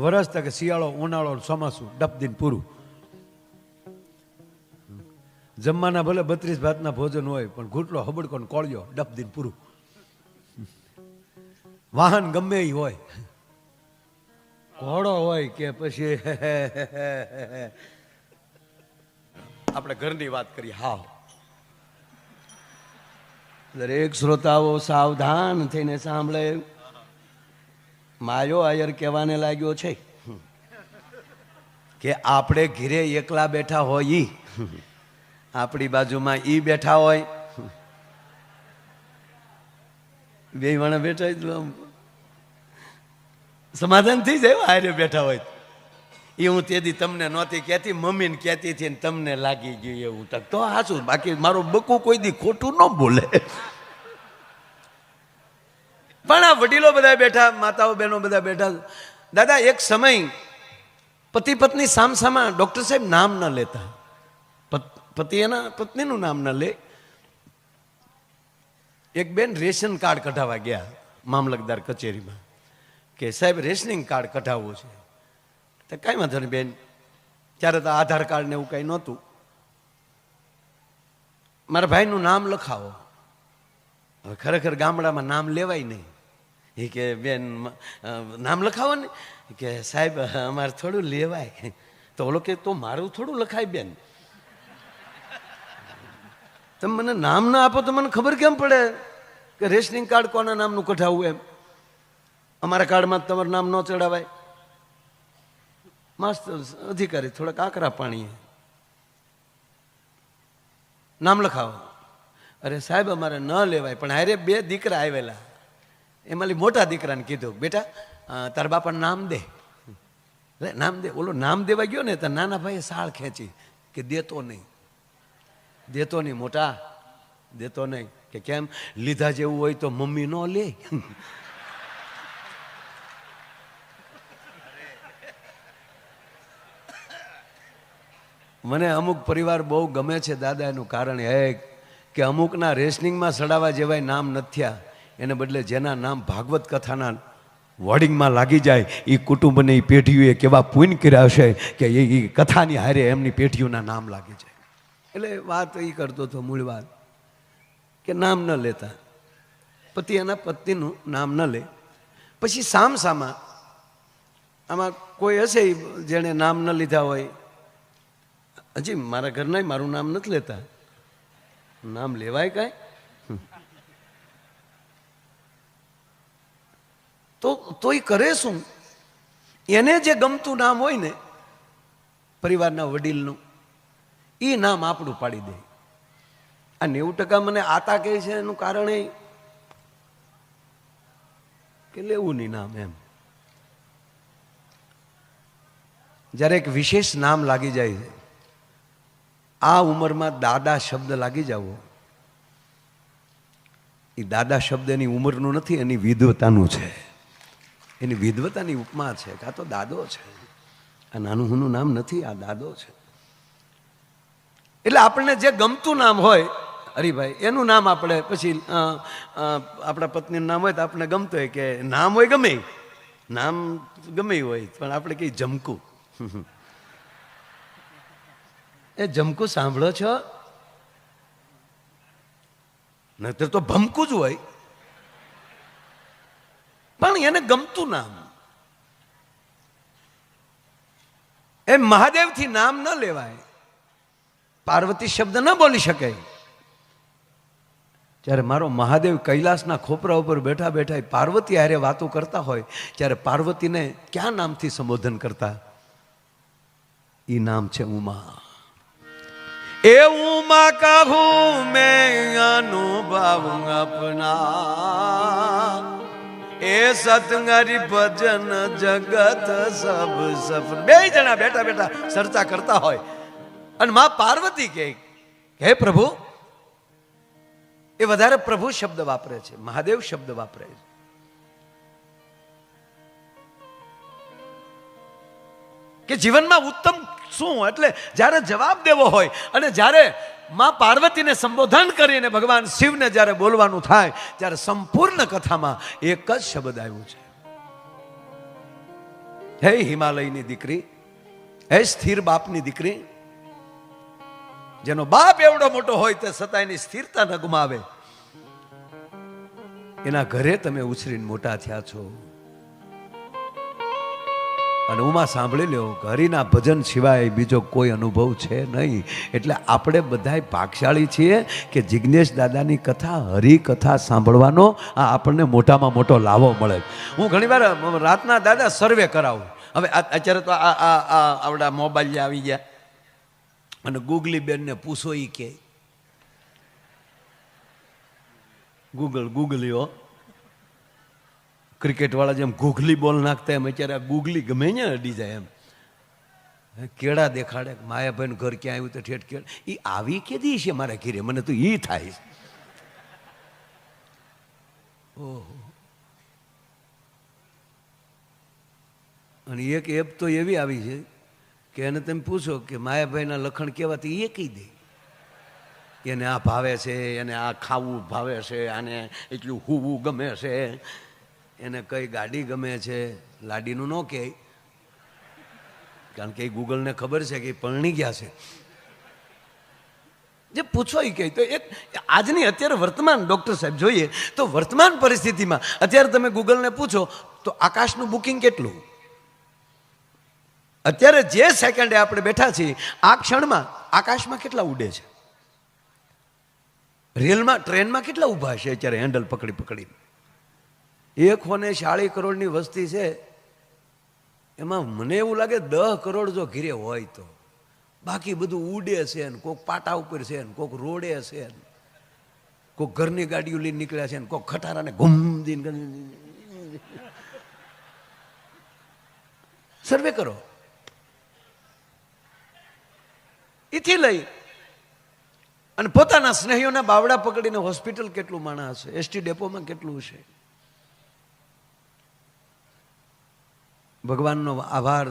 વરસ તકે શિયાળો ઉનાળો ચોમાસું ડપ દિન પૂરું. જમવાના ભલે 32 ભાતના ભોજન હોય પણ ઘૂંટલો હબડકો ને કોળિયો ડપ દિન પૂરું. વાહન ગમે એ હોય, ઘોડો હોય કે પછી આપણે ઘરની વાત કરીએ. હા, દરેક શ્રોતાઓ સાવધાન થઈને સાંભળે. માયો આયર કહેવાને લાગ્યો છે કે આપણે ઘીરે એકલા બેઠા હોય, આપણી બાજુમાં ઈ બેઠા હોય, બે વાણા બેઠા સમાધાન થઈ જાય. હારે બેઠા હોય એ હું તેથી તમને નહોતી કહેતી, મમ્મીને કહેતી હતી ને તમને લાગી ગયું એવું. તો હાચું, બાકી મારું બકું કોઈ દી ખોટું ન બોલે. પણ આ વડીલો બધા બેઠા, માતાઓ બહેનો બધા બેઠા. દાદા એક સમય પતિ પત્ની સામસામા, ડૉક્ટર સાહેબ નામ ન લેતા, પતિ એના પત્નીનું નામ ન લે. એક બેન રેશન કાર્ડ કઢાવવા ગયા મામલતદાર કચેરીમાં કે સાહેબ રેશનિંગ કાર્ડ કઢાવવું છે. તો કાંઈ વાંધો નહીં બેન, ત્યારે તો આધાર કાર્ડ ને એવું કાંઈ નહોતું. મારા ભાઈનું નામ લખાવો. હવે ખરેખર ગામડામાં નામ લેવાય નહીં. એ કે બેન નામ લખાવો ને, કે સાહેબ અમારે થોડું લેવાય. તો ઓલો કે તો મારું થોડું લખાય બેન, તમે મને નામ ના આપો તો મને ખબર કેમ પડે કે રેશનિંગ કાર્ડ કોના નામનું કઢાવવું એમ? અમારા કાર્ડમાં તમારું નામ ન ચડાવાય. માસ્ટર અધિકારી થોડાક આકરા પાણીએ નામ લખાવો. અરે સાહેબ અમારે ન લેવાય. પણ હારે બે દીકરા આવેલા, એમાં મોટા દીકરાને કીધું બેટા તારા બાપાનું નામ દે, નામ દે. ઓલો નામ દેવા ગયો ને તો નાના ભાઈએ સાળ ખેંચી કે દેતો નહીં, દેતો નહીં મોટા, દેતો નહીં. કે કેમ? લીધા જેવું હોય તો મમ્મી ન લે. મને અમુક પરિવાર બહુ ગમે છે દાદા. એનું કારણ એ કે અમુકના રેશનિંગમાં સડાવા જેવાય નામ નથી થયા, એને બદલે જેના નામ ભાગવત કથાના વર્ડિંગમાં લાગી જાય એ કુટુંબને એ પેઢીઓએ કેવા પુણ્ય કર્યા હશે કે એ કથાની હારે એમની પેઢીઓના નામ લાગી જાય. એટલે વાત એ કરતો હતો, મૂળ વાત કે નામ ન લેતા. પતિ એના પત્નીનું નામ ન લે. પછી સામસામા આમાં કોઈ હશે જેણે નામ ન લીધા હોય. હજી મારા ઘરના મારું નામ નથી લેતા. નામ લેવાય કાંઈ? તો એ કરે શું? એને જે ગમતું નામ હોય ને પરિવારના વડીલનું, એ નામ આપણું પાડી દે. આ 90% મને આતા કહે છે એનું કારણ એ કે લેવું નહીં નામ એમ. જ્યારે એક વિશેષ નામ લાગી જાય, આ ઉંમરમાં દાદા શબ્દ લાગી જાવો, એ દાદા શબ્દ એની ઉંમરનું નથી, એની વિદ્વતાનું છે. એની વિદ્વતાની ઉપમા છે કે આ તો દાદો છે. આ નાનું હુનું નામ નથી, આ દાદો છે. એટલે આપણને જે ગમતું નામ હોય હરિભાઈ એનું નામ આપણે પછી આપણા પત્નીનું નામ હોય તો આપણે ગમતું હોય કે નામ હોય ગમે નામ ગમે હોય, પણ આપણે કઈ જમકું. એ જમકું સાંભળો છો? નહીતર તો ભમકું જ હોય. પણ એને ગમતું નામ. એ મહાદેવથી નામ ન લેવાય. પાર્વતી શબ્દ ન બોલી શકે. જ્યારે મારો મહાદેવ કૈલાસના ખોપરા ઉપર બેઠા બેઠા પાર્વતી હારે વાતો કરતા હોય, ત્યારે પાર્વતીને ક્યાં નામથી સંબોધન કરતા? એ નામ છે ઉમા. એ ઉમા કહું મેં અનુભવ અપના, એ સતંગરી ભજન જગત સબ સફળ. બે જણા બેઠા બેઠા ચર્ચા કરતા હોય અને માં પાર્વતી કે હે પ્રભુ, એ વધારે પ્રભુ શબ્દ વાપરે છે, મહાદેવ શબ્દ વાપરે છે. કે જીવનમાં ઉત્તમ શું, એટલે જ્યારે જવાબ દેવો હોય અને જ્યારે માં પાર્વતીને સંબોધન કરીને ભગવાન શિવને જ્યારે બોલવાનું થાય ત્યારે સંપૂર્ણ કથામાં એક જ શબ્દ આવ્યું છે, હે હિમાલયની દીકરી, હે સ્થિર બાપની દીકરી, જેનો બાપ એવડો મોટો હોય તે છતાં એની સ્થિરતા ન ગુમાવે, એના ઘરે તમે ઉછરીને મોટા થયા છો. અને ઉમા સાંભળી લ્યો, હરિના ભજન સિવાય બીજો કોઈ અનુભવ છે નહીં. એટલે આપણે બધાય ભાગશાળી છીએ કે જિજ્ઞેશ દાદાની કથા, હરિકથા સાંભળવાનો આ આપણને મોટામાં મોટો લાવો મળે. હું ઘણીવાર રાતના દાદા સર્વે કરાવું. હવે અત્યારે તો આવડા મોબાઈલ આવી ગયા, અને ગૂગલી બેનને પૂછો ઈ કે ગૂગલીઓ ક્રિકેટ વાળા જેમ ગૂગલી બોલ નાખતા એમ અત્યારે ગૂગલી ગમે ને અડી જાય એમ. કેળા દેખાડે, માયાભાઈનું ઘર ક્યાં આવ્યું તો ઠેઠ કેળ, એ આવી કેદી છે મારા ઘીરે, મને તો એ થાય. ઓહો. અને એક એપ તો એવી આવી છે કે એને તમે પૂછો કે માયાભાઈના લખણ કેવા, તો એ કહી દે. એને આ ભાવે છે, એને આ ખાવું ભાવે છે, આને એટલું હુવું ગમે છે, એને કઈ ગાડી ગમે છે. લાડીનું ન કહે, કારણ કે એ ગૂગલને ખબર છે કે એ પરણી ગયા છે. જે પૂછો એ કહે. તો એક આજની અત્યારે વર્તમાન ડૉક્ટર સાહેબ જોઈએ તો વર્તમાન પરિસ્થિતિમાં અત્યારે તમે ગૂગલને પૂછો તો આકાશનું બુકિંગ કેટલું, અત્યારે જે સેકન્ડે આપણે બેઠા છીએ આ ક્ષણમાં આકાશમાં કેટલા ઉડે છે, રેલમાં ટ્રેનમાં કેટલા ઊભા છે અત્યારે હેન્ડલ પકડી પકડીને. 140 કરોડની વસ્તી છે, એમાં મને એવું લાગે 10 કરોડ જો ઘીરે હોય તો, બાકી બધું ઉડે છે ને, કોઈક પાટા ઉપર છે ને, કોઈક રોડે છે ને, કોઈક ઘરની ગાડીઓ લઈને નીકળ્યા છે ને, કોઈક ખટારાને ઘૂમદીને. સર્વે કરો. એથી લઈ અને પોતાના સ્નેહીઓના બાવડા પકડીને હોસ્પિટલ કેટલું માણસ છે, એસટી ડેપોમાં કેટલું છે. ભગવાનનો આભાર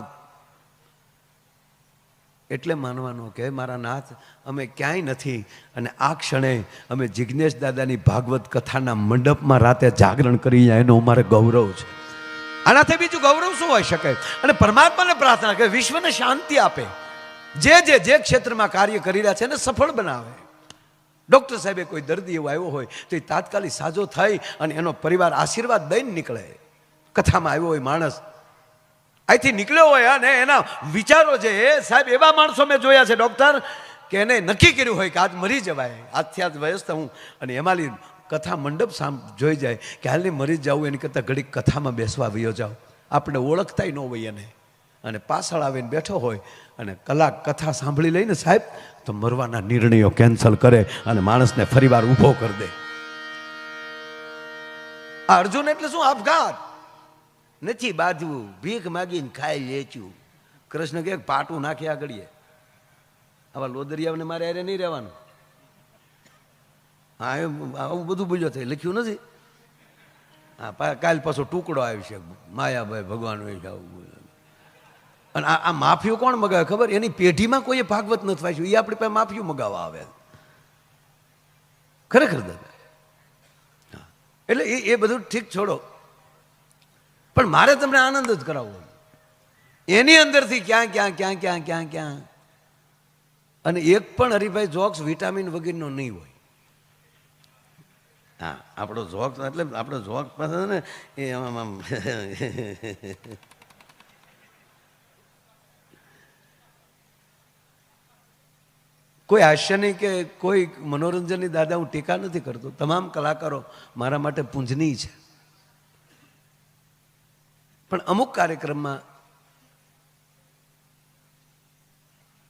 એટલે માનવાનો કે મારા નાથ અમે ક્યાંય નથી, અને આ ક્ષણે અમે જિજ્ઞેશ દાદાની ભાગવત કથાના મંડપમાં રાતે જાગરણ કરી, એનો અમારે ગૌરવ છે. આનાથી બીજું ગૌરવ શું હોઈ શકે? અને પરમાત્માને પ્રાર્થના કે વિશ્વને શાંતિ આપે, જે ક્ષેત્રમાં કાર્ય કરી રહ્યા છે એને સફળ બનાવે. ડૉક્ટર સાહેબે કોઈ દર્દી એવો આવ્યો હોય તો એ તાત્કાલિક સાજો થઈ અને એનો પરિવાર આશીર્વાદ દઈને નીકળે. કથામાં આવ્યો હોય માણસ અહીંથી નીકળ્યો હોય અને એના વિચારો છે, એ સાહેબ એવા માણસો મેં જોયા છે ડૉક્ટર કે એને નક્કી કર્યું હોય કે આજ મરી જવાય, આજથી આજ વયસ્થ હું, અને એમાંની કથા મંડપ જોઈ જાય કે હાલની મરી જવું એની કરતાં ઘડીક કથામાં બેસવા વયો જાઓ. આપણે ઓળખતાય ન હોય એને, અને પાછળ આવીને બેઠો હોય અને કલાક કથા સાંભળી લઈને સાહેબ તો મરવાના નિર્ણયો કેન્સલ કરે અને માણસને ફરીવાર ઊભો કરી દે. આ અર્જુન એટલે શું? આપઘાત નથી બાંધવું, ભીખ માગીને ખાઈ લેચ્યું. કૃષ્ણ કે પાટું નાખી આગળીએ. આવા લોદરિયાઓને મારે અરે નહીં રહેવાનું. હા, આવું બધું બોલ્યો થાય, લખ્યું નથી. હા, કાલ પાછો ટુકડો આવી છે, માયાભાઈ ભગવાન હોય આવું. અને આ માફિયું કોણ મગાવે ખબર? એની પેઢીમાં કોઈ ભાગવત નથી વાંચ્યું, એ આપણી પાસે માફિયું મગાવવા આવે. ખરેખર દાદા. એટલે એ બધું ઠીક છોડો, પણ મારે તમને આનંદ જ કરાવવો. એની અંદરથી ક્યાં ક્યાં ક્યાં ક્યાં ક્યાં ક્યાં, અને એક પણ હરિભાઈ જોક્સ વિટામિન વગરનો નહીં હોય. હા, આપણો જોક્સ એટલે આપણો જોક્સ પાસે ને એ આમ કોઈ હાસ્યની કે કોઈ મનોરંજનની દાદા હું ટીકા નથી કરતો. તમામ કલાકારો મારા માટે પૂજનીય છે, પણ અમુક કાર્યક્રમમાં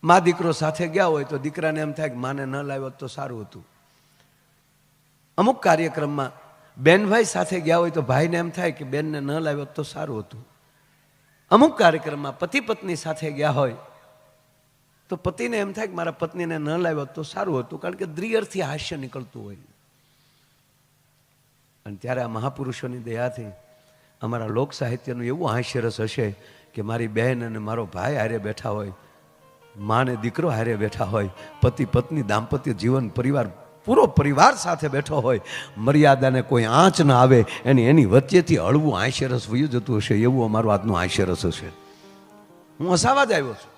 મા દીકરો સાથે ગયા હોય તો દીકરાને એમ થાય કે માને ન લાવ્યો તો સારું હતું. અમુક કાર્યક્રમમાં બેનભાઈ સાથે ગયા હોય તો ભાઈને એમ થાય કે બેનને ન લાવ્યો તો સારું હતું. અમુક કાર્યક્રમમાં પતિ પત્ની સાથે ગયા હોય તો પતિને એમ થાય કે મારા પત્નીને ન લાવ્યો તો સારું હતું, કારણ કે દ્રિઅર્થી હાસ્ય નીકળતું હોય. અને ત્યારે આ મહાપુરુષોની દયાથી અમારા લોક સાહિત્યનું એવું હાસ્યરસ હશે કે મારી બહેન અને મારો ભાઈ હારે બેઠા હોય, મા ને દીકરો હારે બેઠા હોય, પતિ પત્ની દાંપત્ય જીવન પરિવાર પૂરો પરિવાર સાથે બેઠો હોય, મર્યાદાને કોઈ આંચ ના આવે, એની વચ્ચેથી હળવું હાસ્યરસ વયું જતું હશે, એવું અમારું આજનું હાસ્યરસ હશે. હું હસાવા જ આવ્યો છું.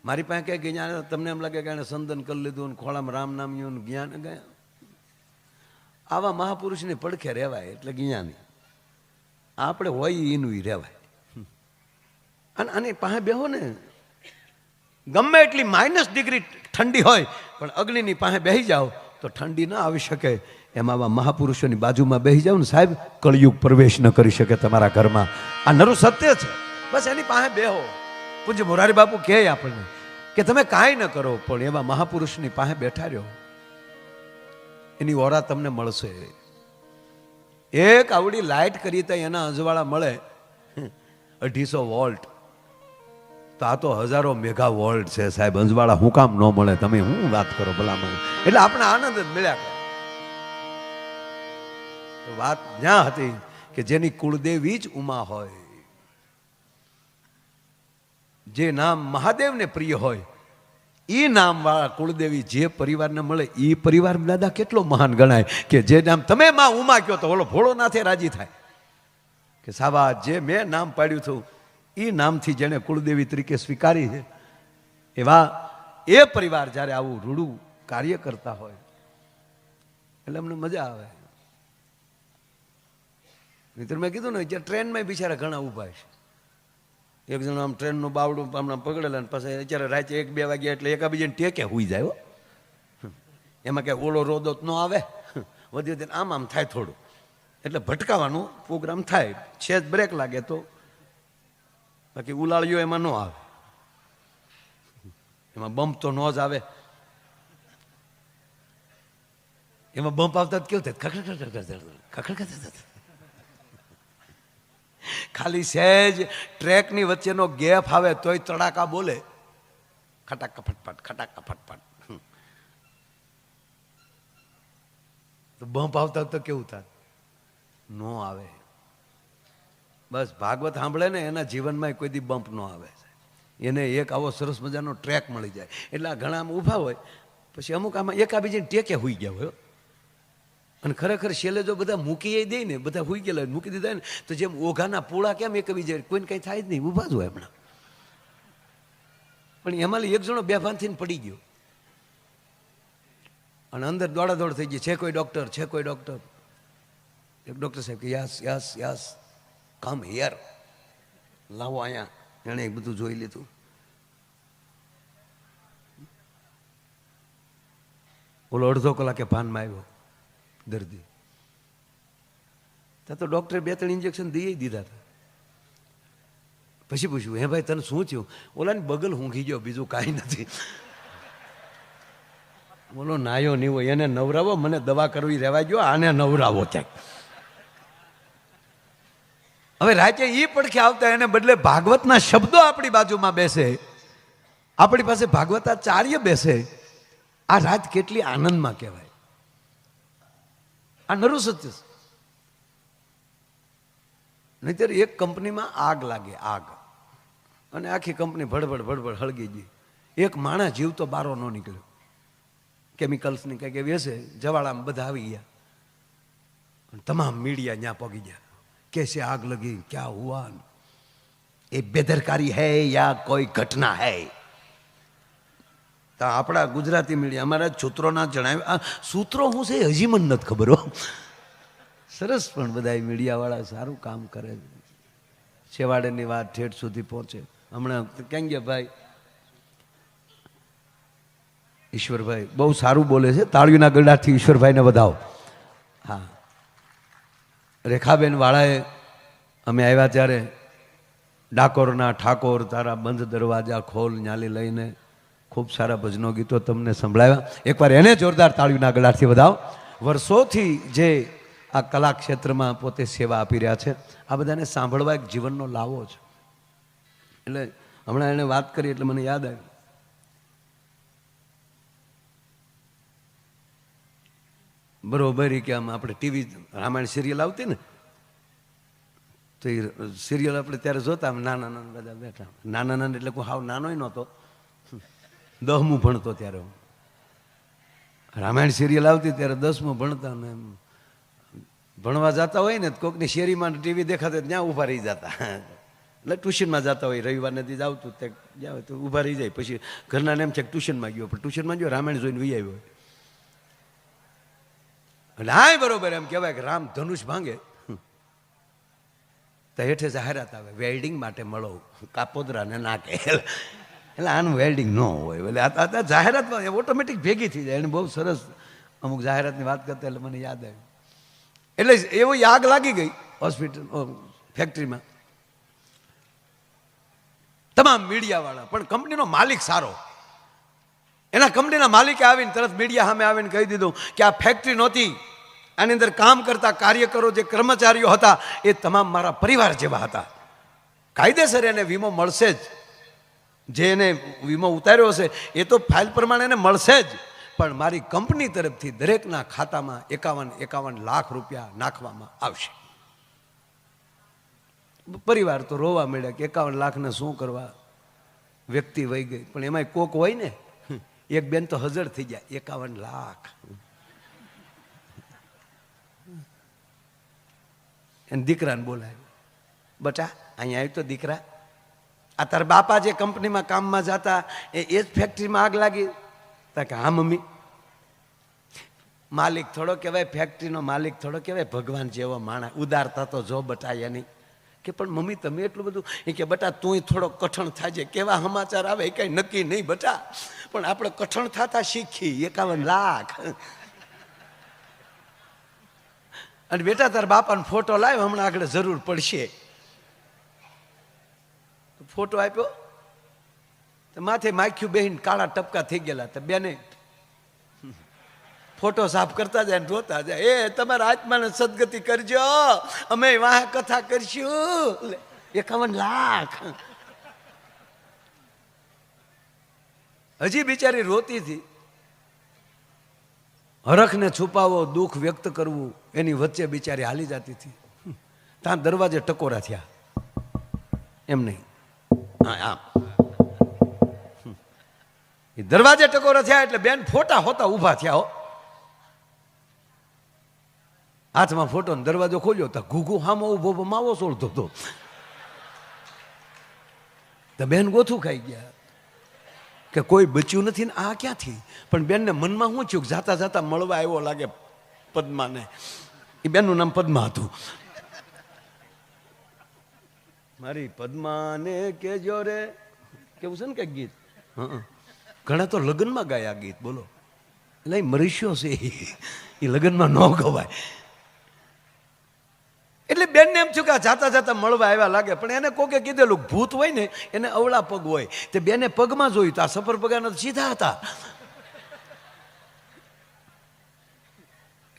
મારી પાસે ક્યાંય જ્ઞાન તમને એમ લાગે કે એને સંદન કરી લીધું ને ખોળામાં રામ નામ્યું ને જ્ઞાન ગયા. આવા મહાપુરુષની પડખે રહેવાય એટલે જ્ઞાની. આપણે હોય એનું રહેવાય. અને આની પાસે બેહો ને, ગમે એટલી -ડિગ્રી ઠંડી હોય પણ અગ્નિની પાસે બેસી જાઓ તો ઠંડી ના આવી શકે. એમ આવા મહાપુરુષોની બાજુમાં બેસી જાઓ ને સાહેબ, કળિયુગ પ્રવેશ ન કરી શકે તમારા ઘરમાં. આ નરું સત્ય છે. બસ એની પાસે બેહો. પૂજ્ય મોરારી બાપુ કહે આપણને કે તમે કાંઈ ન કરો પણ એવા મહાપુરુષની પાસે બેઠા રહ્યો, એની ઓરા તમને મળશે. એક આવડી લાઇટ કરી તો એના અજવાળા મળે 250 વોલ્ટ, તો આ તો હજારો મેગા વોલ્ટ છે સાહેબ. અંજવાળા હું કામ ન મળે? તમે હું વાત કરો ભલામણ. એટલે આપણે આનંદ જ મળ્યા કરે. વાત ત્યાં હતી કે જેની કુળદેવી જ ઉમા હોય, જે નામ મહાદેવને પ્રિય હોય, એ નામ વાળા કુળદેવી જે પરિવારને મળે એ પરિવાર દાદા કેટલો મહાન ગણાય. કે જે નામ તમે માં ઉમા કહો તો ઓલો ભોળો નાથે રાજી થાય કે સાબા જે મેં નામ પાડ્યું હતું એ નામથી જેને કુળદેવી તરીકે સ્વીકારી છે, એવા એ પરિવાર જ્યારે આવું રૂડું કાર્ય કરતા હોય એટલે અમને મજા આવે. મિત્ર મેં કીધું ને, જ્યાં ટ્રેનમાં બિચારા ઘણા ઊભા છે. એક જણ આમ ટ્રેનનું બાવડું હમણાં પકડેલા ને પછી અત્યારે રાતે 1-2 વાગ્યા એટલે એકાબીજાને ટેકે હુઈ જાય. એમાં ક્યાંય ઓલો રોદો ન આવે, વધી વધી આમ આમ થાય થોડું, એટલે ભટકાવાનું પ્રોગ્રામ થાય. છે જ બ્રેક લાગે તો, બાકી ઉલાળ્યો એમાં ન આવે. એમાં બમ્પ તો ન જ આવે. એમાં બમ્પ આવતા કેવું થાય? ખખડ. ખાલી સહેજ ટ્રેકની વચ્ચેનો ગેપ આવે તોય તડાકા બોલે, ખટાકા ફટફટ, ખટાકા ફટફટ. તો બમ્પ આવતા તો કેવું થાય? ન આવે. બસ ભાગવત સાંભળે ને એના જીવનમાં કોઈ દી બમ્પ ન આવે. એને એક આવો સરસ મજાનો ટ્રેક મળી જાય. એટલે આ ઘણા આમ ઊભા હોય, પછી અમુક આમાં એકાબીજીને ટેકે હુઈ ગયા હોય. અને ખરેખર છેલ્લે જો બધા મૂકી દે ને, બધા હુઈ ગયેલા મૂકી દીધા ને, તો જેમ ઓઘાના પૂળા કેમ એકબીજા કોઈને કંઈ થાય જ નહીં, ઊભા જ હોય હમણાં. પણ એમાં એક જણો બેભાન થઈને પડી ગયો અને અંદર દોડાદોડ થઈ ગઈ. છે કોઈ ડૉક્ટર? છે કોઈ ડૉક્ટર? એક ડૉક્ટર સાહેબ કે yes yes yes come here, લાવો અહીંયા. એણે બધું જોઈ લીધું. ઓલો અડધો કલાકે ભાનમાં આવ્યો દર્દી. ત્યાં તો ડૉક્ટરે 2-3 ઇન્જેક્શન દઈ દીધા હતા. પછી પૂછ્યું, હે ભાઈ તને શું થયું? ઓલાની બગલ ઊંઘી ગયો, બીજું કાંઈ નથી. બોલો નાયો નહીં હોય, એને નવરાવો, મને દવા કરવી રહેવા ગયો, આને નવરાવો ક્યાંક. હવે રાતે એ પડખે આવતા એને બદલે ભાગવતના શબ્દો આપણી બાજુમાં બેસે, આપણી પાસે ભાગવતાચાર્ય બેસે. આ રાત કેટલી આનંદમાં કહેવાય. આ નરું સત્ય છે. નહીતર એક કંપનીમાં આગ લાગે, આગ, અને આખી કંપની ભડભડ ભડભડ હળગી ગઈ. એક માણસ જીવ તો બારો ન નીકળ્યો. કેમિકલ્સની કંઈક એવી હશે, જવાળામાં બધા આવી ગયા. તમામ મીડિયા ત્યાં પગી ગયા. कैसे आग लगी, क्या हुआ, ये बेदरकारी है या कोई घटना है? તો આપણા ગુજરાતી મીડિયા અમારા સૂત્રોના જણાવ્યા. સૂત્રો શું છે હજી મને નથી ખબર હો. સરસ, પણ બધા મીડિયાવાળા સારું કામ કરે. છેવાડેની વાત ઠેઠ સુધી પહોંચે. હમણાં કેમ ગયા ભાઈ ઈશ્વરભાઈ બહુ સારું બોલે છે. તાળીઓના ગરડાથી ઈશ્વરભાઈને વધાવો. હા, રેખાબેન વાળાએ અમે આવ્યા ત્યારે ડાકોરના ઠાકોર તારા બંધ દરવાજા ખોલ ન્યાલી લઈને ખૂબ સારા ભજનો ગીતો તમને સંભળાવ્યા. એકવાર એને જોરદાર તાળીઓના ગળાથી વધાવો. વર્ષોથી જે આ કલા ક્ષેત્રમાં પોતે સેવા આપી રહ્યા છે, આ બધાને સાંભળવા એક જીવનનો લાવો છે. એટલે હમણાં એને વાત કરી એટલે મને યાદ આવ્યું. બરોબર કે આમ આપણે ટીવી રામાયણ સિરિયલ આવતી ને, તો એ સિરિયલ આપણે ત્યારે જોતા. નાના નાના બધા બેઠા, નાના નાના એટલે કોઈ હાવ નાનોય નહોતો, 10મું ભણતો ત્યારે હું. રામાયણ સિરિયલ આવતી ત્યારે 10મું ભણતા ને એમ ભણવા જતા હોય ને કોકની શેરીમાં ટીવી દેખાતા ત્યાં ઊભા રહી જતા. એટલે ટ્યુશનમાં જતા હોય, રવિવારને દી આવતું તે જ્યાં હોય તો ઊભા રહી જાય. પછી ઘરના એમ છે કે ટ્યુશનમાં ગયો, પણ ટ્યુશનમાં ગયો રામાયણ જોઈને વી આવ્યો હોય. એટલે હા બરોબર એમ કહેવાય કે રામ ધનુષ ભાંગે તો હેઠે જાહેરાત આવે, વેલ્ડિંગ માટે મળો કાપોદરાને નાકે. એટલે આનું વેલ્ડિંગ ન હોય. એટલે આ જાહેરાત ઓટોમેટિક ભેગી થઈ જાય. એને બહુ સરસ અમુક જાહેરાતની વાત કરતા એટલે મને યાદ આવ્યું. એટલે એવો આગ લાગી ગઈ હોસ્પિટલ ફેક્ટરીમાં. તમામ મીડિયાવાળા, પણ કંપનીનો માલિક સારો. એના કંપનીના માલિકે આવીને તરત મીડિયા સામે આવીને કહી દીધું કે આ ફેક્ટરી નહોતી, આની અંદર કામ કરતા કાર્યકરો જે કર્મચારીઓ હતા એ તમામ મારા પરિવાર જેવા હતા. કાયદેસર એને વીમો મળશે જ, જે એને વીમો ઉતાર્યો હશે એ તો ફાઇલ પ્રમાણે એને મળશે જ, પણ મારી કંપની તરફથી દરેકના ખાતામાં 51 લાખ રૂપિયા નાખવામાં આવશે. પરિવાર તો રોવા મળ્યા કે 51 લાખને શું કરવા, વ્યક્તિ વહી ગઈ. પણ એમાં કોક હોય ને, એક બેન તો હજર થઈ ગયા, 51 લાખ. એને દીકરાને બોલાવ્યો, બટા અહીંયા આવ્યો તો દીકરા, આ તારા બાપા જે કંપનીમાં કામમાં જતા એ જ ફેક્ટરીમાં આગ લાગી? તા કે હા મમ્મી. માલિક થોડો કહેવાય, ફેક્ટરીનો માલિક થોડો કહેવાય, ભગવાન જેવો માણસ, ઉદારતા તો જો બટા એની. કે પણ મમ્મી તમે એટલું બધું, એ કે બટા તું થોડો કઠણ થાય, કેવા સમાચાર આવે એ કઈ નક્કી નહીં બટા, પણ આપણે કઠણ થતા શીખી. 51 લાખ. અને બેટા તાર બાપાનો ફોટો લાવ્યો, હમણાં આગળ જરૂર પડશે. ફોટો આપ્યો તો માથે માખ્યું બેહીને કાળા ટપકા થઈ ગયેલા. તો બેને ફોટો સાફ કરતા જાય ને રોતા જાય, એ તમારા આત્માને સદગતિ કરજો, અમે વાહ કથા કરશું. 51 લાખ. હજી બિચારી રોતી હતી. હરખને છુપાવો, દુઃખ વ્યક્ત કરવું, એની વચ્ચે બિચારી હાલી જતી હતી. ત્યાં દરવાજે ટકોરા થયા. એમ નહીં, આમ દરવાજે ટકોરા થયા એટલે બેન ફોટા હોતા ઊભા થયા. હો, હાથમાં ફોટો ને દરવાજો ખોલ્યો તો ઘૂઘુ હામો ઉભો માવો સોળતો હતો. તો બેન ગોથું ખાઈ ગયા કે કોઈ બચ્યું નથી ને આ ક્યાંથી. પણ બેનને મનમાં શું થયું, જાતા જાતા મળવા આવ્યો લાગે પદ્માને. એ બેનનું નામ પદ્મા હતું. મારી પદ્માને કેજો રે, કેવું છે ને કે ગીત. ઘણા તો લગ્નમાં ગાયા ગીત, બોલો. એટલે મરીશ્યો છે એ લગ્નમાં ન ગવાય. એટલે બેનને એમ થયું કે જાતા જાતા મળવા આવ્યા લાગે. પણ એને કોકે કીધેલું ભૂત હોય ને એને અવળા પગ હોય. તે બેને પગમાં જોયું તો આ સફર પગાના સીધા હતા.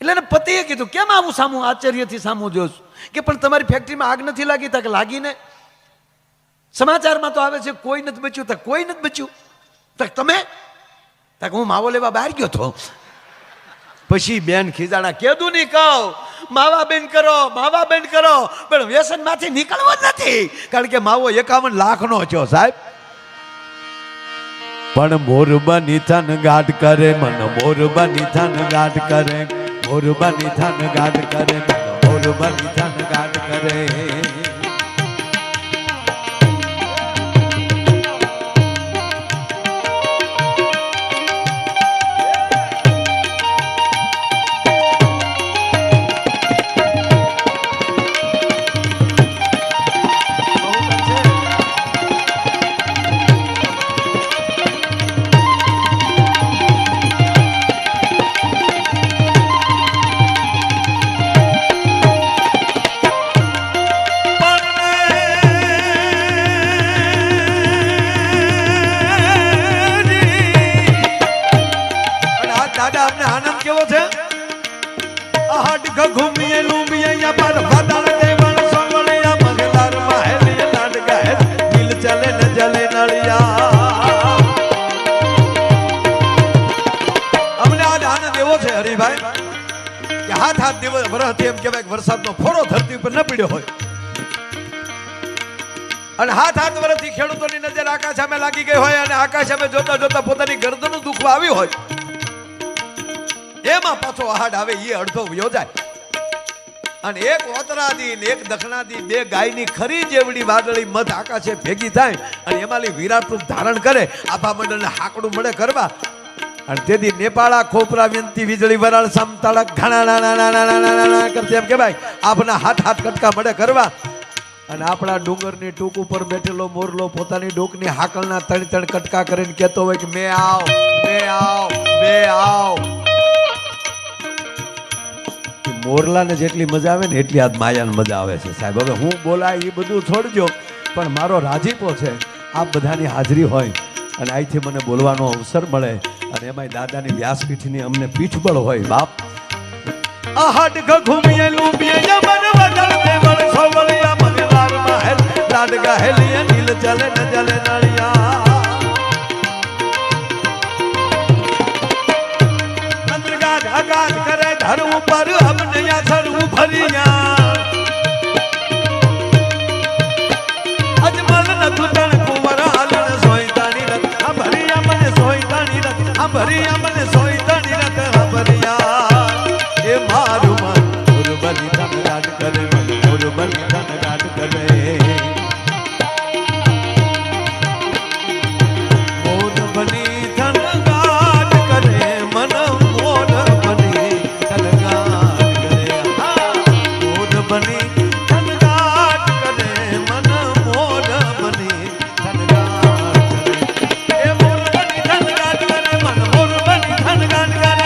એટલે એને પતિએ કીધું કેમ આવું સામું આશ્ચર્યથી સામું જોશ, કે પણ તમારી ફેક્ટરીમાં આગ નથી લાગી? તક લાગીને સમાચારમાં તો આવે છે કોઈ નથી બચ્યું. તક કોઈ નથી બચ્યું. તક તમે? તક હું માવો લેવા બહાર ગયો હતો. પછી બેન ખીજાણા, કેદું નહીં કહું, માવા બેન કરો, માવા બેન કરો, પણ વ્યસન માંથી નીકળવો જ નથી. કારણ કે માવો 51 લાખનો છો સાહેબ. પણ મોરબાની થાન ગાઢ કરે મન, મોરબાની થાન ગાઢ કરે, મોરબાની થાન ગાઢ કરે મન, મોરબાની થાન ગાઢ કરે. વરસાદનો ફોડો ધરતી ઉપર ન પડ્યો હોય અને હાથ વર્ષથી ખેડૂતોની નજર આકાશ સામે લાગી ગઈ હોય અને આકાશ સામે જોતા જોતા પોતાની ગરદનનું દુખવા આવ્યું હોય, એમાં પાછો આહાડ આવે એ અડધો યોજાય. અને એક ઓતરાદી ને એક દખણાદી બે ગાયની ખરી જેવડી વાદળી મધ આકાશે ભેગી થાય અને એમાંથી વિરાટ રૂપ ધારણ કરે આભા મંડળને હાકડું મળે કરવા અને તેથી નેપાળા ખોપરા વ્યંતી વીજળી વરાળ સમતાળા ઘણા કરતી એમ કે ભાઈ આપના હાથ હાથ કટકા મળે કરવા અને આપણા ડુંગરની ટૂંક ઉપર બેઠેલો મોરલો પોતાની ડોકની હાકલના ત્રણ ત્રણ કટકા કરીને કહેતો હોય કે મેં આવ મેં આવ મેં આવ. મોરલાને જેટલી મજા આવે ને એટલી આજ માયાને મજા આવે છે સાહેબ. હવે હું બોલાય એ બધું છોડજો પણ મારો રાજીપો છે આ બધાની હાજરી હોય અને અહીંથી મને બોલવાનો અવસર મળે અને એમાં દાદાની વ્યાસપીઠની અમને પીઠબળ હોય બાપ. આહડ ઘુમીએ લૂબીએ યમન વગલ દેવળ સોવળિયા મને લાગમાં હેલ લાડ ગહેલીએ નીલ ચલે ન જલે નળિયા અંતરગાજ અગાજ કરે ધર ઉપર અમને યા સરવું ભરિયા અજમલ ન તુતણ કુંવર આલણ સોઈતાની રત આ ભરિયા મને સોઈતાની રત આ ભરિયા મને સોઈતાની રત આ ભરિયા એ મારું મન ગુરબની ધન ગાટ કરે મન ગુરબની ધન ગાટ કરે મોર બની ધન ગાટ કરે મન મોર બની ધન ગાટ કરે મોર બની ધન ગાટ કરે મન મોર બની ધન ગાટ કરે એ મોર બની ધન ગાટ કરે મન મોર બની ધન ગાટ કરે.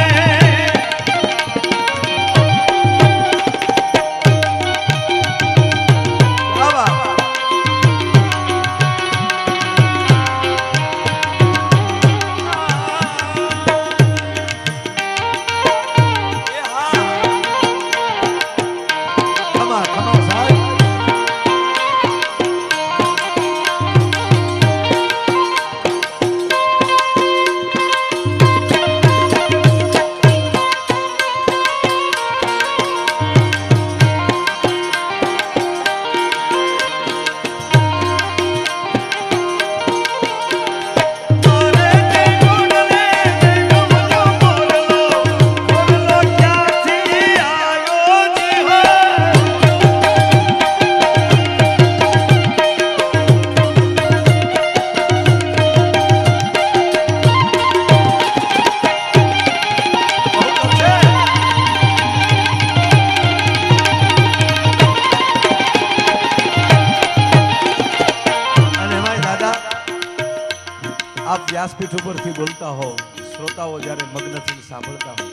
વ્યાસપીઠ ઉપરથી બોલતા હો શ્રોતાઓ જ્યારે મગ્નથી સાંભળતા હો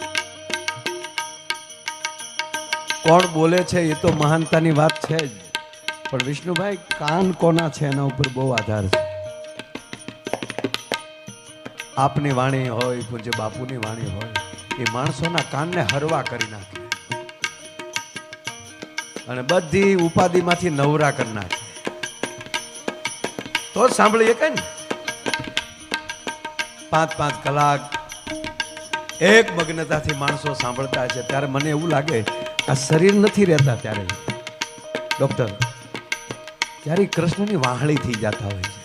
કોણ બોલે છે એ તો મહાનતાની વાત છે જ પણ વિષ્ણુભાઈ કાન કોના છે એના ઉપર બહુ આધાર છે. આપની વાણી હોય પૂજ્ય બાપુની વાણી હોય એ માણસોના કાનને હરવા કરી નાખે અને બધી ઉપાધિમાંથી નવરા કરી નાખે તો જ સાંભળી શકે ને. 5-5 કલાક એક મગ્નતાથી માણસો સાંભળતા છે ત્યારે મને એવું લાગે આ શરીર નથી રહેતા ત્યારે ડોક્ટર ત્યારે કૃષ્ણની વાહળી થઈ જતા હોય છે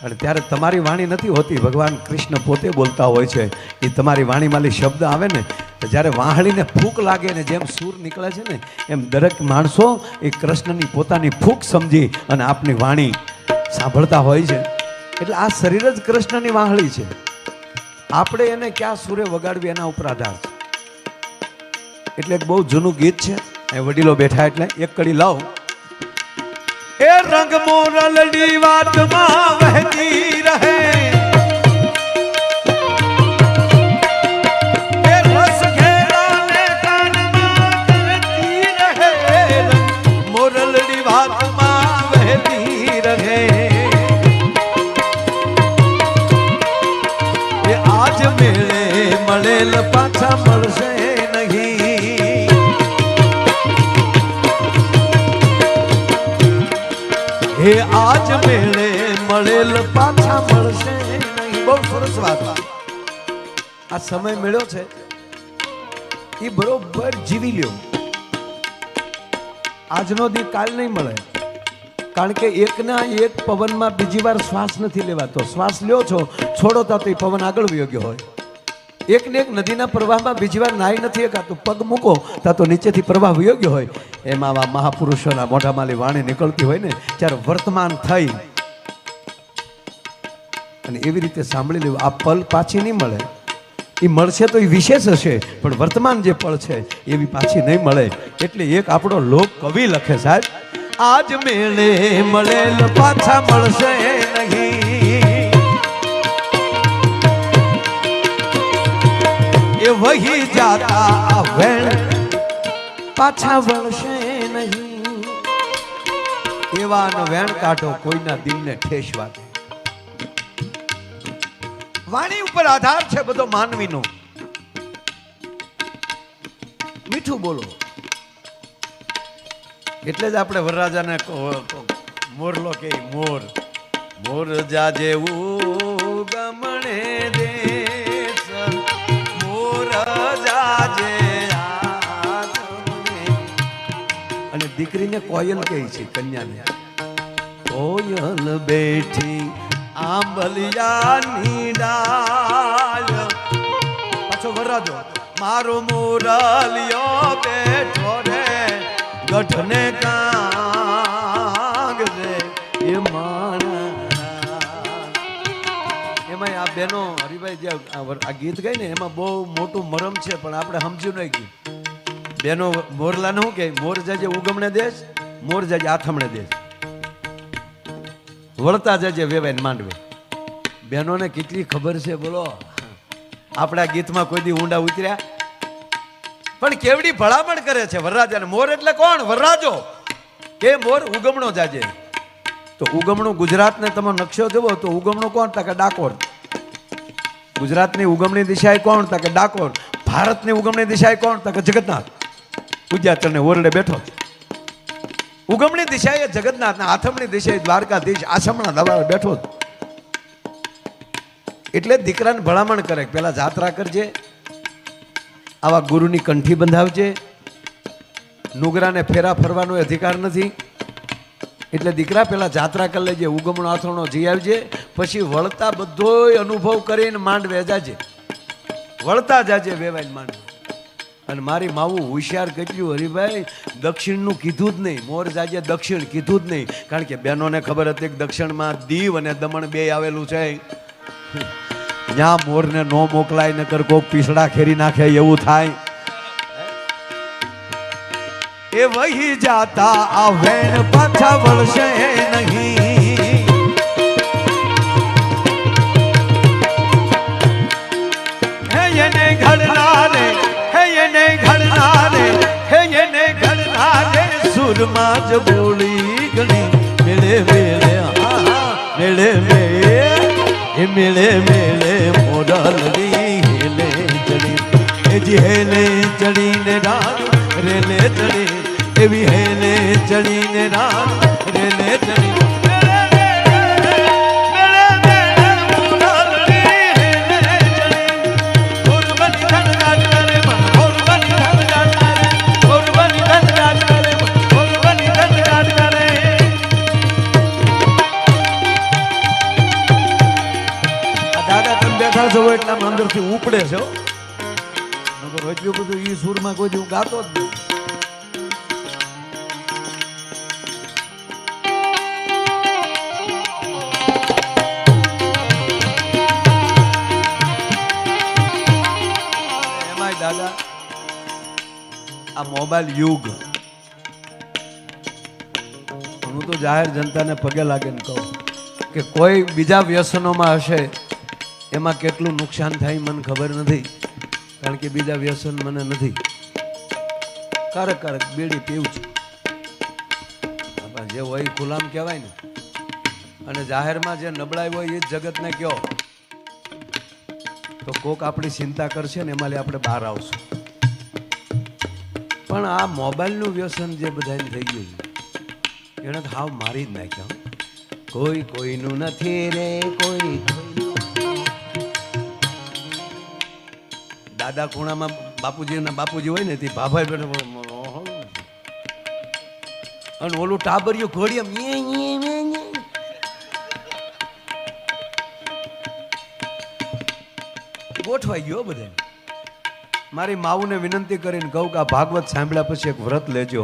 અને ત્યારે તમારી વાણી નથી હોતી ભગવાન કૃષ્ણ પોતે બોલતા હોય છે એ તમારી વાણીમાંથી શબ્દ આવે ને જ્યારે વાહળીને ફૂંક લાગે ને જેમ સૂર નીકળે છે ને એમ દરેક માણસો એ કૃષ્ણની પોતાની ફૂંક સમજી અને આપની વાણી સાંભળતા હોય છે. એટલે આ શરીર જ કૃષ્ણની વાહળી છે. આપણે એને ક્યાં સૂરે વગાડવી એના ઉપર આધાર છે. એટલે એક બહુ જૂનું ગીત છે એ વડીલો બેઠા એટલે એક કડી લાવ. એ રંગ મોરલડી વાતમાં વહેતી રહે એ રસ ઘેરાને કાનમાં કરતી રહે મોરલડી વાતમાં વહેતી રહે આજ મેળે મળેલ પાછા મળશે નહીં હે આજ મેળે મળેલ પાછા મળશે નહીં. બહુ સરસ વાત. આ સમય મળ્યો છે એ બરોબર જીવી લ્યો. આજનો દી કાલ નહીં મળે કારણ કે એકના એક પવનમાં બીજી વાર શ્વાસ નથી લેવાતો. શ્વાસ લ્યો છો છોડો તો એ પવન આગળ વયો ગયો હોય એક ને એક નદીના પ્રવાહમાં બીજી વાર નાહી નથી એકાતું. પગ મૂકો ત્યાં તો નીચેથી પ્રવાહ યોગ્ય હોય. એમાં આવા મહાપુરુષોના મોઢામાંથી વાણી નીકળતી હોય ને ત્યારે વર્તમાન થઈ અને એવી રીતે સાંભળી લેવું. આ પલ પાછી નહીં મળે. એ મળશે તો એ વિશેષ હશે, પણ વર્તમાન જે પળ છે એવી પાછી નહીં મળે. એટલે એક આપણો લોક કવિ લખે સાહેબ, આજ મેળે મળેલ પાછા મળશે નહીં, એ વહી જાતા આ વેણ પાછા વળશે નહીં. એવા વેણ કાઢો કોઈના દિલને ઠેસ વાગે. વાણી ઉપર આધાર છે બધો માનવીનો. મીઠું બોલો. એટલે જ આપણે વરરાજાને મોરલો કે મોર મોર જાજે ગમણે દેશ, મોર જાજે. અને દીકરીને કોયલ કહે છે, કન્યાને કોયલ બેઠી આંબલિયાની ડાળ. પાછો વરરાજો મારો મોરલિયો બેઠો રે ગઢને કાંગ રે એ માણા. એમાં આ બેનો હરિભાઈ જે આ ગીત ગાય ને એમાં બહુ મોટું મરમ છે, પણ આપણે સમજ્યું નહીં ગયું. બેનો મોરલાને શું કે મોર જાજે ઉગમણે દેશ, મોર જાજે આથમણે દેશ, વળતા જજે વેવાઈને માંડવે. બહેનોને કેટલી ખબર છે બોલો. આપણા ગીતમાં કોઈ દી ઊંડા ઉતર્યા, પણ કેવડી ભલામણ કરે છે વરરાજાને. મોર એટલે કોણ? વરરાજો કે મોર ઉગમણો જાજે. તો ઉગમણું ગુજરાતને તમે નકશો જોવો તો ઉગમણું કોણ? તા કે ડાકોર. ગુજરાતની ઉગમણી દિશા કોણ? તા કે ડાકોર. ભારતની ઉગમણી દિશા કોણ? તા કે જગન્નાથ. ઉદ્યાચરને ઓરડે બેઠો છે. ઉગમણી દિશાએ જગન્નાથ, આથમણી દિશાએ દ્વારકાધીશ આસમણા દરબારે બેઠો. એટલે દીકરાને ભલામણ કરે પેલા જાત્રા કરજે, આવા ગુરુની કંઠી બંધાવજે. નુગરાને ફેરા ફરવાનો અધિકાર નથી. એટલે દીકરા પેલા જાત્રા કરી લેજે, ઉગમણો આથમણો જઈ આવજે, પછી વળતા બધોય અનુભવ કરીને માંડવે જાજે. વળતા જાજે વેવાઈને માંડવે. અને મારી માવું હોશિયાર કેટલું હરિભાઈ, દક્ષિણનું કીધું જ નહીં, મોર જાજે દક્ષિણ કીધું જ નહીં. કારણ કે બહેનોને ખબર હતી કે દક્ષિણમાં દીવ અને દમણ બે આવેલું છે. ત્યાં મોરને નો મોકલાય, નકર કોક પીસડા ખેરી નાખે એવું થાય. એ વહી જાતા આ વેણ પાછા વળશે નહીં. હે એને ઘડનારે, હે એને ઘડનારે, હે એને ઘડનારે સુરમાં જ બોલી ગણી. મેળે મેળે મેળે મેળે એ મેળે મેળે મોરલડી હેલે ચડી, એ જી હેલે ચડીને રાત રેલે ચડી, એવી હેલે ચડીને રાત રેલે ચડી. જો એટલા અંદરથી ઉપડે છે. એટલું બધું ઈ સુરમાં કોઈ હું ગાતો જ નહીં. એમાંય દાદા આ મોબાઈલ યુગ, હું તો જાહેર જનતાને પગે લાગે ને કહું કે કોઈ બીજા વ્યસનોમાં હશે એમાં કેટલું નુકસાન થાય મને ખબર નથી. કારણ કે બીજા વ્યસન મને નથી. કારક કારક બેડી પીવું છું, જે હોય ગુલામ કહેવાય ને. અને જાહેરમાં જે નબળાઈ હોય એ જ જગતને કહો તો કોક આપણી ચિંતા કરશે ને એમાં આપણે બહાર આવશું. પણ આ મોબાઈલનું વ્યસન જે બધાને થઈ ગયું છે એને તો હાવ મારી જ નાખ્યા. કોઈ કોઈનું નથી રે, કોઈ દાદા ખૂણામાં બાપુજી હોય ને તે ભાભાઈ બેઠો અને ઓલું ટાબરિયું ઘોડી ગોઠવાઈ ગયો બધે. મારી માવુને વિનંતી કરીને કહું કે આ ભાગવત સાંભળ્યા પછી એક વ્રત લેજો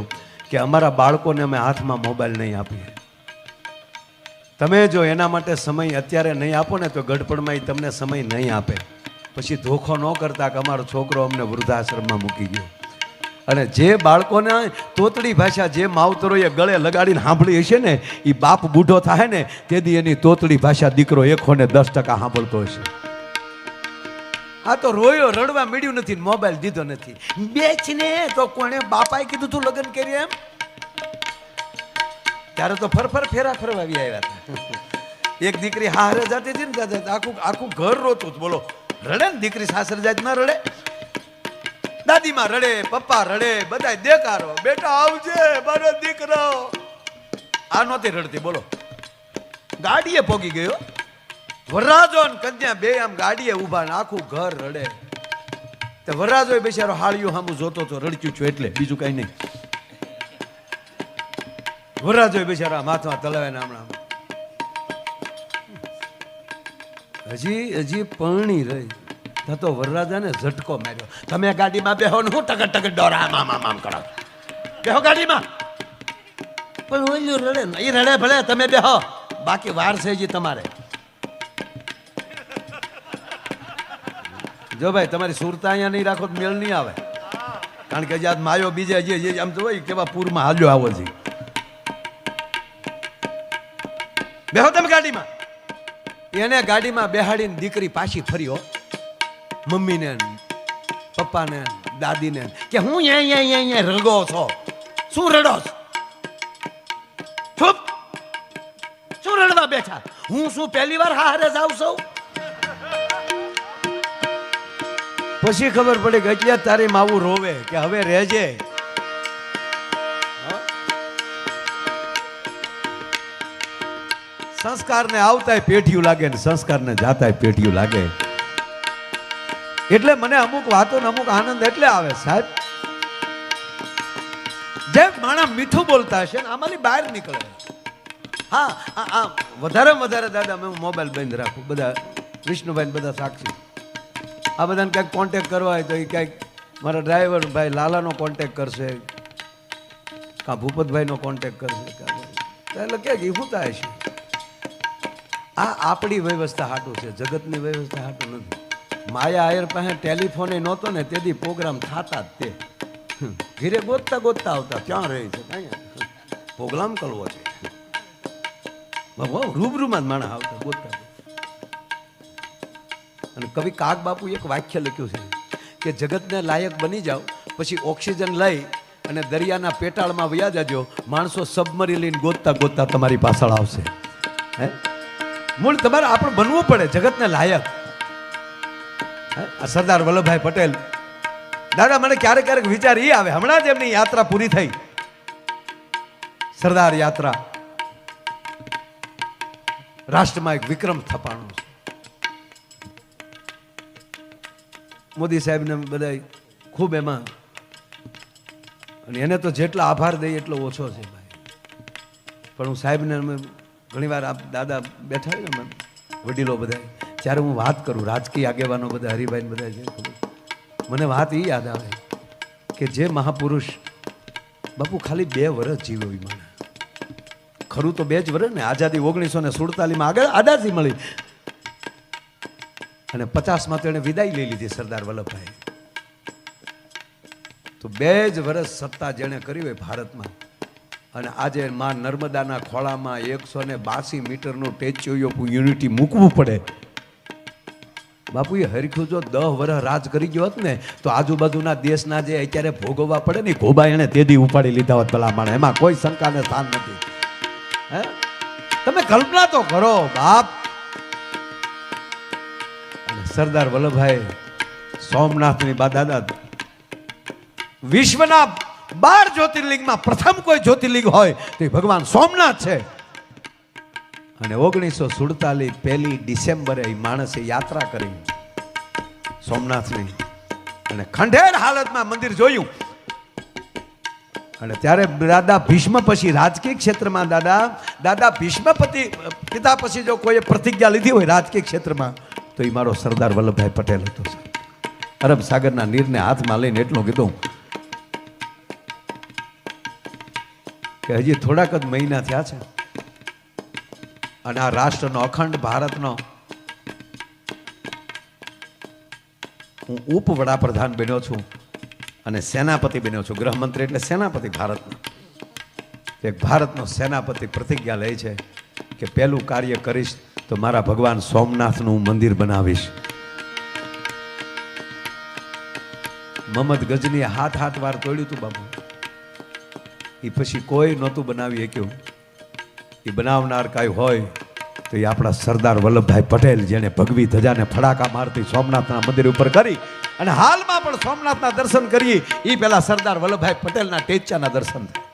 કે અમારા બાળકોને અમે હાથમાં મોબાઈલ નહીં આપીએ. તમે જો એના માટે સમય અત્યારે નહીં આપો ને તો ગડપણમાં તમને સમય નહીં આપે. પછી ધોખો ન કરતા કે અમારો છોકરો અમને વૃદ્ધાશ્રમમાં મૂકી ગયો. અને જે બાળકોને તોતડી ભાષા જે માવતરોએ ગળે લગાડીને સાંભળી હશે ને એ બાપ બૂઢો થાય ને તેથી એની તોતડી ભાષા દીકરો 110% સાંભળતો હશે. આ તો રોયો રડવા મળ્યું નથી, મોબાઈલ દીધો નથી. બેચને તો કોણે બાપાએ કીધું તું લગ્ન કરી એમ? ત્યારે તો ફરફર ફેરા ફરવાવી આવ્યા હતા. એક દીકરી હારે જતી હતી ને આખું આખું ઘર રોતું હતું. બોલો, રડે ને દીકરી સાસરે જાય ના રડે? દાદીમાં રડે, પપ્પા રડે, બધા દેકારો, બેટા આવજે મારો દીકરો. આ નહોતી રડતી. બોલો, ગાડીએ પોગી ગયો. વરરાજો ને કન્યા બે આમ ગાડીએ ઉભા ને આખું ઘર રડે. તે વરરાજો બેચારો હાળિયું સામું જોતો તો રડક્યું છું એટલે, બીજું કઈ નહીં. વરરાજો બેચારા માથમાં તલાવે ને હમણાં હજી પરણી રહી તો વરરાજાને ઝટકો માર્યો. તમે ગાડીમાં બેહો ને હું ટકટ ટકટ ડોરા આમ કરો, બેહો ગાડીમાં. પણ ઓલું રડે ને, એ રડે ભલે, તમે બેહો, બાકી વાર છે હજી તમારે. જો ભાઈ તમારી સુરતા અહીંયા નહીં રાખો તો મેળ નહીં આવે. કારણ કે આજ માયો બીજે હજી આમ જોઈ કેવા પૂરમાં હાલ્યો આવો છે. બેહો તમે ગાડીમાં. એને ગાડીમાં બેહાડીને દીકરી પાછી ફર્યો મમ્મીને પપ્પાને દાદીને કે હું અહીંયા રગો છો, શું રડો છો? ચૂપ, શું રડવા બેઠા? હું શું પહેલી વાર હારે જાવ છું? પછી ખબર પડી કે એટલે તારી માવું રોવે કે હવે રહેજે. સંસ્કારને આવતાય પેઢિયું લાગે ને સંસ્કારને જાતાય પેઢિયું લાગે. એટલે મને અમુક વાતો ને અમુક આનંદ એટલે આવે સાહેબ, જેમ માણસ મીઠું બોલતા હશે ને આમાંથી બહાર નીકળે. હા, વધારે દાદા મેં મોબાઈલ બંધ રાખું, બધા વિષ્ણુભાઈ બધા સાક્ષી. આ બધાને ક્યાંક કોન્ટેક્ટ કરવા હોય તો એ ક્યાંક મારા ડ્રાઈવર ભાઈ લાલાનો કોન્ટેક્ટ કરશે, કાં ભૂપતભાઈનો કોન્ટેક્ટ કરશે, એટલે કે શું થાય છે? આ આપણી વ્યવસ્થા હાટું છે, જગતની વ્યવસ્થા હાટું નથી. માયા આયર પાસે ટેલિફોન નહોતો ને તેથી પ્રોગ્રામ થતા જ તે ઘીરે ગોતતા આવતા ક્યાં રહે છે, પ્રોગ્રામ કરવો છે. રૂબરૂમાં જ માણસ આવતા ગોતતા. અને કવિ કાગ બાપુ એક વાક્ય લખ્યું છે કે જગતને લાયક બની જાઓ પછી ઓક્સિજન લઈ અને દરિયાના પેટાળમાં વયા જાજો, માણસો સબમરી લઈને ગોતતા તમારી પાછળ આવશે. હે મૂળ તમારે આપણે બનવું પડે જગતને લાયક. સરદાર વલ્લભભાઈ પટેલ દાદા, મને ક્યારેક વિચાર એ આવે, હમણાં જ એમની યાત્રા પૂરી થઈ, સરદાર યાત્રા, રાષ્ટ્રમાં એક વિક્રમ થપાણો છે. મોદી સાહેબને બધા ખૂબ એમાં, અને એને તો જેટલા આભાર દઈએ એટલો ઓછો છે ભાઈ. પણ હું સાહેબને અમે ઘણી વાર દાદા બેઠા હોય ને વડીલો બધા, ત્યારે હું વાત કરું, રાજકીય આગેવાનો બધા હરિભાઈ બધા છે, મને વાત એ યાદ આવે કે જે મહાપુરુષ બાપુ ખાલી 2 વર્ષ જીવ્યો વિમાન, ખરું તો 2 જ વર્ષ ને, આઝાદી 1947 આગળ આઝાદી મળી અને 50માં તો એને વિદાય લઈ લીધી સરદાર વલ્લભભાઈ. તો 2 જ વર્ષ સત્તા જેણે કરી હોય ભારતમાં, અને આજે માં નર્મદાના ખોળામાં 182 મીટરનું સ્ટેચ્યુ ઓફ યુનિટી મૂકવું પડે. બાપુ એ હરખું જો 10 વર્ષ રાજ કરી ગયો હોત ને તો આજુબાજુના દેશના જે અત્યારે ભોગવવા પડે ને ઘોબા એને તેદી ઉપાડી લીધા હોત ભલા માણે, એમાં કોઈ શંકાને સ્થાન નથી. હે તમે કલ્પના તો કરો બાપ. અને સરદાર વલ્લભભાઈ સોમનાથની દાદા વિશ્વના 12 જ્યોતિર્લિંગમાં પ્રથમ કોઈ જ્યોતિર્લિંગ હોય તો ભગવાન સોમનાથ છે. અને 1947 1 ડિસેમ્બરે એ માણસે યાત્રા કરી સોમનાથની, અને ખંડેર હાલતમાં મંદિર જોયું. અને ત્યારે દાદા ભીષ્મ પછી રાજકીય ક્ષેત્રમાં દાદા ભીષ્મ પિતા પછી જો કોઈ પ્રતિજ્ઞા લીધી હોય રાજકીય ક્ષેત્રમાં તો એ મારો સરદાર વલ્લભભાઈ પટેલ હતો. અરબ સાગરના નીરને હાથમાં લઈને એટલું કીધું કે હજી થોડાક જ મહિના થયા છે અને આ રાષ્ટ્રનો અખંડ ભારતનો હું ઉપ વડાપ્રધાન બન્યો છું અને સેનાપતિ બન્યો છું. ગૃહમંત્રી એટલે સેનાપતિ ભારતનો. એક ભારતનો સેનાપતિ પ્રતિજ્ઞા લે છે કે પહેલું કાર્ય કરીશ તો મારા ભગવાન સોમનાથનું મંદિર બનાવીશ. મોહમ્મદ ગજનીએ હાથ વાર તોડ્યું હતું બાબુ. એ પછી કોઈ નહોતું બનાવી શક્યું. એ બનાવનાર કાંઈ હોય તો એ આપણા સરદાર વલ્લભભાઈ પટેલ, જેને ભગવી ધજાને ફડાકા મારતી સોમનાથના મંદિર ઉપર કરી અને હાલમાં પણ સોમનાથના દર્શન કરીએ એ પહેલા સરદાર વલ્લભભાઈ પટેલના ટેચાના દર્શન થાય.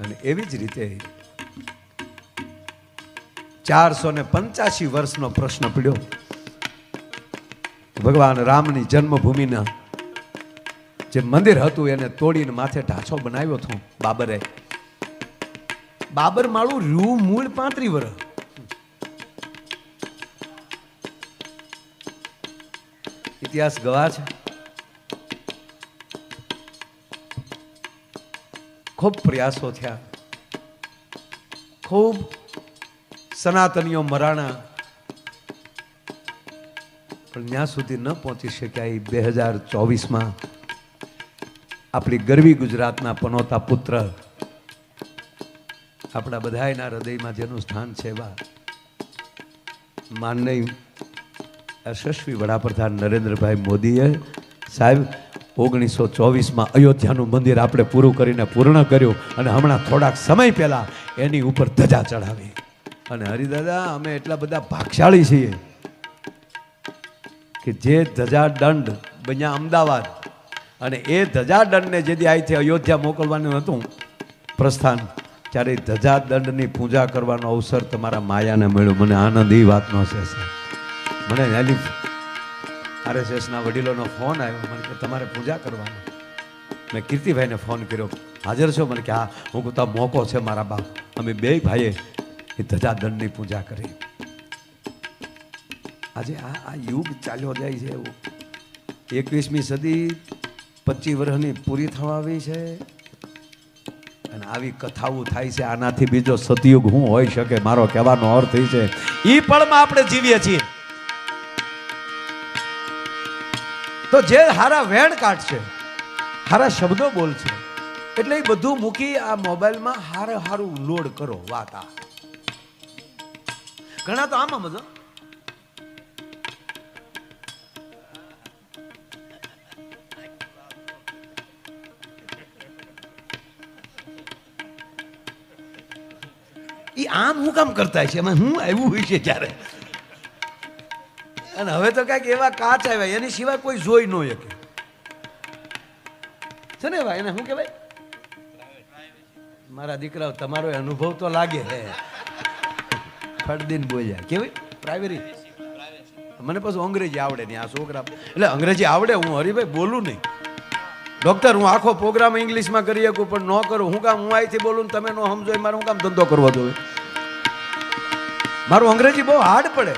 અને એવી જ રીતે 485 વર્ષનો પ્રશ્ન પડ્યો. ભગવાન રામની જન્મભૂમિના જે મંદિર હતું એને તોડીને માથે ઢાંચો બનાવ્યો હતો બાબરે. બાબર માળું રૂ મૂળ 35 વર્ષ. ઇતિહાસ ગવાહ છે. ખૂબ પ્રયાસો થયા, ખૂબ સનાતનીઓ મરાણા, પણ ત્યાં સુધી ન પહોંચી શક્યા. 2024માં આપણી ગરવી ગુજરાતના પનોતા પુત્ર, આપણા બધાયના હૃદયમાં જેનું સ્થાન છે એવા માનનીય યશસ્વી વડાપ્રધાન નરેન્દ્રભાઈ મોદીએ સાહેબ 1924માં અયોધ્યાનું મંદિર આપણે પૂરું કરીને પૂર્ણ કર્યું અને હમણાં થોડાક સમય પહેલા એની ઉપર ધજા ચડાવી. અને હરિદાદા અમે એટલા બધા ભાગશાળી છીએ કે જે ધજા દંડ બન્યા અમદાવાદ અને એ ધજા દંડને જેથી અહીંથી અયોધ્યા મોકલવાનું હતું પ્રસ્થાન, ત્યારે ધજા દંડની પૂજા કરવાનો અવસર તમારા માયાને મળ્યો. મને આનંદ એ વાતનો છે. મને RSSના વડીલોનો ફોન આવ્યો, મને કે તમારે પૂજા કરવાનો. મેં કીર્તિભાઈને ફોન કર્યો, હાજર છો? મને કે હા. હું કહું તો મોકો છે મારા બાપ. અમે બે ભાઈએ એ ધજા દંડની પૂજા કરી. આજે આ યુગ ચાલ્યો જાય છે એવું. 21મી સદી 25 વર્ષની પૂરી થવા આવી છે અને આવી કથાઓ થાય છે. આનાથી બીજો સતયુગ હું હોઈ શકે? મારો કહેવાનો અર્થ એ છે ઈ પળમાં આપણે જીવીએ છીએ. તો જે હારા વેણ કાઢશે, હારા શબ્દો બોલશે, એટલે એ બધું મૂકી આ મોબાઈલમાં હારું લોડ કરો. વાત આ ઘણા તો આમાં મજો આમ હું કામ કરતા છે, એમાં હું આવ્યું હોય છે ત્યારે. અને હવે તો કઈક એવા કાચ આવ્યા એની સિવાય કોઈ જોઈ ન શકે છે ને ભાઈ. એને શું કહેવાય? મારા દીકરાઓ તમારો અનુભવ તો લાગે હે. ફટદીન બોલ્યા કેવી પ્રાઇવેરી. મને પછી અંગ્રેજી આવડે નહીં આ છોકરા, એટલે અંગ્રેજી આવડે, હું હરિભાઈ બોલું નહીં. ડોક્ટર હું આખો પ્રોગ્રામ ઇંગ્લિશમાં કરી શકું પણ ન કરું. હું કામ? હું અહીંથી બોલું તમે ન સમજો, મારે હું કામ ધંધો કરવો જોઈએ? મારું અંગ્રેજી બહુ હાર્ડ પડે.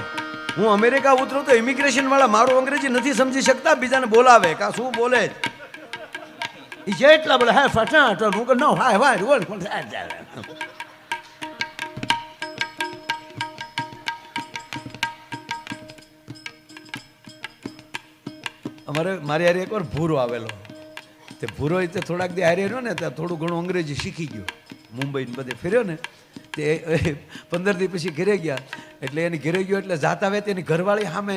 હું અમેરિકા ઉતરું તો ઇમિગ્રેશન વાળા મારું અંગ્રેજી નથી સમજી શકતા, બીજાને બોલાવે કા શું બોલે છે એટલા બધા હા ફટાટ. હું કહું નો હાય વાય રોલ. અમારે મારી હારે એકવાર ભૂરો આવેલો. તે ભૂરો તે થોડાક દી હારે રહ્યો ને ત્યાં થોડું ઘણું અંગ્રેજી શીખી ગયો. મુંબઈ બધે ફેર્યો ને તે 15 દી પછી ઘરે ગયા. એટલે એની ઘરે ગયો એટલે જાતા આવે તેની ઘરવાળી સામે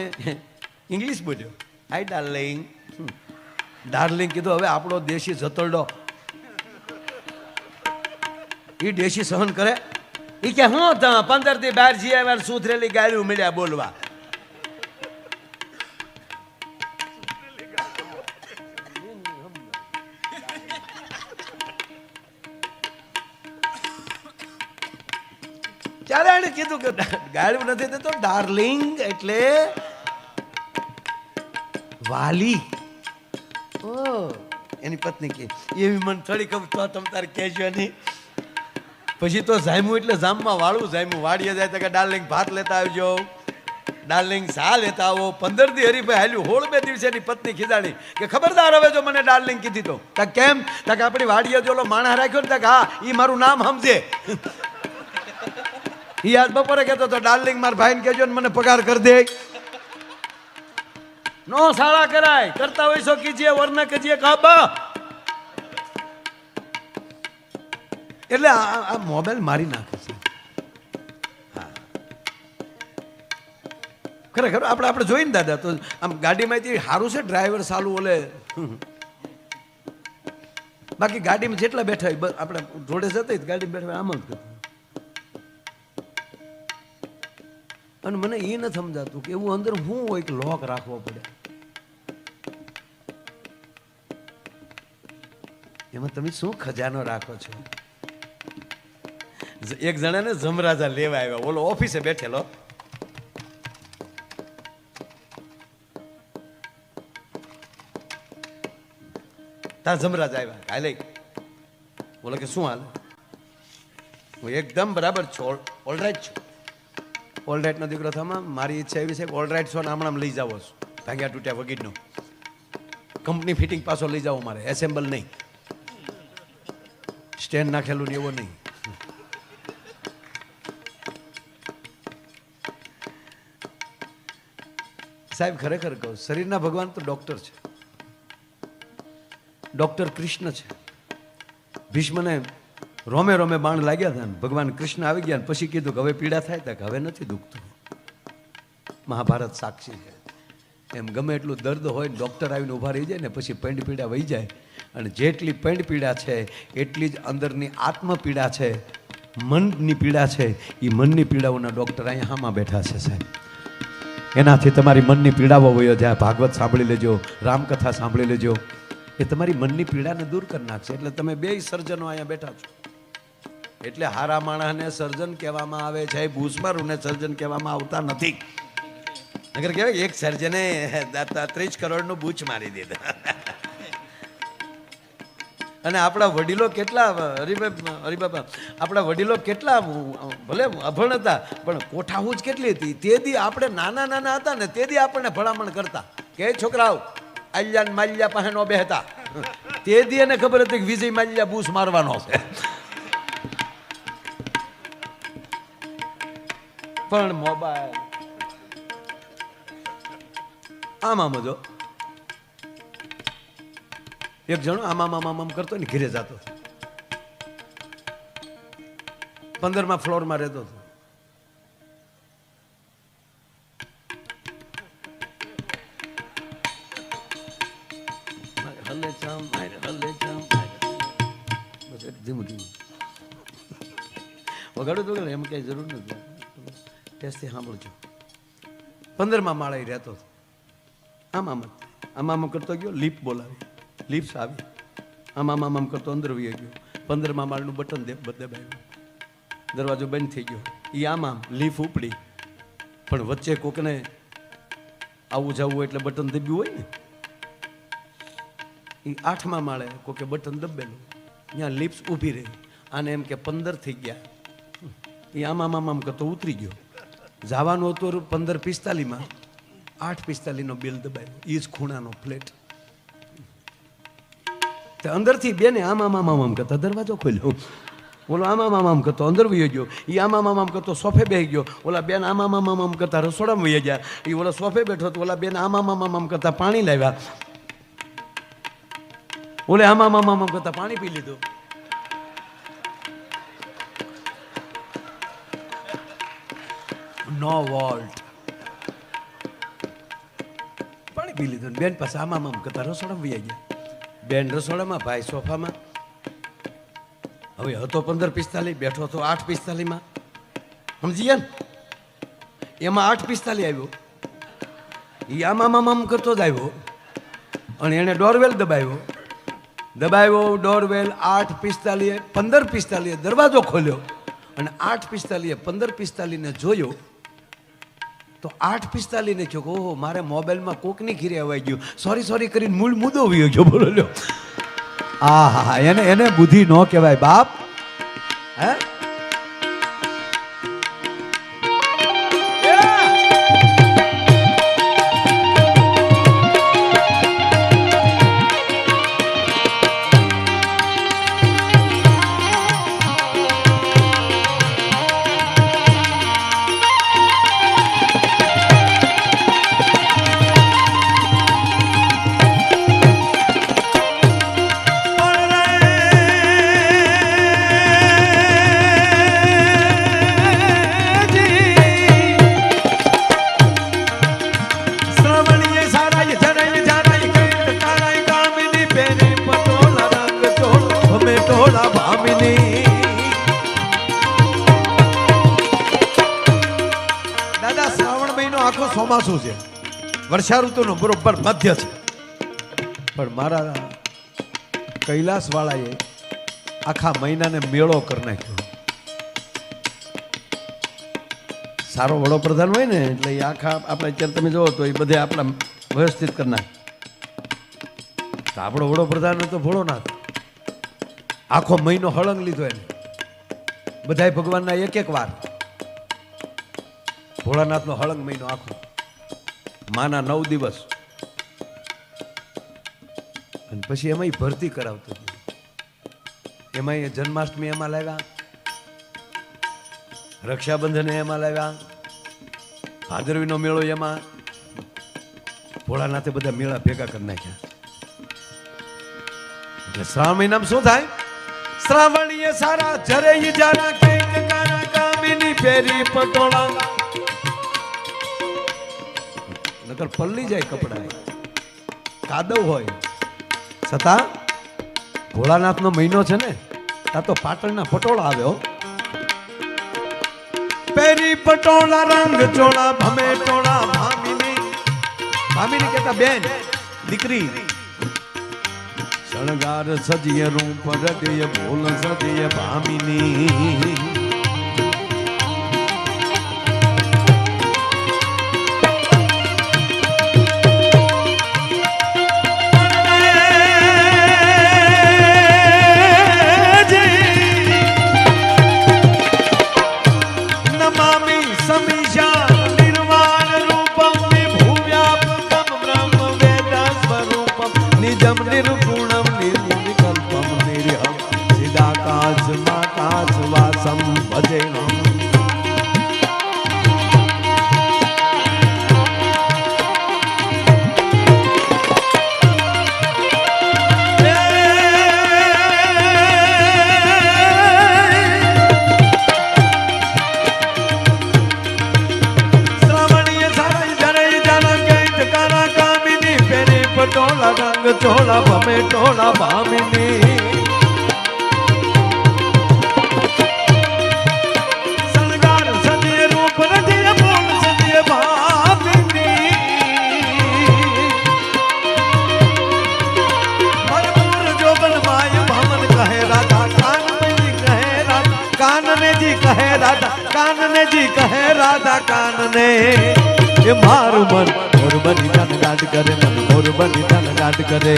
ઇંગ્લિશ બોલ્યો. હાય ડાર્લિંગ. ડાર્લિંગ કીધું. હવે આપણો દેશી જતરડો એ દેશી સહન કરે? એ કે હું 15 થી બહાર જઈ આવ્યા સુધરેલી ગાળ્યું મળ્યા બોલવા. ત્યારે એને કીધું કે ગાળ્યું નથી દેતો, ડાર્લિંગ એટલે વાલી. ઓ એની પત્ની કે એવી મને થોડી ખબર તો તમ તારે કહેજો નહીં. પછી તો જામ્યું એટલે જામમાં વાળું જામ્યું. વાડીએ જાય તો કે ડાર્લિંગ ભાત લેતા આવજો. ડાર્લિંગ સા લેતા આવો 15 દી હરીભાઈ હાલ્યું 16 દિવસે એની પત્ની ખીજાણી કે ખબરદાર હવે જો મને ડાર્લિંગ કીધી તો કેમ કે આપણી વાડીએ જો ઓલો માણસ રાખ્યો ને હા ઈ મારું નામ સમજે ઈ આજ બપોરે કહેતો તો ડાર્લિંગ મારા ભાઈને કહેજો ને મને પગાર કરી દે નો સાળા કરાય કરતા હોય છો કીજીએ વરના કીજીએ કાબા એટલે આ મોબાઈલ મારી નાખે છે ખરેખર આપણે જોઈને દાદા તો આમ ગાડીમાંથી સારું છે ડ્રાઈવર સાલું ઓલે બાકી ગાડીમાં જેટલા બેઠા હોય આપણે જોડે જતા ગાડીમાં બેઠા આમ જ કરતા અને મને એ ન સમજાતું કે એવું અંદર શું હોય કે લોક રાખવો પડે એમાં તમે શું ખજાનો રાખો છો એક જણાને જમરાજા લેવા આવ્યા ઓલો ઓફિસે બેઠેલો ત્યાં જમરાજ આવ્યા હાલે બોલો કે શું હાલે હું એકદમ બરાબર છું ઓલરાઈટ છું ઓલરાઈટ નો દીકરો થવા મારી ઈચ્છા એવી છે કે ઓલરાઈટ છો ને હમણાં લઈ જાવ છું ભાગ્યા તૂટ્યા વગીરનો કંપની ફિટિંગ પાછો લઈ જાવ મારે એસેમ્બલ નહીં સ્ટેન્ડ નાખેલું ને એવો નહીં સાહેબ ખરેખર કહું શરીરના ભગવાન તો ડોક્ટર છે ડોક્ટર કૃષ્ણ છે ભીષ્મને રોમે રોમે બાણ લાગ્યા હતા ને ભગવાન કૃષ્ણ આવી ગયા પછી કીધું કે હવે પીડા થાય કે હવે નથી દુખતું મહાભારત સાક્ષી છે એમ ગમે એટલું દર્દ હોય ડોક્ટર આવીને ઊભા રહી જાય ને પછી પેંડ પીડા વહી જાય અને જેટલી પેંડ પીડા છે એટલી જ અંદરની આત્મ પીડા છે મનની પીડા છે એ મનની પીડાઓના ડોક્ટર અહીંયા હામાં બેઠા છે સાહેબ એનાથી તમારી મનની પીડાઓ વયો જાય ભાગવત સાંભળી લેજો રામકથા સાંભળી લેજો એ તમારી મનની પીડાને દૂર કરી નાખશે એટલે તમે બે સર્જનો અહીંયા બેઠા છો એટલે હારા માણસને સર્જન કહેવામાં આવે છે ભૂસમારુને સર્જન કહેવામાં આવતા નથી નગર કહેવાય એક સર્જને 30 કરોડનું બૂચ મારી દીધા અને આપણા વડીલો કેટલા હરિબાબા આપણા વડીલો કેટલા ભલે અભણ હતા પણ કોઠાહૂજ કેટલી હતી તે દી આપણે નાના નાના હતા ને તે દી આપણને ભલામણ કરતા કે છોકરાઓ આલ્યા ને માલ્યા પાસે નો બેહતા તે દી એને ખબર હતી કે વિજય માલ્યા બૂસ મારવાનો છે પણ મોબાઈલ આમ જો એક જણો આમ કરતો ને ઘીરે જતો 15મા ફ્લોરમાં રહેતો હતો વગાડો તો એમ કઈ જરૂર નથી ટેસ્ટથી સાંભળજો 15મા માળે રહેતો હતો આમ કરતો ગયો લીપ બોલાવી લીપ્સ આવી આમ કરતો અંદર વી ગયો 15મા માળનું બટન દબાવ્યું દરવાજો બંધ થઈ ગયો એ આમ લીફ ઉપડી પણ વચ્ચે કોકને આવું જવું એટલે બટન દબ્યું હોય ને એ 8મા માળે કોકે બટન દબેલું ત્યાં લીપ્સ ઊભી રહી આને એમ કે 15 થઈ ગયા એ આમ કરતો ઉતરી ગયો જવાનું હતું 15:45માં 8:45નો બેલ દબાવ્યો એ જ ખૂણાનો ફ્લેટ અંદરથી બેને આમ કરતા દરવાજો ખોલ્યો ઓલો આમ કરતો અંદર વહી ગયો એ આમ કરતો સોફે બેસી ગયો ઓલા બેન આમ કરતા રસોડામાં વહી ગયા એ ઓલા સોફે બેઠો તો ઓલા બેન આમ કરતા પાણી લાવ્યા ઓલે આમ કરતા પાણી પી લીધું નો વોલ્ટ પાણી પી લીધું બેન પાસે આમ કરતા રસોડામાં વહી ગયા બેન રસોડામાં ભાઈ સોફામાં હવે હતો 15:45 બેઠો હતો 8:45માં સમજી ગયા ને એમાં 8:45 આવ્યો એ આમ કરતો જ આવ્યો અને એને ડોરવેલ દબાવ્યો ડોરવેલ 8:45 15:45 દરવાજો ખોલ્યો અને 8:45 15:45 ને જોયો તો 8:45 ને કહ્યું ઓહો મારે મોબાઈલમાં કોકની ઘીરે અવાઈ ગયું સોરી કરીને મૂળ મુદ્દો વયો ગયો બોલો લ્યો હા એને બુદ્ધિ ન કહેવાય બાપ હે દાદા શ્રાવણ મહિનો આખો ચોમાસું છે, વર્ષા ઋતુનો બરોબર મધ્ય છે, પણ મારા કૈલાસ વાળાએ આખા મહિનાને મેળો કરી નાખ્યો. સારો વડોપ્રધાન હોય ને એટલે એ આખા આપણે અત્યારે તમે જોવો તો એ બધે આપણા વ્યવસ્થિત કરી નાખે. આપણો વડોપ્રધાન તો ભોળોનાથ આખો મહિનો હળંગ લીધો એને, બધાય ભગવાનના એક એક વાર. ભોળાનાથનો હળંગ મહિનો આખો, માના 9 દિવસ, અને પછી એમાં ભરતી કરાવતો હતો. એમાં જન્માષ્ટમી એમાં લાવ્યા, રક્ષાબંધન એમાં લાવ્યા, ભાદરવીનો મેળો એમાં. ભોળાનાથે બધા મેળા ભેગા કરી નાખ્યા. એટલે શ્રાવણ મહિનામાં શું થાય? શ્રાવણીય સારા જરે જારા કે કાના કામિની ફેરી પટોળા, નકર પલ્લી જાય કપડા, કાદવ હોય છતાં ભોળાનાથનો મહિનો છે ને, આ તો પાટણના પટોળા આવ્યો. પેરી પટોળા રંગ ચોળા ભમે ટોળા ભામીની, ભામીની કહેતા બેન દીકરી. શણગાર સજીય રૂપ રડ્ય ભોલ સજીય ભામીની. ચોળા ભમે ટોળા ભામીની. શણગાર સદીય રૂપ રજિય બોલ સદીય ભામીની. ભરપૂર જોગન માય ભામન કહે રાધા, કાનનેજી કહે રાધા, કાનનેજી કહે રાધા, કાનનેજી કહે રાધા કાનને. એ મારું મન મોર બની ધન ગાટ કરે, મન મોર બની ધન ગાટ કરે.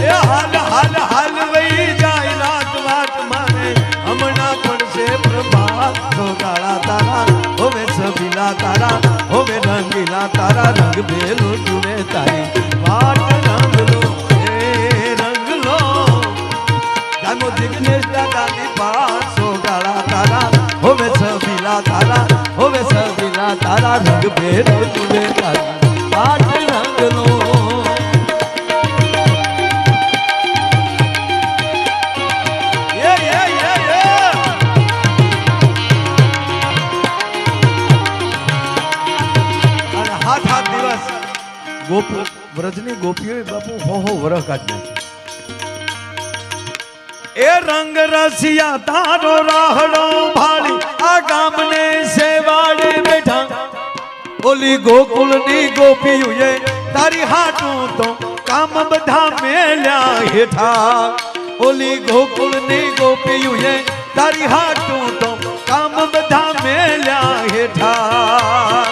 એ હાલ હાલ હાલ વઈ જાય રાત વાત માને, હમણાં પડશે પ્રભાત. ગાળા તારા હોવે સબીલા તારા, હોવે રંગીલા તારા, રંગ બેલો જુએ તારી વાટ રંગ લો એ રંગ લો. જાનો જિગ્નેશ દાદાની પાસો ગાળા તારા હોવે સબીલા તારા, હોવે સબીલા તારા, રંગ ભેરો જુએ તારી પાટ રંગનો. અને હાથ દિવસ ગોપુ વ્રજની ગોપીઓ બાપુ હો વરહ કાઢી નાખી. એ રંગ રસિયા તારો રાહડો ભાળી, આ ગામને સેવાડે બેઠા. ઓલી ગોકુળની ગોપીઓએ તારી હાટું તો કામ બધા મેલ્યા હેઠા. ઓલી ગોકુળની ગોપીઓએ તારી હાટું તો કામ બધા મેલ્યા હેઠા.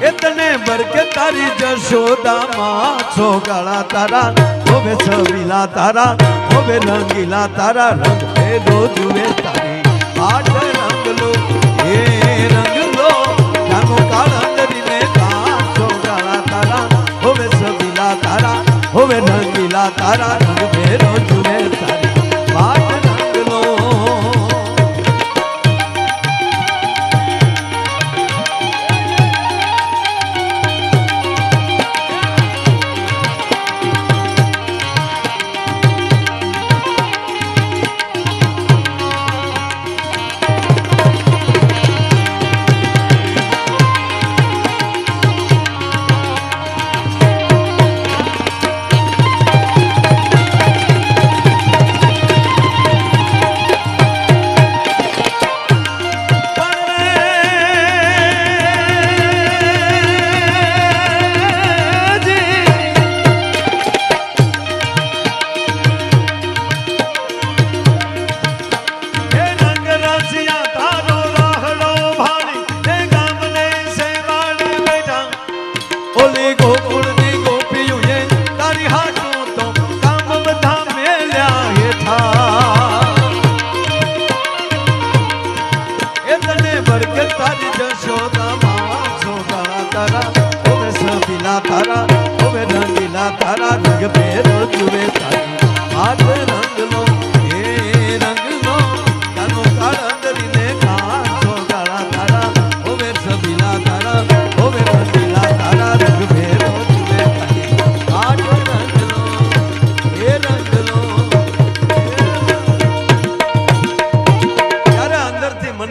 એતને બરકે તારી જશોદામાં છો ગાળા તારા, હોવે સબીલા તારા, હોવે રંગીલા તારા, રંગ ભેરો જુએ તારી પાટ રંગ લો એ રંગ લો. જાનો કાળંદરીને છો ગાળા તારા, હોવે સબીલા તારા, હોવે રંગીલા તારા, રંગ ભેરો જુએ તારી પાટ રંગ લો.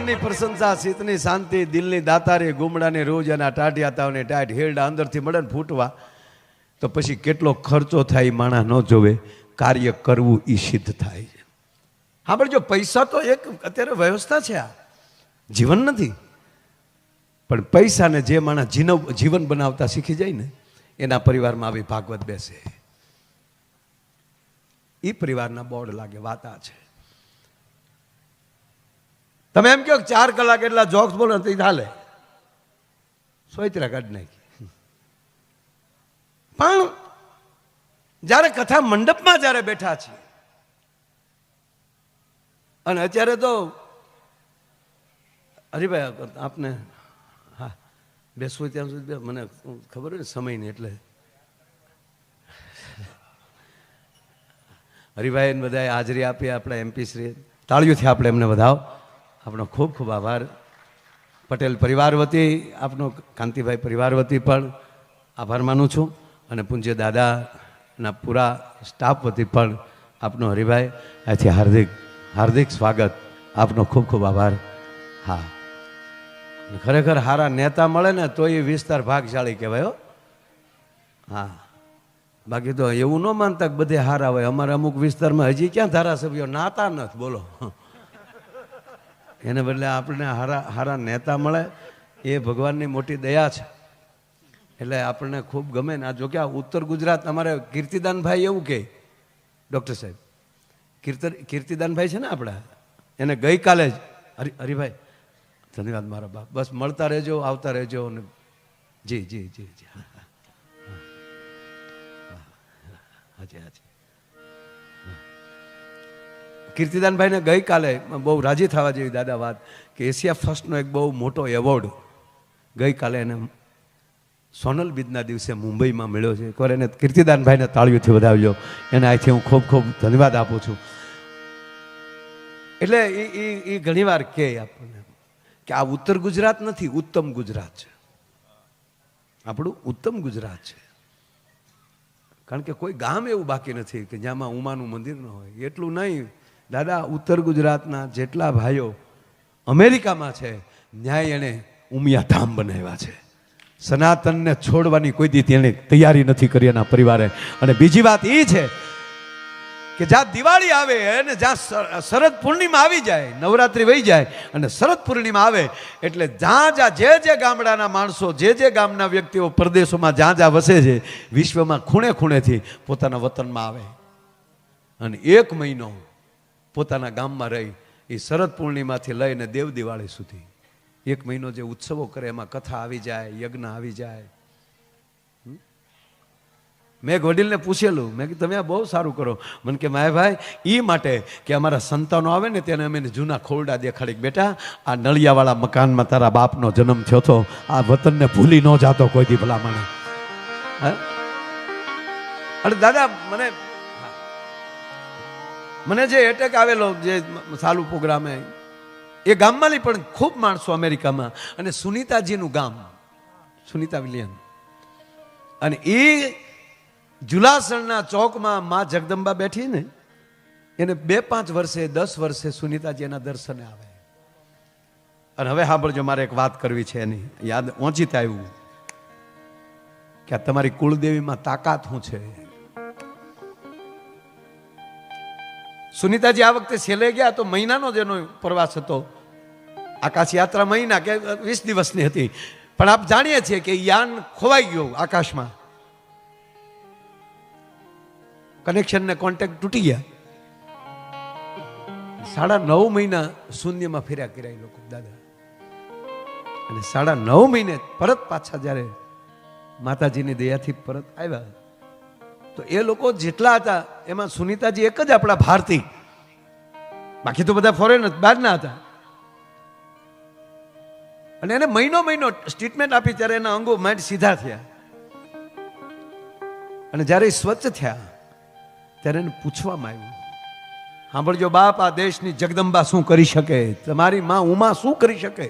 મનની પ્રશંસા, શીતની શાંતિ, દિલની દાતારી, ગુમડાની રોજ એના ટાઢિયા તાવને ટાઢ હેરડા અંદરથી મળે ને ફૂટવા, તો પછી કેટલો ખર્ચો થાય માણા ન જોવે, કાર્ય કરવું એ સિદ્ધ થાય છે. હા, પણ જો પૈસા તો એક અત્યારે વ્યવસ્થા છે, આ જીવન નથી. પણ પૈસાને જે માણસ જીવન બનાવતા શીખી જાય ને, એના પરિવારમાં આવી ભાગવત બેસે, એ પરિવારના બોર્ડ લાગે. વાત આ છે. તમે એમ કહો 4 કલાક એટલા જોક્સ બોલો તો ચાલે, સોયત્રા કાઢી નાખી. પણ જ્યારે કથા મંડપમાં જ્યારે બેઠા છીએ, અને અત્યારે તો હરિભાઈ આપને હા બેસવું ત્યાં સુધી મને ખબર હોય ને સમય ને, એટલે હરિભાઈ બધાએ હાજરી આપી, આપણા એમપી શ્રી, તાળીઓથી આપણે એમને વધાવો. આપણો ખૂબ ખૂબ આભાર. પટેલ પરિવાર વતી આપનો, કાંતિભાઈ પરિવાર વતી પણ આભાર માનું છું, અને પૂજ્ય દાદાના પૂરા સ્ટાફ વતી પણ આપનો હરિભાઈ અહીંથી હાર્દિક હાર્દિક સ્વાગત. આપનો ખૂબ ખૂબ આભાર. હા, ખરેખર સારા નેતા મળે ને તો એ વિસ્તાર ભાગશાળી કહેવાય. હા, બાકી તો એવું ન માનતા કે બધે હારા હોય. અમારે અમુક વિસ્તારમાં હજી ક્યાં ધારાસભ્યો નાતા નથી, બોલો. એને બદલે આપણને હારા નેતા મળે એ ભગવાનની મોટી દયા છે. એટલે આપણને ખૂબ ગમે ને. આ જો કે આ ઉત્તર ગુજરાત, અમારે કીર્તિદાનભાઈ એવું કે, ડૉક્ટર સાહેબ કીર્તિદાનભાઈ છે ને આપણા, એને ગઈકાલે જ હરિભાઈ ધન્યવાદ મારા બાપ, બસ મળતા રહેજો, આવતા રહેજો. અને જી જી જી જી હાજી હાજી. કીર્તિદાનભાઈને ગઈકાલે બહુ રાજી થવા જેવી દાદા વાત કે એશિયા ફર્સ્ટનો એક બહુ મોટો એવોર્ડ ગઈકાલે એને સોનલ બીજના દિવસે મુંબઈમાં મળ્યો છે. એકવાર એને કીર્તિદાનભાઈને તાળીઓથી વધાવજો. એને અહીંથી હું ખૂબ ખૂબ ધન્યવાદ આપું છું. એટલે એ ઘણીવાર કહે આપણને કે આ ઉત્તર ગુજરાત નથી, ઉત્તમ ગુજરાત છે. આપણું ઉત્તમ ગુજરાત છે. કારણ કે કોઈ ગામ એવું બાકી નથી કે જ્યાંમાં ઉમાનું મંદિર ન હોય. એટલું નહીં દાદા, ઉત્તર ગુજરાતના જેટલા ભાઈઓ અમેરિકામાં છે, ન્યાય એણે ઉમિયા ધામ બનાવ્યા છે. સનાતનને છોડવાની કોઈ દી તેણે તૈયારી નથી કરી એના પરિવારે. અને બીજી વાત એ છે કે જ્યાં દિવાળી આવે અને જ્યાં શરદ પૂર્ણિમા આવી જાય, નવરાત્રિ વહી જાય અને શરદ પૂર્ણિમા આવે, એટલે જ્યાં જે ગામડાના માણસો, જે ગામના વ્યક્તિઓ પરદેશોમાં જ્યાં વસે છે, વિશ્વમાં ખૂણે ખૂણેથી પોતાના વતનમાં આવે અને 1 મહિનો પોતાના ગામમાં રહી, એ શરદ પૂર્ણિમાથી લઈને દેવ દિવાળી સુધી 1 મહિનો જે ઉત્સવો કરે, એમાં કથા આવી જાય, યજ્ઞ આવી જાય. મેં એક વડીલને પૂછેલું, મેં કીધું તમે આ બહુ સારું કરો. મને કે માયભાઈ એ માટે કે અમારા સંતાનો આવે ને તેને અમે જૂના ખોરડા દેખાડી, બેટા આ નળિયાવાળા મકાનમાં તારા બાપનો જન્મ થયો હતો, આ વતનને ભૂલી ન જાતો કોઈ દી ભલામણ. અરે દાદા, મને જે એટેક આવેલો, જે સાલું પ્રોગ્રામે, એ ગામમાં પણ ખૂબ માણસો અમેરિકામાં, અને સુનીતાજીનું ગામ, સુનીતા વિલિયમ, અને એ જુલાસણના ચોકમાં માં જગદંબા બેઠી ને, એને 2-5 વર્ષે 10 વર્ષે સુનીતાજી એના દર્શને આવે. અને હવે સાંભળજો, મારે એક વાત કરવી છે, એની યાદ ઓંચિત આવ્યું કે આ તમારી કુળદેવીમાં તાકાત શું છે. સુનીતાજી આ વખતે છેલ્લે ગયા તો મહિનાનો જ એનો પ્રવાસ હતો. આકાશ યાત્રા મહિના કે 20 દિવસની હતી. પણ આપ જાણીએ છીએ કે યાન ખોવાઈ ગયું આકાશમાં, કનેક્શન ને કોન્ટેક્ટ તૂટી ગયા. 9.5 મહિના શૂન્યમાં ફેર્યા કર્યા એ લોકો દાદા. અને 9.5 મહિને પરત પાછા જ્યારે માતાજીની દયાથી પરત આવ્યા, તો એ લોકો જેટલા હતા એમાં સુનીતાજી એક જ આપણા ભારતી, બાકી તો બધા ફોરેન બહારના હતા. અને એને મહિનો ટ્રીટમેન્ટ આપી ત્યારે એના અંગો માંડ સીધા થયા. અને જ્યારે સ્વચ્છ થયા ત્યારે એને પૂછવામાં આવ્યું, સાંભળજો બાપ, આ દેશની જગદંબા શું કરી શકે, તમારી માં ઉમા શું કરી શકે?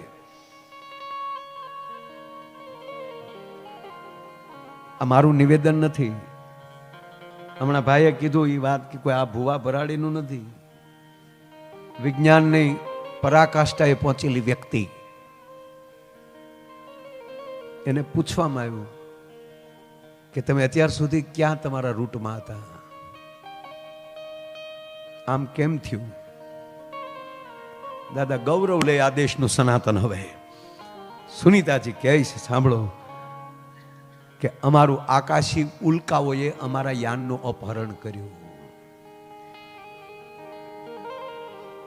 આ મારું નિવેદન નથી, હમણાં ભાઈએ કીધું એ વાત કે કોઈ આ ભુવા ભરાડીનું નથી. વિજ્ઞાનની પરાકાષ્ઠાએ પહોંચેલી વ્યક્તિ, એને પૂછવામાં આવ્યું કે તમે અત્યાર સુધી ક્યાં તમારા રૂટમાં હતા, આમ કેમ થયું? દાદા ગૌરવ લે આ દેશનું સનાતન. હવે સુનીતાજી કહે છે, સાંભળો, કે અમારું આકાશી ઉલ્કાઓએ અમારા યાનનું અપહરણ કર્યું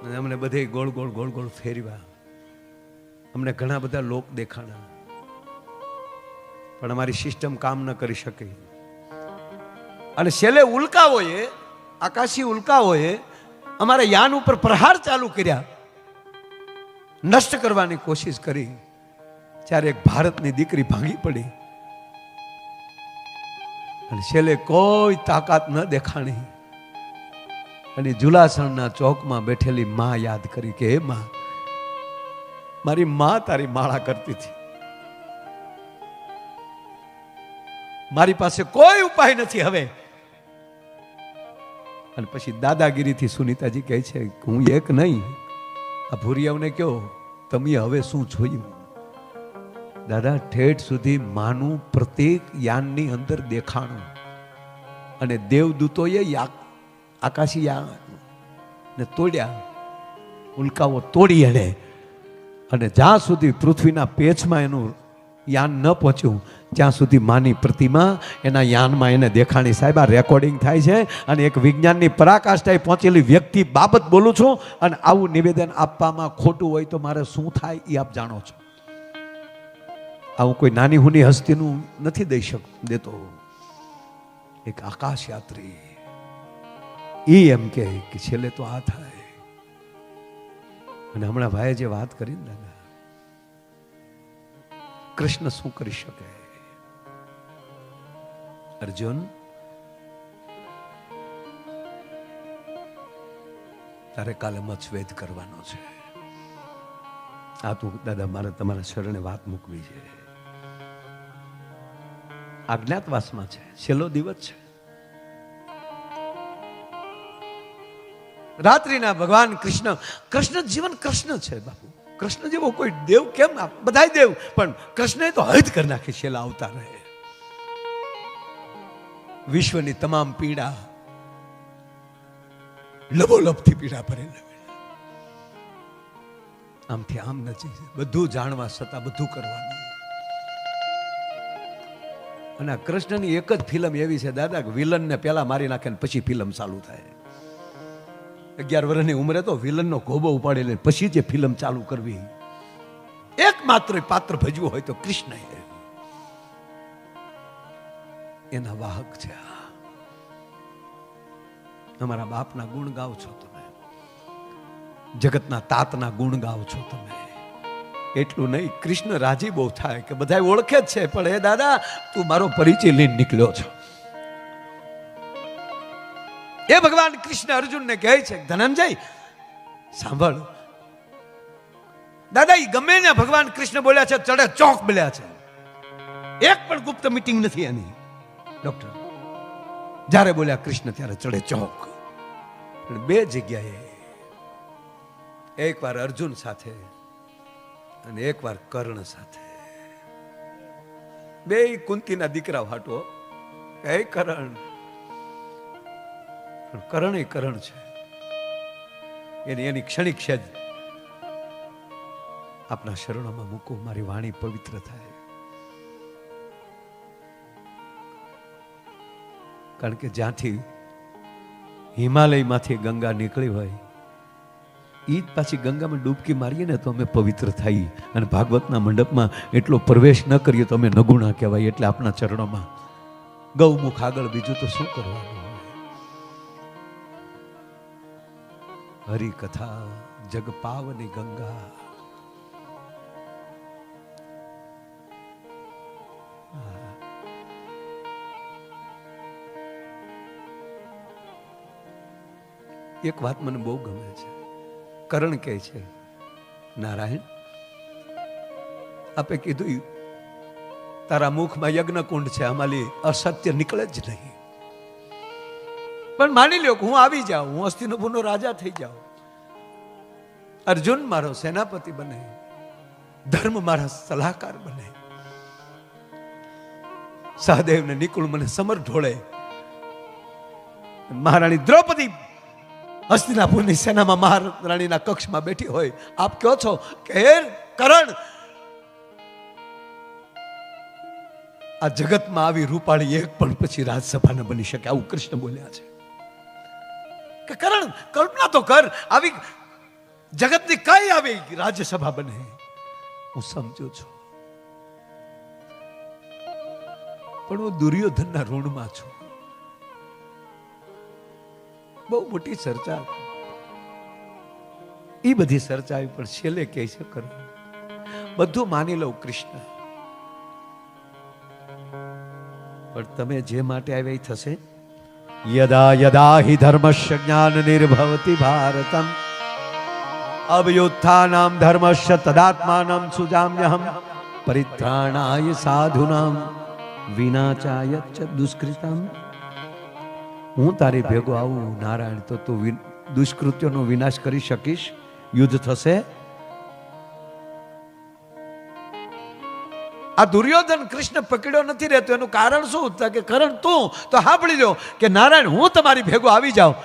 અને અમને બધે ગોળ ગોળ ગોળ ગોળ ફેરવ્યા. અમને ઘણા બધા લોક દેખાણા, પણ અમારી સિસ્ટમ કામ ન કરી શકી. અને છેલ્લે ઉલ્કાઓએ, આકાશી ઉલ્કાઓએ અમારા યાન ઉપર પ્રહાર ચાલુ કર્યા, નષ્ટ કરવાની કોશિશ કરી. ત્યારે એક ભારતની દીકરી ભાંગી પડી અને છેલ્લે કોઈ તાકાત ન દેખાણી અને જુલાસણના ચોકમાં બેઠેલી માં યાદ કરી કે હે માં, મારી માં તારી માળા કરતી હતી, મારી પાસે કોઈ ઉપાય નથી હવે. અને પછી દાદાગીરીથી સુનીતાજી કહે છે, હું એક નહીં, આ ભૂરિયાઓને કહો તમે હવે શું જોયું? દાદા ઠેઠ સુધી માનું પ્રત્યેક યાનની અંદર દેખાણું અને દેવદૂતોએ આકાશી યાન ને તોડ્યા, ઉલ્કાઓ તોડી એને, અને જ્યાં સુધી પૃથ્વીના પેચમાં એનું યાન ન પહોંચ્યું ત્યાં સુધી માની પ્રતિમા એના યાનમાં એને દેખાણી. સાહેબ આ રેકોર્ડિંગ થાય છે અને એક વિજ્ઞાનની પરાકાષ્ઠાએ પહોંચેલી વ્યક્તિ બાબત બોલું છું, અને આવું નિવેદન આપવામાં ખોટું હોય તો મારે શું થાય એ આપ જાણો છો. આવું કોઈ નાની હુની હસ્તીનું નથી દઈ દેતો. એક આકાશ યાત્રી એ એમ કે છેલ્લે તો આ થાય. અને હમણાં ભાઈએ જે વાત કરી ને દાદા, કૃષ્ણ શું કરી શકે? અર્જુન, તારે કાલે મચ્છવેદ કરવાનો છે. આ તું દાદા મારે તમારા શરણે વાત મૂકવી છે. આજ્ઞાતવાસમાં છે, છેલ્લો દિવસ છે. રાત્રિના ભગવાન કૃષ્ણ, કૃષ્ણ જીવન કૃષ્ણ છે બાપુ. કૃષ્ણ જેવો કોઈ દેવ કેમ? બધાય દેવ, પણ કૃષ્ણએ તો હદ કરી નાખી છેલ્લા અવતાર રહે. વિશ્વની તમામ પીડા લબોલબથી પીડા ભરેલા, આમથી આમ નથી, બધું જાણવા છતાં બધું કરવાનું. અને કૃષ્ણની એક જ ફિલ્મ એવી છે દાદા, વિલનને પેલા મારી નાખે ને પછી ફિલ્મ ચાલુ થાય. 11 વર્ષની ઉંમરે તો વિલનનો ગોબો ઉપાડી લે, પછી જે ફિલ્મ ચાલુ કરવી. એકમાત્ર પાત્ર ભજવું હોય તો કૃષ્ણ એના વાહક છે. અમારા બાપના ગુણ ગાવ છો તમે, જગતના તાતના ગુણ ગાવ છો તમે. એટલું નહીં, કૃષ્ણ રાજી બહુ થાય કે બધા ઓળખે જ છે, પણ એ દાદા તું મારો પરિચય લઈને નીકળ્યો છો. એ ભગવાન કૃષ્ણ અર્જુનને કહે છે, ધનંજય સાંભળ દાદા, એ ગમે ને ભગવાન કૃષ્ણ બોલ્યા છે, ચડે ચોક બોલ્યા છે. એક પણ ગુપ્ત મીટિંગ નથી એની. ડોક્ટર જ્યારે બોલ્યા કૃષ્ણ ત્યારે ચડે ચોક. બે જગ્યાએ, એકવાર અર્જુન સાથે અને એકવાર કર્ણ સાથે. બે કુંતીના દીકરા હાટો. એ કર્ણ, કર્ણ એ કર્ણ છે. એની ક્ષણિક છે જ આપના શરણોમાં મૂકો, મારી વાણી પવિત્ર થાય. કારણ કે જ્યાંથી હિમાલયમાંથી ગંગા નીકળી હોય, એ જ પાછી ગંગામાં ડૂબકી મારીએ ને તો અમે પવિત્ર થઈ. અને ભાગવતના મંડપમાં એટલો પ્રવેશ ન કરીએ તો અમે નગુણા કહેવાય. એટલે આપણા ચરણોમાં ગૌમુખ આગળ બીજું તો શું કરવાનું? હરિ કથા જગ પાવની ગંગા. એક વાત મને બહુ ગમે છે. કર્ણ કહે છે, નારાયણ આપે કીધું તારા મુખમાં યજ્ઞ કુંડ છે, અમારી અસત્ય નીકળે જ નહીં. પણ માની લ્યો કે હું આવી જાઉં, હું હસ્તિનાપુરનો રાજા થઈ જાઉં અર્જુન મારો સેનાપતિ બને, ધર્મ મારા સલાહકાર બને, સહદેવ ને નિકુળ મને સમર ઢોળે, મહારાણી દ્રૌપદી હસ્તિનાપુરની સેનામાં મહારાણીના કક્ષમાં બેઠી હોય, આપ કહો છો કે હે કરણ, આ જગતમાં આવી રૂપાળી એક પણ પછી રાજસભા ન બની શકે, આવું કૃષ્ણ બોલ્યા છે. કે કરણ કલ્પના તો કર, આવી જગતની કઈ આવી રાજ્યસભા બને. હું સમજુ છું, પણ હું દુર્યોધનના ઋણમાં છું. બહુ મોટી ચર્ચા, એ બધી ચર્ચા આવી, પણ છેલ્લે કહે છે કરણ બધું માની લઉં કૃષ્ણ, પણ તમે જે માટે આવ્યા એ થશે. યદા યદા હિ ધર્મસ્ય જ્ઞાન નિર્ભવતિ ભારતમ અવયુત્થાનામ ધર્મસ્ય તદાત્માનમ સુજામ્યહમ પરિત્રાણાય સાધુનામ વિનાચાય ચ દુષ્કૃતમ. હું તારી ભેગો આવું નારાયણ તો તું દુષ્કૃત્યોનો વિનાશ કરી શકીશ, યુદ્ધ થશે. આ દુર્યોધન કૃષ્ણ પકડ્યો નથી રહેતો, એનું કારણ શું? કે કરણ તું તો સાંભળી લો કે નારાયણ હું તમારી ભેગો આવી જાઉં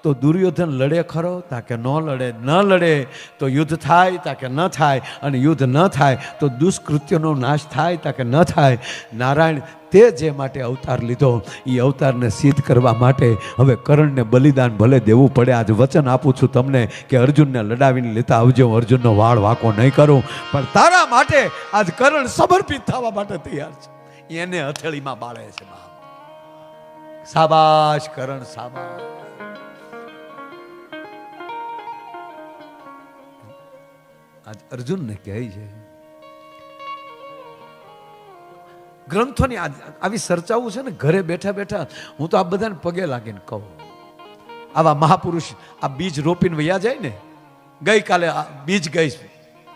તો દુર્યોધન લડે ખરો, તાકે ન લડે, ન લડે તો યુદ્ધ થાય, તાકે ન થાય, અને યુદ્ધ ન થાય તો દુષ્કૃત્યનો નાશ થાય, તાકે ન થાય. નારાયણ તે જે માટે અવતાર લીધો એ અવતારને સિદ્ધ કરવા માટે હવે કરણને બલિદાન ભલે દેવું પડે. આજ વચન આપું છું તમને કે અર્જુનને લડાવીને લેતા આવજો, હું અર્જુનનો વાળ વાંકો નહીં કરું, પણ તારા માટે આજ કરણ સમર્પિત થવા માટે તૈયાર છે. એને હથેળીમાં બાળે છે. શાબાશ કરણ, શાબાશ. આજ અર્જુનને કહે છે, ગ્રંથોની આવી ચર્ચાઓ છે ને, ઘરે બેઠા બેઠા હું તો આ બધાને પગે લાગીને કહું, આવા મહાપુરુષ આ બીજ રોપીને વયા જાય ને. ગઈકાલે બીજ ગઈ,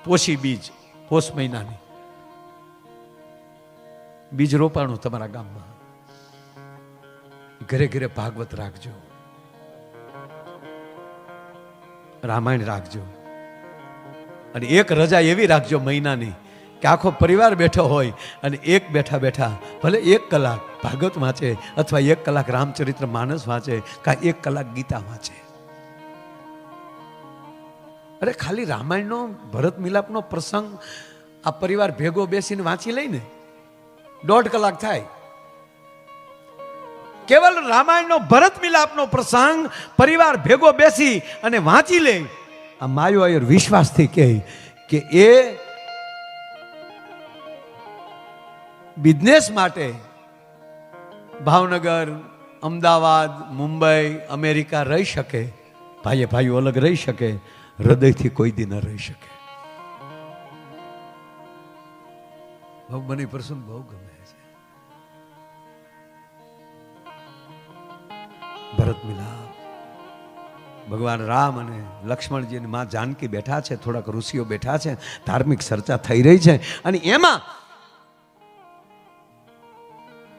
પોષી બીજ, પોષ મહિનાની બીજ રોપાણું તમારા ગામમાં. ઘરે ઘરે ભાગવત રાખજો, રામાયણ રાખજો, અને એક રજા એવી રાખજો મહિનાની કે આખો પરિવાર બેઠો હોય અને એક બેઠા બેઠા ભલે 1 કલાક ભાગવત વાંચે, અથવા 1 કલાક રામચરિત્ર માનસ વાંચે, કા 1 કલાક ગીતા વાંચે. અરે ખાલી રામાયણનો ભરત મિલાપનો પ્રસંગ આ પરિવાર ભેગો બેસીને વાંચી લઈને 1.5 કલાક થાય. કેવલ રામાયણનો ભરત મિલાપનો પ્રસંગ પરિવાર ભેગો બેસી અને વાંચી લે. આ માયો આયર વિશ્વાસથી કહે કે એ બિઝનેસ માટે ભાવનગર, અમદાવાદ, મુંબઈ, અમેરિકા રહી શકે, ભાઈએ ભાઈઓ અલગ રહી શકે, હૃદયથી કોઈ દી ન રહી શકે. મને પ્રસંગ બહુ ગમે છે. ભરત મિલાપ, ભગવાન રામ અને લક્ષ્મણજી અને માં જાનકી બેઠા છે, થોડાક ઋષિઓ બેઠા છે, ધાર્મિક ચર્ચા થઈ રહી છે, અને એમાં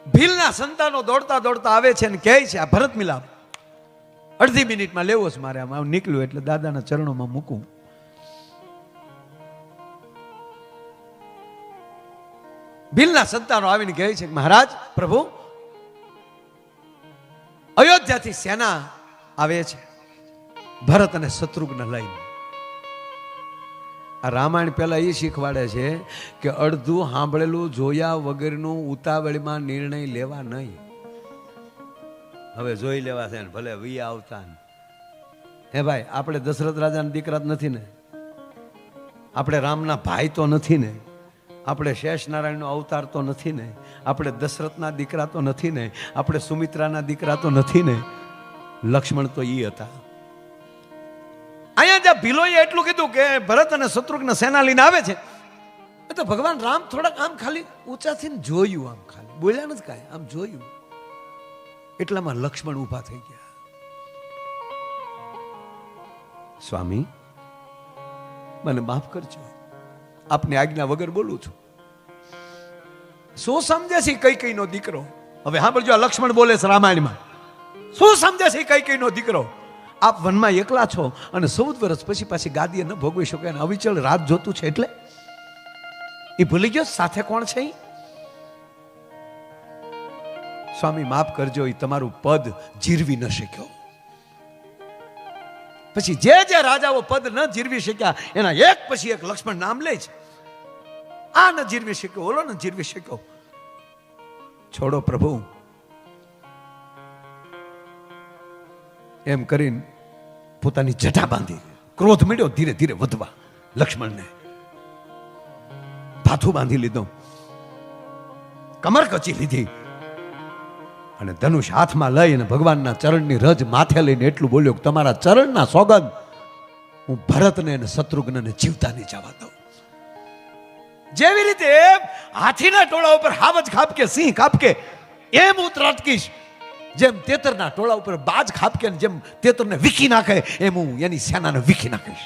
ભીલના સંતાનો દોડતા દોડતા આવે છે અને કહે છે આ ભરત મિલાપ 1/2 મિનિટમાં લેવો છે મારે. આમ નીકળ્યું એટલે દાદાના ચરણોમાં મૂકું. ભીલના સંતાનો આવીને કહે છે કે મહારાજ પ્રભુ, અયોધ્યાથી સેના આવે છે ભરત અને શત્રુઘ્ન લઈને. આ રામાયણ પહેલા એ શીખવાડે છે કે અડધું સાંભળેલું જોયા વગરનું ઉતાવળમાં નિર્ણય લેવા નહીં. હવે જોઈ લેવા છે ને ભલે વી આવતા. હે ભાઈ, આપણે દશરથ રાજાના દીકરા જ નથી ને, આપણે રામના ભાઈ તો નથી ને, આપણે શેષ નારાયણનો અવતાર તો નથી ને, આપણે દશરથના દીકરા તો નથી ને, આપણે સુમિત્રાના દીકરા તો નથી ને. લક્ષ્મણ તો ઈ હતા. અહીંયા જ્યાં ભીલોએ એટલું કીધું કે ભરત અને શત્રુઘ્ન સેના લઈને આવે છે, તો ભગવાન રામ થોડાક આમ ખાલી ઊંચાથી જોયું, આમ ખાલી બોલ્યા નથી કાંઈ, આમ જોયું. એટલામાં લક્ષ્મણ ઊભા થઈ ગયા. સ્વામી મને માફ કરજો, આપની આજ્ઞા વગર બોલું છું. શું સમજે છે કૈકેયીનો દીકરો? હવે સાંભળજો, આ લક્ષ્મણ બોલે છે રામાયણમાં. શું સમજે છે કૈકેયીનો દીકરો? આપ વનમાં એકલા છો અને 14 વર્ષ પછી પાછી ગાદીએ ન ભોગવી શકો અને અવિચળ રાત જોતું છે, એટલે એ ભૂલી ગયો સાથે કોણ છે. સ્વામી માફ કરજો, એ તમારું પદ જીરવી ન શક્યો. પછી જે જે રાજાઓ પદ ન જીરવી શક્યા એના એક પછી એક લક્ષ્મણ નામ લે છે. આ ન જીરવી શક્યો, ઓલો ન જીરવી શક્યો. છોડો પ્રભુ એમ કરીને પોતાની જટા બાંધી ક્રોધ મળ્યો ધીરે ધીરે વધવા. લક્ષ્મણને ભાથું બાંધી લીધો, કમર કચી લીધી અને ધનુષ હાથમાં લઈ અને ભગવાનના ચરણની રજ માથે લઈને એટલું બોલ્યો કે તમારા ચરણના સોગંદ હું ભરતને અને શત્રુઘ્નને જીવતા નહીં જવા દઉં. જેવી રીતે હાથીના ટોળા ઉપર હાવજ ખાપકે સિંહ ખાપકે એમ હું ત્રાટકીશ, જેમ તેતરના ટોળા ઉપર બાજ ખાપકે જેમ તેતરને વીખી નાખે એમ હું એની સેનાને વીખી નાખીશ.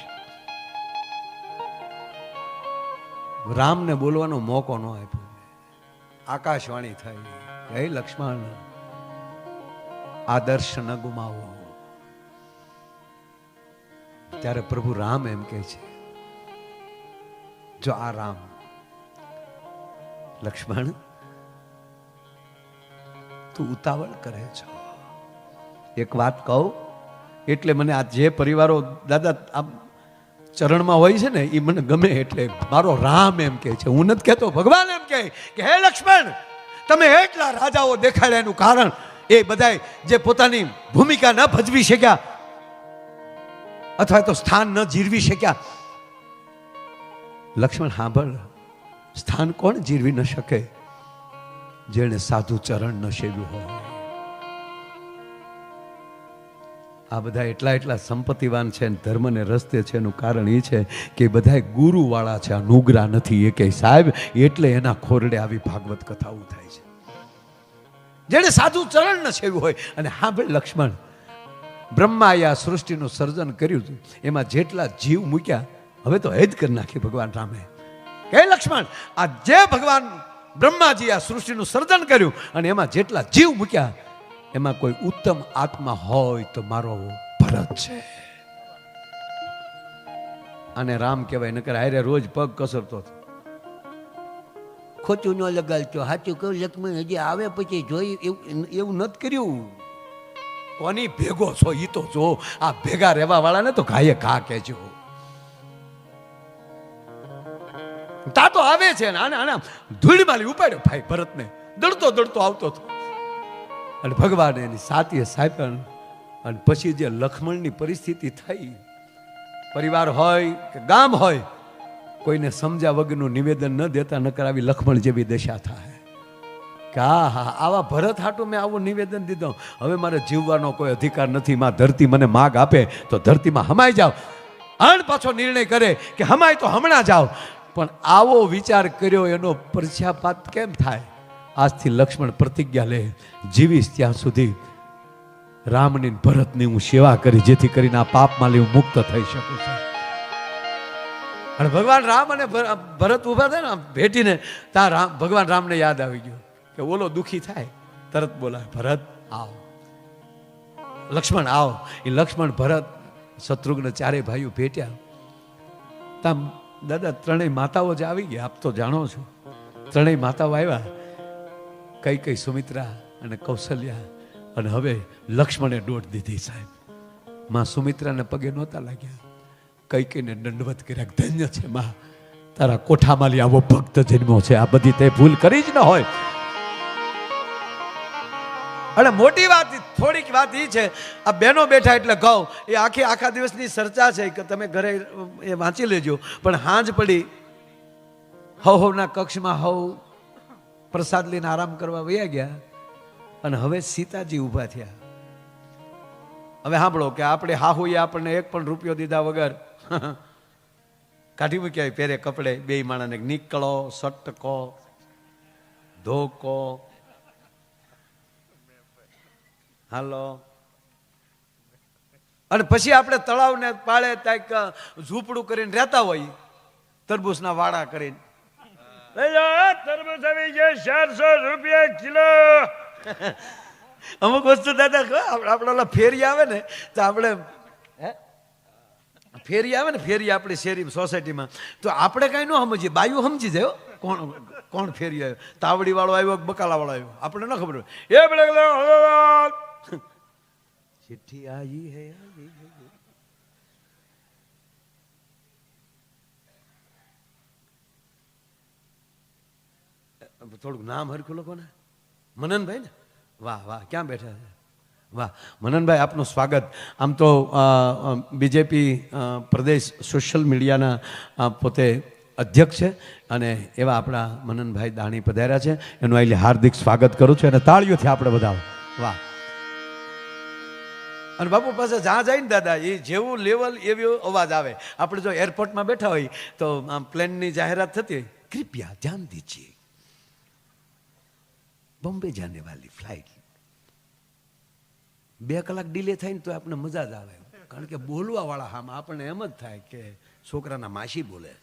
રામને બોલવાનો મોકો ન આપ્યો. આકાશવાણી થઈ, હે લક્ષ્મણ આદર્શ ન ગુમાવો. ત્યારે પ્રભુ રામ એમ કહે છે, જો આ રામ લક્ષ્મણ તું ઉતાવળ કરે છો. એક વાત કહું, એટલે મને આ જે પરિવારો દાદા આમ ચરણમાં હોય છે ને એ મને ગમે. એટલે મારો રામ એમ કહે છે, હું નથી કહેતો, ભગવાન એમ કહે કે હે લક્ષ્મણ તમે એટલા રાજાઓ દેખાડ્યા એનું કારણ એ બધાય જે પોતાની ભૂમિકા ન ભજવી શક્યા અથવા તો સ્થાન ન જીરવી શક્યા. લક્ષ્મણ સાંભળ, સ્થાન કોણ જીરવી ન શકે? જેણે સાધુ ચરણ ન સેવ્યું હોય. આ બધા એટલા સંપત્તિવાન છે અને ધર્મને રસ્તે છે એનું કારણ એ છે કે બધા ગુરુ વાળા છે, આ નુગરા નથી એ કે સાહેબ. એટલે એના ખોરડે આવી ભાગવત કથાઓ થાય છે. જેણે સાધુ ચરણ ન સેવ્યું હોય. અને હા ભાઈ લક્ષ્મણ, બ્રહ્માએ આ સૃષ્ટિનું સર્જન કર્યું હતું, એમાં જેટલા જીવ મૂક્યા હવે તો હેદ કરી નાખી ભગવાન રામે. કે લક્ષ્મણ આ જે ભગવાન બ્રહ્માજી આ સૃષ્ટિનું સર્જન કર્યું અને એમાં જેટલા જીવ મૂક્યા એમાં કોઈ ઉત્તમ આત્મા હોય તો મારો ભરત છે. અને રામ કહેવાય, નકર હારે રોજ પગ કસરતો હતો. ખોટું ન લગાડતો, સાચું કહું લક્ષ્મણ હજી આવે પછી જોઈ એવું નથી કર્યું. કોની ભેગો છો ઈ તો જો. આ ભેગા રહેવા વાળાને તો ઘાયે ઘા કહેજો. તા તો આવે છે ને આના ધૂળ માલી ઉપાડ્યો ભાઈ ભરતને, દડતો દડતો આવતો હતો અને ભગવાન એની સાથીએ સાપ્યા. અને પછી જે લક્ષ્મણની પરિસ્થિતિ થઈ, પરિવાર હોય કે ગામ હોય, કોઈને સમજ્યા વગરનું નિવેદન ન દેતા, નકર આવી લક્ષ્મણ જેવી દશા થાય કે હા આવા ભરત હાટું મેં આવું નિવેદન દીધું, હવે મારે જીવવાનો કોઈ અધિકાર નથી. માં ધરતી મને માગ આપે તો ધરતીમાં હમાઈ જાવ. અણ પાછો નિર્ણય કરે કે હમાય તો હમણાં જાવ. પણ આવો વિચાર કર્યો એનો પશ્ચાતાપ કેમ થાય? આજથી લક્ષ્મણ પ્રતિજ્ઞા લે, જીવીશ ત્યાં સુધી રામની ભરતની હું સેવા કરી, જેથી કરીને આ પાપમાંથી હું મુક્ત થઈ શકું છું. અને ભગવાન રામ અને ભરત ઉભા થાય ને ભેટીને, ત્યાં રામ ભગવાન રામને યાદ આવી ગયું કે ઓલો દુખી થાય તરત બોલાય, ભરત આવો, લક્ષ્મણ આવો. એ લક્ષ્મણ ભરત શત્રુઘ્ન ચારે ભાઈઓ ભેટ્યા. ત્યાં દાદા ત્રણેય માતાઓ જ આવી ગયા. આપ તો જાણો છો, ત્રણેય માતાઓ આવ્યા, કઈ સુમિત્રા અને કૌશલ્યા. અને હવે લક્ષ્મણે દોટ દીધી સાહેબ. માં સુમિત્રાને પગે નહોતા લાગ્યા, કઈને દંડવત કર્યા. ધન્ય છે માં, તારા કોઠામાં આવો ભક્ત જન્મો છે. આ બધી તે ભૂલ કરી જ ન હોય. અને મોટી વાત, થોડીક વાત એ છે, આ બહેનો બેઠા એટલે કહું, એ આખા દિવસની ચર્ચા છે કે તમે ઘરે એ વાંચી લેજો. પણ હાંજ પડી, હવના કક્ષમાં હવ પ્રસાદ લઈને આરામ કરવા વયા ગયા. અને હવે સીતાજી ઊભા થયા. હવે સાંભળો કે આપણે હાહુએ આપણને એક પણ રૂપિયો દીધા વગર કાઢી મૂક્યા પહેરે કપડે. બે માણાને નીકળો, સટકો, ધોકો, હાલો. અને પછી આપણે તળાવને પાળે ત્યાં ઝૂંપડું કરીને રહેતા હોય, તરબૂચના વાડા કરીને. તરબૂચ આવી ગયા 400 રૂપિયા કિલો. અમુક વસ્તુ દાદા આપણે ફેરી આવે ને તો આપણે ફેરી આવે ને, ફેરી આપણી શેરી સોસાયટીમાં, તો આપણે કાંઈ ન સમજીએ, બાયું સમજી જાય કોણ કોણ ફેરી આવ્યો, તાવડી વાળો આવ્યો, બકાલા વાળો આવ્યો, આપણે ન ખબર હોય. ચિઠ્ઠી આવી હે, થોડુંક નામ હરખું લખો ને, મનનભાઈ ને. વાહ વાહ, ક્યાં બેઠા છે? વાહ મનનભાઈ, આપનું સ્વાગત. આમ તો બીજેપી પ્રદેશ સોશિયલ મીડિયાના પોતે અધ્યક્ષ છે, અને એવા આપણા મનનભાઈ દાણી પધાર્યા છે, એનું અહીં હાર્દિક સ્વાગત કરું છું, અને તાળીઓથી આપણે બધા. વાહ. અને બાપુ પાસે જ્યાં જાય ને દાદા, એ જેવું લેવલ એવો અવાજ આવે. આપણે જો એરપોર્ટમાં બેઠા હોય તો આમ પ્લેનની જાહેરાત થતી હોય, કૃપયા ધ્યાન દીજીએ બોમ્બે જાને વાલી ફ્લાઇટ, 2 કલાક ડિલે થાય ને તો આપણે મજા જ આવે, કારણ કે બોલવા વાળા હામાં આપણને એમ જ થાય કે છોકરાના માસી બોલે.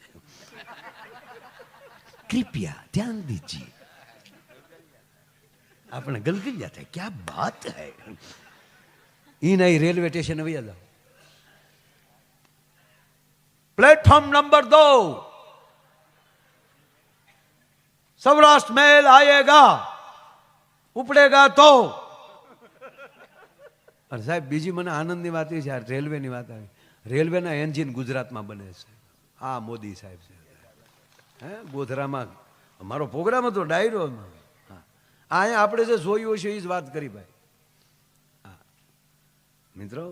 કૃપયા ધ્યાન દીજીએ, આપણે ગલગલિયા થાય, ક્યાં બાત હૈ. ઈ નહીં, રેલવે સ્ટેશન આવી જાઓ, प्लेटफॉर्म नंबर 2 सौराष्ट्र मेल आएगा, उपड़ेगा तो. અને સાહેબ બીજી મને આનંદની વાત એ છે, રેલવેની વાત આવી, રેલવેના એન્જિન ગુજરાતમાં બને છે. આ મોદી સાહેબ છે. હે ગોધરામાં અમારો પ્રોગ્રામ હતો ડાયરોમાં. હા, અહીંયા આપણે જે જોયું છે એ જ વાત કરી ભાઈ. હા મિત્રો,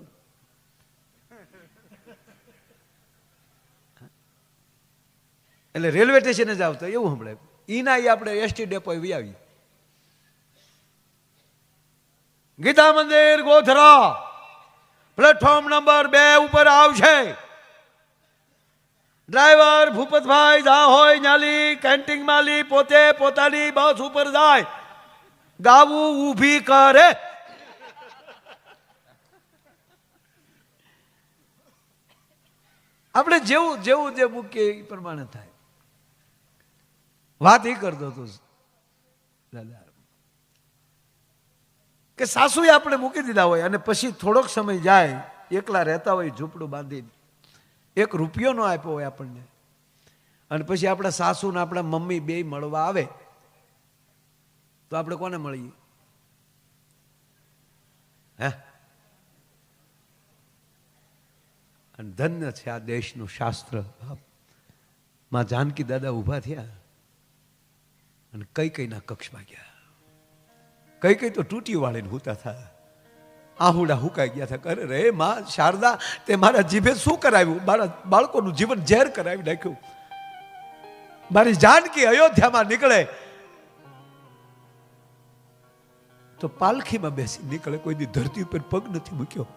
એટલે રેલવે સ્ટેશને જાવ તો એવું સંભળાય. ઈના આપણે એસટી ડેપો આવી આવી. ગીતા મંદિર ગોધરા પ્લેટફોર્મ નંબર 2 ઉપર આવશે. ડ્રાઈવર ભૂપતભાઈ જા હોય ન્યાલી કેન્ટીન માલી પોતે પોતાની બસ ઉપર જાય, ગાવું ઊભી કરે. આપણે જેવું જેવું જે મૂકીએ એ પ્રમાણે થાય. વાત એ કરતો હતો દાદા કે સાસુએ આપણે મૂકી દીધા હોય અને પછી થોડોક સમય જાય, એકલા રહેતા હોય ઝૂંપડું બાંધીને, 1 રૂપિયો ન આપ્યો હોય આપણને, અને પછી આપણા સાસુ ને આપણા મમ્મી બે મળવા આવે તો આપણે કોને મળીએ? હે? અને ધન્ય છે આ દેશનું શાસ્ત્ર. માં જાનકી દાદા ઊભા થયા અને કઈકઈના કક્ષમાં ગયા. કઈ તો તૂટી વાળીને હુતા થયા, આહુડા હુકાઈ ગયા હતા. અરે રે માં શારદા, તે મારા જીભે શું કરાવ્યું? મારા બાળકોનું જીવન ઝેર કરાવી નાખ્યું. મારી જાનકી અયોધ્યામાં નીકળે તો પાલખીમાં બેસી નીકળે, કોઈ દી ધરતી ઉપર પગ નથી મૂક્યો.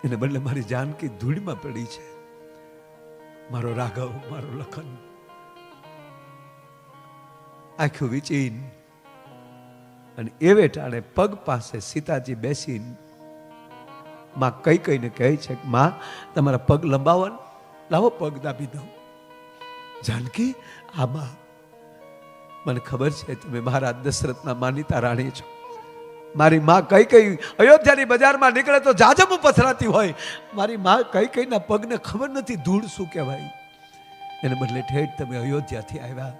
એને બદલે મારી જાનકી ધૂળમાં પડી છે. મારો રાઘવ, મારો લખન આંખો વીચીન અને એવે ટાણે પગ પાસે સીતાજી બેસીને માં કઈને કહે છે કે માં તમારા પગ લંબાવો, લાવો પગ દાબી દઉં. જાનકી, આ માં મને ખબર છે તમે મારા દશરથના માનીતા રાણી છો. મારી માં કઈ અયોધ્યાની બજારમાં નીકળે તો જાજમ પથરાતી હોય. મારી માં કઈના પગને ખબર નથી ધૂળ શું કહેવાય. એને બદલે ઠેઠ તમે અયોધ્યાથી આવ્યા,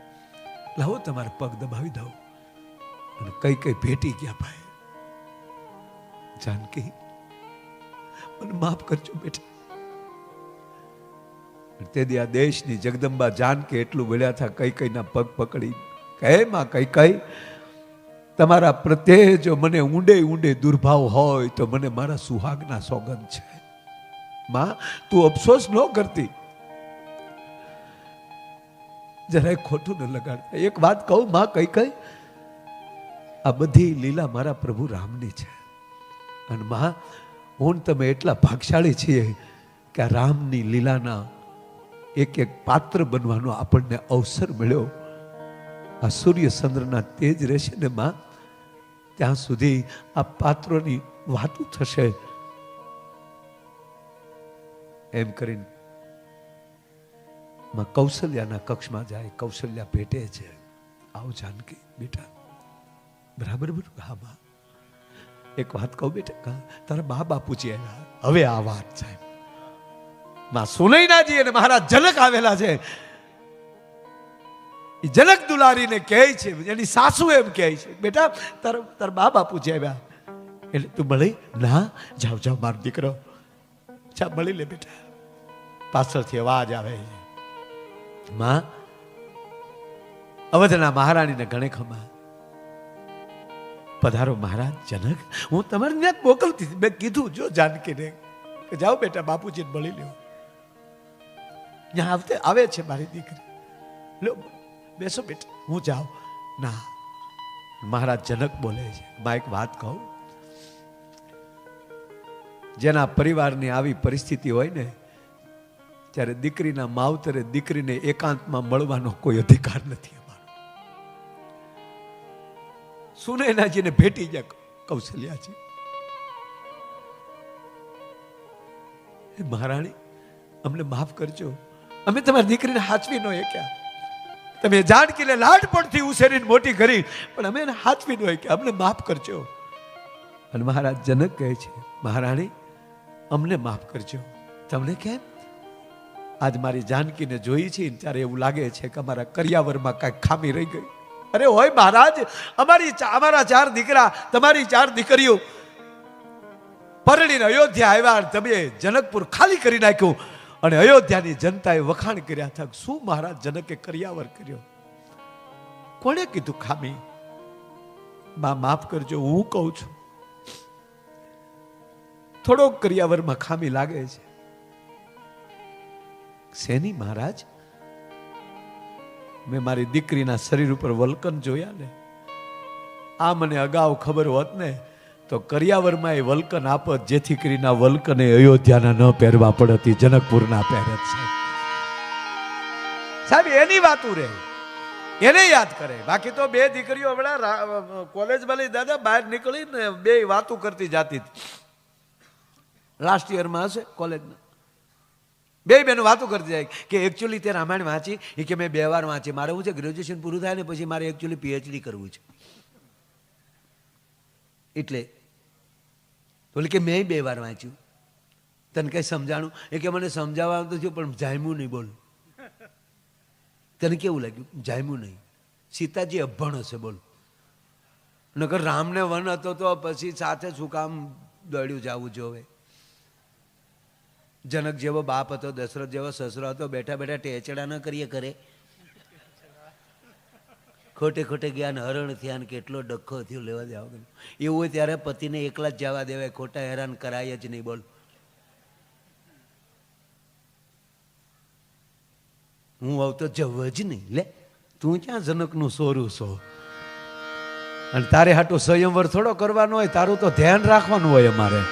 લાવો તમારા પગ દબાવી દઉં. અને કઈ ભેટી ગયા ભાઈ. જાનકી મને માફ કરજો બેટા. તેથી આ દેશની જગદંબા જાનકી એટલું વળ્યા હતા કઈના પગ પકડી. કહે માં કઈ તમારા પ્રત્યે જો મને ઊંડે ઊંડે દુર્ભાવ હોય તો મને મારા સુહાગના સોગંદ છે. માં તું અફસોસ ન કરતી, જરાય ખોટું ન લગાડ. એક વાત કહું માં કઈ આ બધી લીલા મારા પ્રભુ રામની છે. અને માં હું તમે એટલા ભાગશાળી છીએ કે આ રામની લીલાના એક પાત્ર બનવાનો આપણને અવસર મળ્યો. આ સૂર્ય ચંદ્રના તેજ રહેશે ને માં, ત્યાં સુધી આ પાત્રોની વાતો થશે. એમ કરીને માં કૌશલ્યાના કક્ષમાં જાય. કૌશલ્યા ભેટે છે, આવો જાનકી બેટા. બરાબર બરાબર. હા માં એક વાત કહું બેટા, તારા બા બાપુજી આવ્યા. હવે આ વાત સાહેબ માં સુનૈનાજી અને મહારાજ જનક આવેલા છે. જનક દુલારીને કહે છે, એની સાસુ એમ કહે છે, બેટા તાર બા બાપુ છે આવ્યા, એટલે તું મળી ના? જાઓ જાઓ મારો દીકરો, જા મળી લે બેટા. પાછળથી અવાજ આવે છે, માં અવધના મહારાણીને ઘણે ખમા, પધારો મહારાજ જનક. હું તમારે ત્યાં મોકલતી હતી, મેં કીધું જો જાનકીને કે જાઓ બેટા બાપુજીને મળી લ્યો. ત્યાં આવે છે મારી દીકરી, લો બેસો બેટા, હું જાઉં. ના, મહારાજ જનક બોલે છે, માં એક વાત કહું, જેના પરિવારની આવી પરિસ્થિતિ હોય ને, ત્યારે દીકરીના માવતરે દીકરીને એકાંતમાં મળવાનો કોઈ અધિકાર નથી. સુનૈનાજીને ભેટી ગયા કૌશલ્યાજી. મહારાણી અમને માફ કરજો, અમે તમારી દીકરીને હાચવી ન શક્યા. તમે જાનકીને લાડપણથી ઉછેરીને મોટી કરી, પણ અમે એને હાચવી ન શક્યા, અમને માફ કરજો. અને મહારાજ જનક કહે છે, મહારાણી અમને માફ કરજો. તમને કેમ? આજ મારી જાનકીને જોઈ છે ત્યારે એવું લાગે છે કે અમારા કરિયાવરમાં કાંઈક ખામી રહી ગઈ. અરે હોય મહારાજ, અમારા 4 દીકરા, તમારી 4 દીકરીઓ પરણીને અયોધ્યા આવ્યા, તમે જનકપુર ખાલી કરી નાખ્યું, અને અયોધ્યાની જનતાએ વખાણ કર્યા હતા. શું મહારાજ જનકે કરિયાવર કર્યો? કોણે કીધું ખામી? માં માફ કરજો, હું કહું છું થોડોક કરિયાવરમાં ખામી લાગે છે. શેની મહારાજ? મેં મારી દીકરીના શરીર ઉપર વલ્કન જોયા ને, આ મને અગાઉ ખબર હોત ને તો કરિયાવરમાં એ વલ્કન આપત, જેથી કરીને વલ્કને અયોધ્યાના ન પહેરવા પડતી, જનકપુરના પહેરત. સાહેબ એની વાતું રે, એને યાદ કરે. બાકી તો 2 દીકરીઓ હમણાં કોલેજમાં લઈ દાદા બહાર નીકળીને 2 વાતું કરતી જાતી હતી. લાસ્ટ યરમાં હશે કોલેજના. 2 બહેનો વાતો કરતી જાય કે એકચ્યુઅલી તે રામાયણ વાંચી, એ કે મેં 2 વાર વાંચી. મારે શું છે, ગ્રેજ્યુએશન પૂરું થાય ને પછી મારે એકચ્યુઅલી PhD કરવું છે, એટલે બોલે કે મેં 2 વાર વાંચ્યું. તને કઈ સમજાણું? એ કે મને સમજાવવાનું તો થયું પણ જામ્યું નહીં. બોલ તને કેવું લાગ્યું? જામ્યું નહીં. સીતાજી અભણ હશે બોલ, નકર રામને વન હતો તો પછી સાથે શું કામ દોડ્યું જવું જોવે? જનક જેવો બાપ હતો, દશરથ જેવો સસરો હતો, બેઠા બેઠા ટેચડા ન કરીએ કરે, ખોટે ખોટે ગયા ને હરણ થયા ને કેટલો ડખો થયો, લેવા દેવા. એવું હોય ત્યારે પતિને એકલા જ જવા દેવાય, ખોટા હેરાન કરાય જ નહીં. બોલ હું આવ તો જવ જ નહીં. લે તું ક્યાં જનકનું સોરું છો? અને તારે હાટું સ્વયંવર થોડો કરવાનો હોય, તારું તો ધ્યાન રાખવાનું હોય. અમારે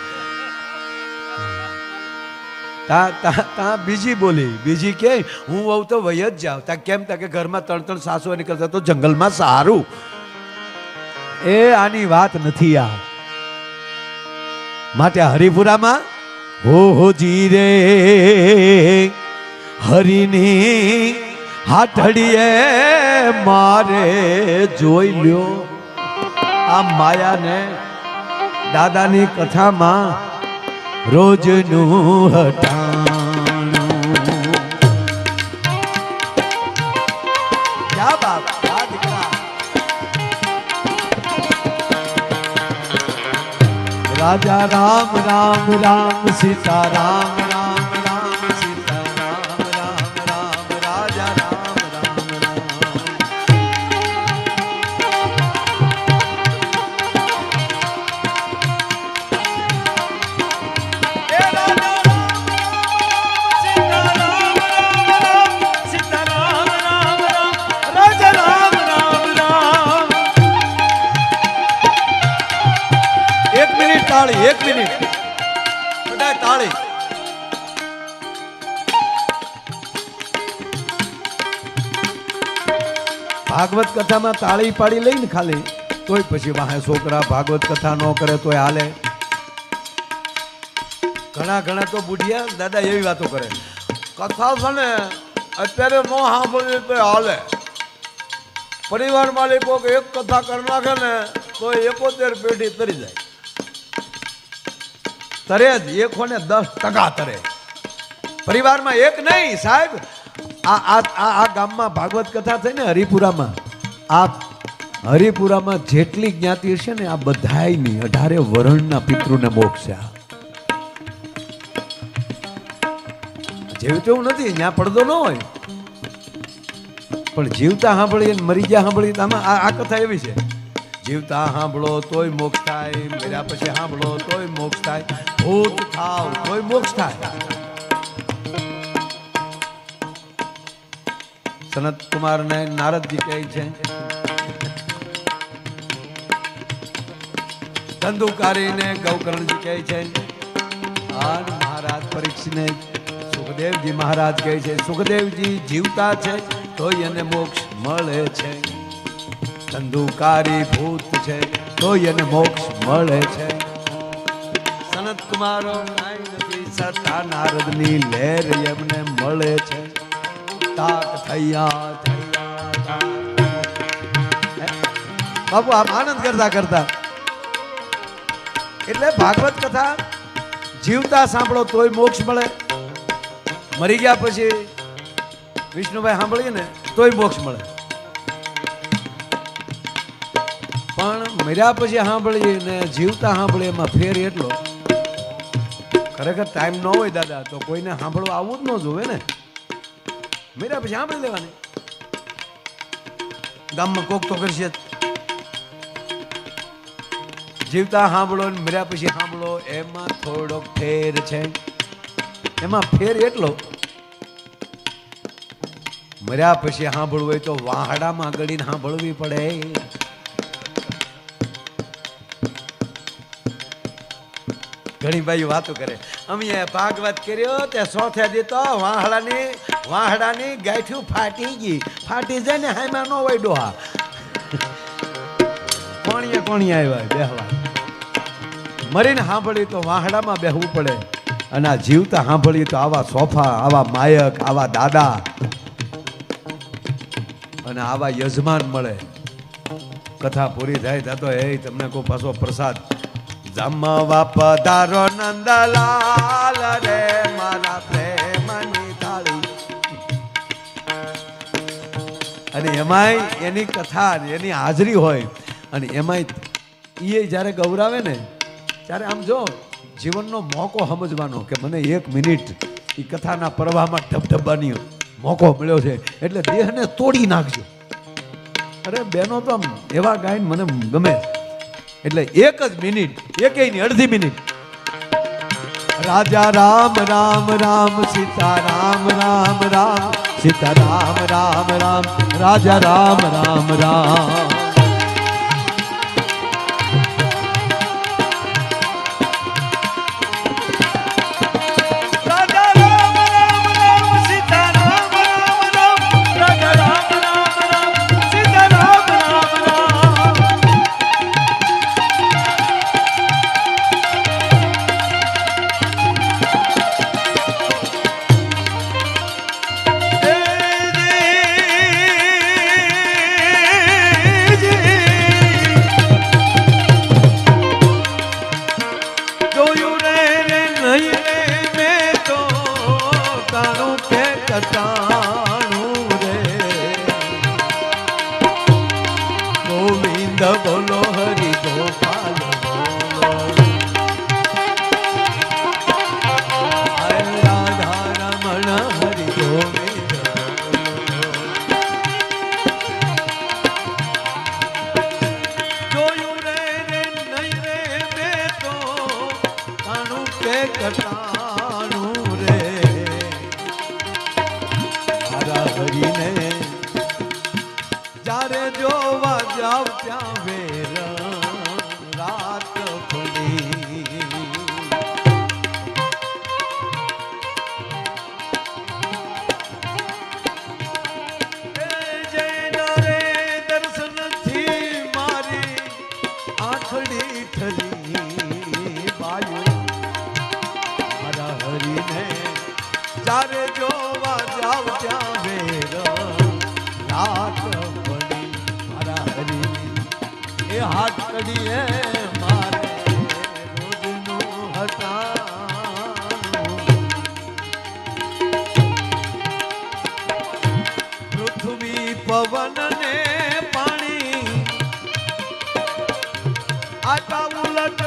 તા બીજી બોલી, બીજી કે હું આવ તો વય જ જાવ. તા કેમ? તા કે ઘરમાં 3 સાસુ નીકળતા તો જંગલમાં સારું. એ આની વાત નથી આ. માટે હરિપુરામાં હો જી રે હરિની હાથડીએ મારે જોઈ લ્યો. આ માયાને દાદાની કથામાં રોજનું હટાણું. ક્યા બાપ, ક્યા દીકરા. રાજા રામ રામ રામ સીતા રામ રામ રામ સીતા રામ રામ રામ રાજા રામ રામ રામ. તાળી, 1 મિનિટ બધા તાળી. ભાગવત કથામાં તાળી પાડી લઈને ખાલી તોય પછી વાહે છોકરા ભાગવત કથા ન કરે તોય હાલે. ઘણા તો બુઢિયા દાદા એવી વાતો કરે, કથા છે ને અત્યારે ન સાંભળવી તો હાલે. પરિવાર માલિકો એક કથા કરી નાખે ને તો 71 પેઢી તરી જાય. તરે જ 110% તરે. પરિવારમાં એક નહીં સાહેબ, આ ગામમાં ભાગવત કથા થઈ ને હરિપુરામાં, આ હરિપુરામાં જેટલી જ્ઞાતિ હશે ને આ બધાયની 18 વર્ણના પિતૃને મોક્ષ છે. જેવું તેવું નથી, ત્યાં પડદો ન હોય, પણ જીવતા સાંભળીએ મરી ગયા સાંભળીએ. આમાં આ કથા એવી છે, જીવતા સાંભળો તોય મોક્ષ થાય, મર્યા પછી સાંભળો તોય મોક્ષ થાય, ભૂત થાવ તોય મોક્ષ થાય. સનત કુમાર ને નારદજી કહે છે, ધંધુકારીને ગૌકર્ણજી કહે છે, અને મહારાજ પરીક્ષિતને સુખદેવજી મહારાજ કહે છે, સુખદેવજી જીવતા છે તો એને મોક્ષ મળે છે, ધંધુકારી ભૂત છે તો એને મોક્ષ મળે છે. સનત કુમારો કાંઈ નથી, સતા નારદની લહેર એમને મળે છે. તાક થયા બાપુ આમ આનંદ કરતા કરતા, એટલે ભાગવત કથા જીવતા સાંભળો તોય મોક્ષ મળે, મરી ગયા પછી વિષ્ણુભાઈ સાંભળીએ ને તોય મોક્ષ મળે, પણ મર્યા પછી સાંભળીએ ને જીવતા સાંભળીએ એમાં ફેર એટલો. ખરેખર ટાઈમ ન હોય દાદા તો કોઈને સાંભળવા આવવું જ ન જોવે ને, મર્યા પછી સાંભળી લેવાની. ગામમાં કોક તો કરશે, જીવતા સાંભળો ને મર્યા પછી સાંભળો એમાં થોડોક ફેર છે. એમાં ફેર એટલો, મર્યા પછી સાંભળવું હોય તો વાહડામાં ગળીને સાંભળવી પડે. ઘણી બાઈ વાતો કરે, અમે ભાગવત કર્યો તે સોથે દીતો વાહડાની ગાંઠ્યું ફાટી ગઈ, ફાટી જાય ને હાઈમાં ન હોય ડોહા. કોણીએ આવ્યા બેહવા, મરીને સાંભળ્યું તો વાહડામાં બેહવું પડે, અને આ જીવતા સાંભળ્યું તો આવા સોફા, આવા માયક, આવા દાદા અને આવા યજમાન મળે. કથા પૂરી થાય તો એ તમને કોઈ પાછો પ્રસાદ જમવા પધારો નંદલાલ રે મારા પ્રેમની થાળી. અને એમાંય એની કથા એની હાજરી હોય, અને એમાંય એ જ્યારે ગૌરાવે ને ત્યારે આમ જો જીવનનો મોકો સમજવાનો કે મને 1 મિનિટ એ કથાના પ્રવાહમાં ઢબઢબાની મોકો મળ્યો છે, એટલે દેહને તોડી નાખજો. અરે બેનો તો આમ એવા ગાયન મને ગમે, એટલે 1 જ મિનિટ, એકેયની અડધી મિનિટ. રાજા રામ રામ રામ સીતા રામ રામ રામ સીતા રામ રામ રામ રાજા રામ રામ રામ. બોલો હરિ ગોપાલ રાધા રમણ હરિ ગોવિંદ. જોયું રે નહીં રે મેં તો તાણું કે કટાણું રે મારા હરિને જ્યારે જોવા જાવ ત્યાં વેર રાત પડી. જયના રે દર્શનથી મારી આંખડી ઠરી બાયું મારા હરીને જ્યારે જોવા જાવ ત્યાં વેર રાત પડી. મારા હરી એ હાથ કડીએ મારે રોજનું હટાણું પવન ને પાણી આટા ઉલટ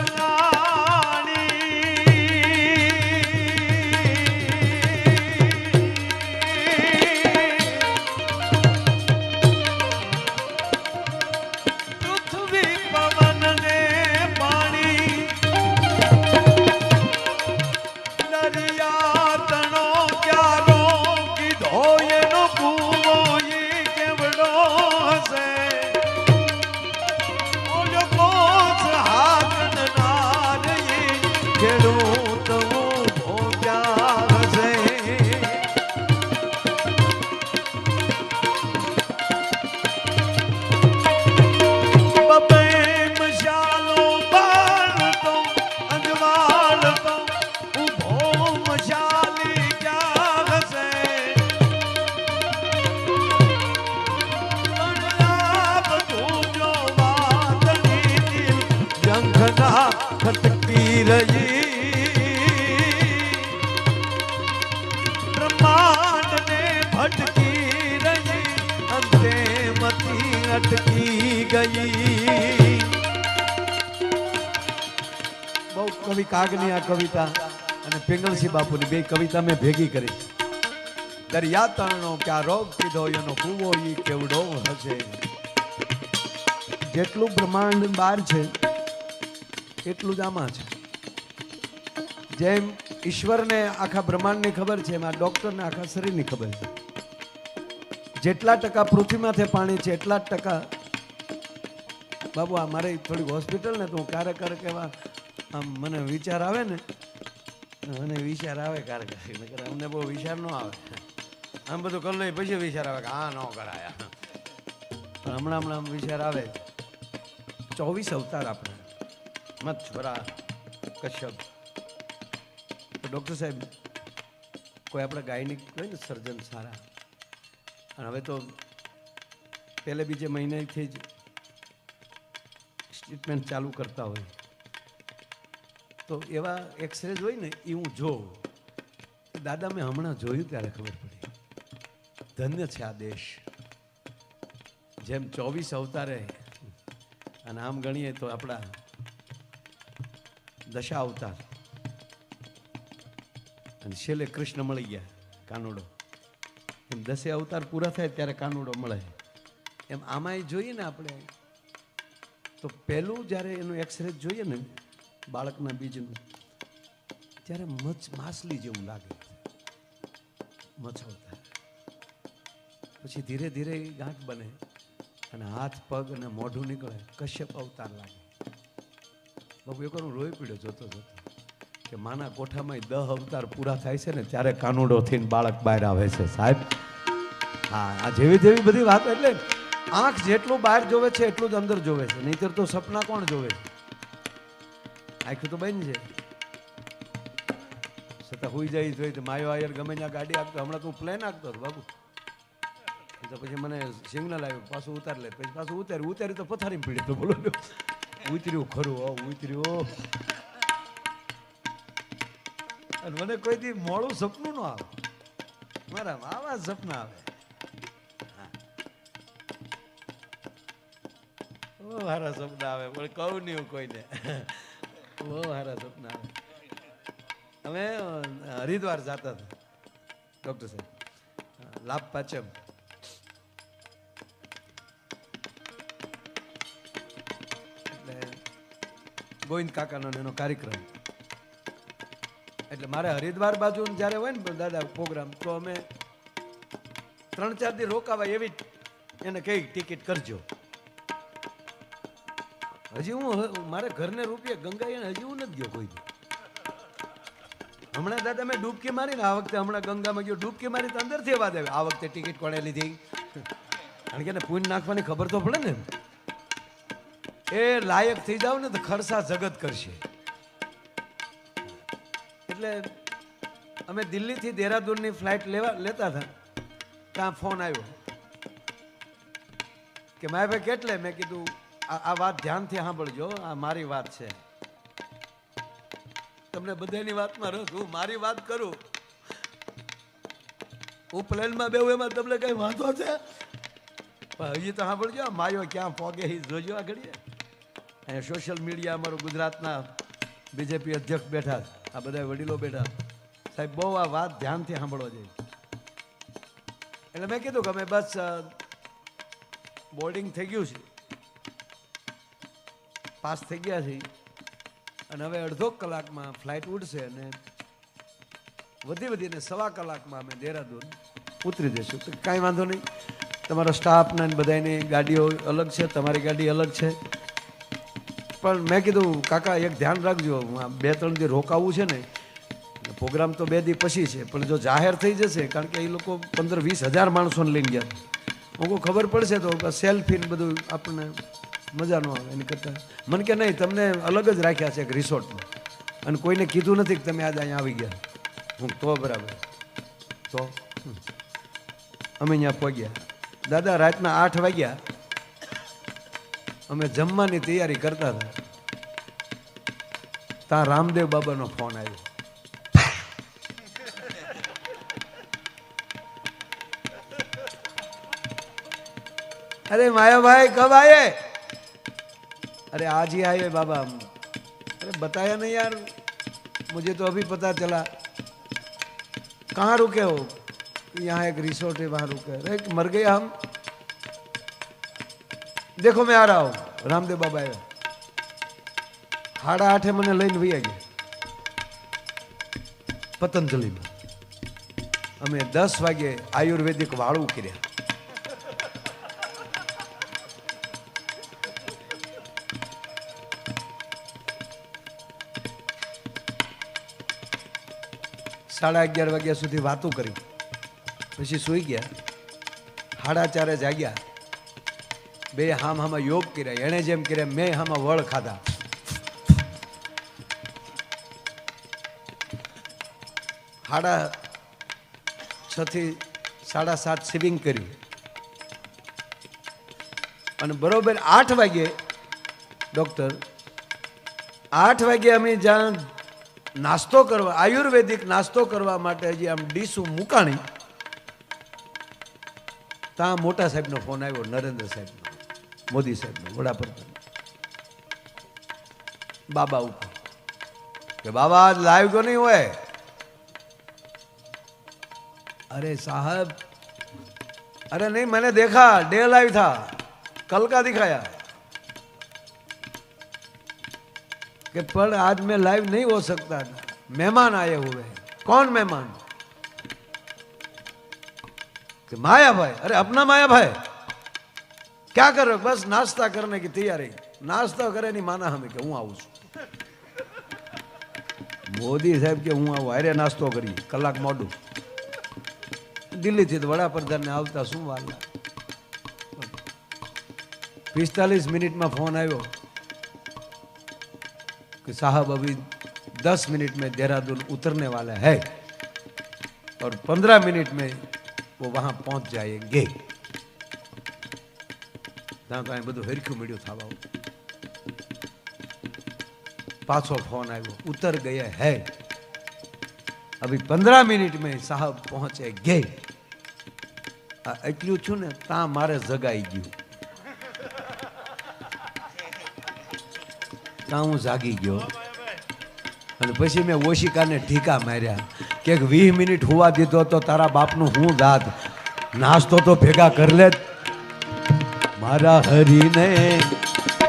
ખટકી રહી બ્રહ્માંડ ને ભટકી રહી અંતે મતી અટકી ગઈ. બહુ કવિ કાગની આ કવિતા અને પિંગલસિંહ બાપુની બે કવિતા મેં ભેગી કરી. દરિયા તણનો ક્યાં રોગ કીધો એનો કૂવો ઈ કેવડો હશે. જેટલું બ્રહ્માંડ બહાર છે એટલું જ આમાં છે. જેમ ઈશ્વરને આખા બ્રહ્માંડની ખબર છે, એમાં ડોક્ટરને આખા શરીરની ખબર છે. જેટલા ટકા પૃથ્વીમાંથી પાણી છે એટલા જ ટકા. બાબુ આ મારી થોડીક હોસ્પિટલ ને તો હું ક્યારેક એવા આમ મને વિચાર આવે ને, મને વિચાર આવે ક્યારેક, અમને બહુ વિચાર ન આવે. આમ બધું કરી લઈ પછી વિચાર આવે કે આ ન કરાયા, પણ હમણાં વિચાર આવે. 24 અવતાર આપણે મચ્છરા કશ્યપ. ડૉક્ટર સાહેબ કોઈ આપણે ગાયનિક હોય ને સર્જન સારા, અને હવે તો પહેલે બીજે મહિનાથી જ ટ્રીટમેન્ટ ચાલુ કરતા હોય, તો એવા એક્સરે હોય ને એ હું જોઉં. દાદા મેં હમણાં જોયું ત્યારે ખબર પડી ધન્ય છે આ દેશ. જેમ 24 અવતારે, અને આમ ગણીએ તો આપણા દશા અવતાર, અને છેલ્લે કૃષ્ણ મળી ગયા કાનુડો. એમ 10 અવતાર પૂરા થાય ત્યારે કાનુડો મળે. એમ આમાંય જોઈએ ને આપણે તો પહેલું જ્યારે એનું એક્સરે જોઈએ ને બાળકના બીજનું, ત્યારે માછલી જેવું લાગે, મચ્છ અવતાર. પછી ધીરે ધીરે ગાંઠ બને અને હાથ પગ અને મોઢું નીકળે, કશ્યપ અવતાર લાગે. બાબુ એક હું રોઈ પીડ્યો જોતો કે માના કોઠામાં 10 અવતાર પૂરા થાય છે ને ત્યારે કાનુડો થઈને બાળક બહાર આવે છે સાહેબ. હા, આ જેવી જેવી બધી વાત. એટલે આંખ જેટલું બહાર જોવે છે એટલું જ અંદર જોવે છે, નહીતર તો સપના કોણ જોવે છે? આંખું તો બંધ છે છતાં હુઈ જાય જોઈ તો માયો આયર ગમે ત્યાં ગાડી આપતો. હમણાં તું પ્લેન આપતો હતો બાબુ, તો પછી મને સિગ્નલ આવ્યું પાછું ઉતાર લે. પછી પાછું ઉતારી તો પથારી પીડી તો બોલો ઉતર્યું ખરું, ઉતર્યું. અને મને કોઈ દી મોડું સપનું ન આવે, મારા આવા સપના આવે. બહુ સારા સપના આવે, પણ કહું નહીં કોઈને. બહુ સારા સપના આવે. અમે હરિદ્વાર જતા હતા ડૉક્ટર સાહેબ, લાભ પાચમ. એટલે ગોવિંદ કાકાનો એનો કાર્યક્રમ. એટલે મારે હરિદ્વાર બાજુ જ્યારે હોય ને દાદા પ્રોગ્રામ, તો અમે 3-4 દી રોકાવાય એવી એને કઈ ટિકિટ કરજો. હજી હું મારે ઘરને રૂપિયા ગંગાએ હજી હું નથી ગયો કોઈ દી. હમણાં દાદા મેં ડૂબકી મારી ને આ વખતે હમણાં ગંગામાં ગયો, ડૂબકી મારી તો અંદરથી અવાજ આવે આ વખતે ટિકિટ કોણે લીધી. કારણ કે એને પૂન નાખવાની ખબર તો પડે ને. એ લાયક થઈ જાવ ને તો ખરસા જગત કરશે. એટલે અમે દિલ્હીથી દેહરાદૂનની ફ્લાઇટ લેતા હતા, ત્યાં ફોન આવ્યો કે માયાભાઈ કેટલે? મેં કીધું આ વાત ધ્યાનથી સાંભળજો, આ મારી વાત છે. તમને બધાની વાતમાં રસ, હું મારી વાત કરું. હું પ્લેનમાં બેહું એમાં તમને કઈ વાંધો છે? હજી તો સાંભળજો, માયો ક્યાં પોગે એ જોજો આ ઘડીએ. અહીંયા સોશિયલ મીડિયા અમારું ગુજરાતના બીજેપી અધ્યક્ષ બેઠા, આ બધા વડીલો બેઠા. સાહેબ બહુ આ વાત ધ્યાનથી સાંભળવા જોઈએ. એટલે મેં કીધું કે અમે બસ બોર્ડિંગ થઈ ગયું છે, પાસ થઈ ગયા છે, અને હવે અડધો કલાકમાં ફ્લાઇટ ઉડશે અને વધીને 1.25 કલાકમાં અમે દેહરાદૂન ઉતરી જઈશું. તો કાંઈ વાંધો નહીં, તમારા સ્ટાફના બધાની ગાડીઓ અલગ છે, તમારી ગાડી અલગ છે. પણ મેં કીધું કાકા એક ધ્યાન રાખજો, 2-3 દી રોકાવું છે ને, પ્રોગ્રામ તો 2 દી પછી છે, પણ જો જાહેર થઈ જશે, કારણ કે એ લોકો 15-20 હજાર માણસોને લઈને ગયા, હું ખબર પડશે તો સેલ્ફી ને બધું આપણને મજા ન આવે. એની કરતાં મને કે નહીં, તમને અલગ જ રાખ્યા છે એક રિસોર્ટમાં, અને કોઈને કીધું નથી કે તમે આજે અહીંયા આવી ગયા. હું તો બરાબર. તો અમે અહીંયા પહોંચ્યા, દાદા રાતના 8 વાગ્યા, અમે જમવાની તૈયારી કરતા હતા, ત્યાં રામદેવ બાબાનો ફોન આવ્યો. अरे माया भाई कब आए? अरे आज ही आए बाबा. अरे बताया नहीं यार, मुझे तो अभी पता चला. कहाँ रुके हो? यहाँ एक रिसोर्ट है, वहाँ रुके. अरे मर गए हम. देखो मैं आ रहा हूँ. रामदेव बाबा आया. 8:30 મને લઈને વયા ગયા પતંજલિમાં. અમે 10 વાગે આયુર્વેદિક વાળું કર્યા. સાડા 11 વાગ્યા સુધી વાતો કરી, પછી સૂઈ ગયા. 4:30 જાગ્યા, બે હામાં યોગ કર્યા, એણે જેમ કર્યા મેં હામાં વળ ખાધા. સાડા 6 થી 7:30 સ્વિમિંગ કર્યું, અને બરોબર 8 વાગે ડૉક્ટર 8 વાગે અમે જ્યાં નાસ્તો કરવા, આયુર્વેદિક નાસ્તો કરવા માટે હજી આમ ડીશું મુકાણી, ત્યાં મોટા સાહેબનો ફોન આવ્યો, નરેન્દ્ર સાહેબનો, મોદી સાહેબનો, વડાપ્રધાન. બાબા ઉપર કે बाबा आज लाइव क्यों नहीं हुए? अरे साहब, अरे नहीं मैंने देखा, डे लाइव था, कल का दिखाया कि पर आज मैं लाइव नहीं हो सकता, मेहमान आए हुए हैं. कौन मेहमान? कि माया भाई. अरे अपना माया भाई, क्या कर रहे हो? बस नाश्ता करने की तैयारी. नाश्ता करे नहीं माना हमें कि हूँ आવું છું. મોદી સાહેબ કે હું આવું, હારે નાસ્તો કરી, કલાક મોડું. દિલ્હીથી વડાપ્રધાનને આવતા શું વાર લાગે? 45 મિનિટમાં ફોન આવ્યો कि साहब अभी 10 मिनट में देहरादून उतरने वाला है और 15 मिनट में वो वहां पहुंच जाएंगे. બધું હરખ્યું મળ્યું થવા. પાછો ફોન આવ્યો, ઉતર ગયા है, अभी 15 मिनट में साहब पहुंचेंगे. એટલું છું ને તા મારે જગાઈ ગયું, તા હું જાગી ગયો. અને પછી મેં ઓશિકાને ઢીકા માર્યા કે 20 મિનિટ હોવા દીધો તો તારા બાપનું હું દાદ, નાસ્તો તો ભેગા કર લે. મારા હરીને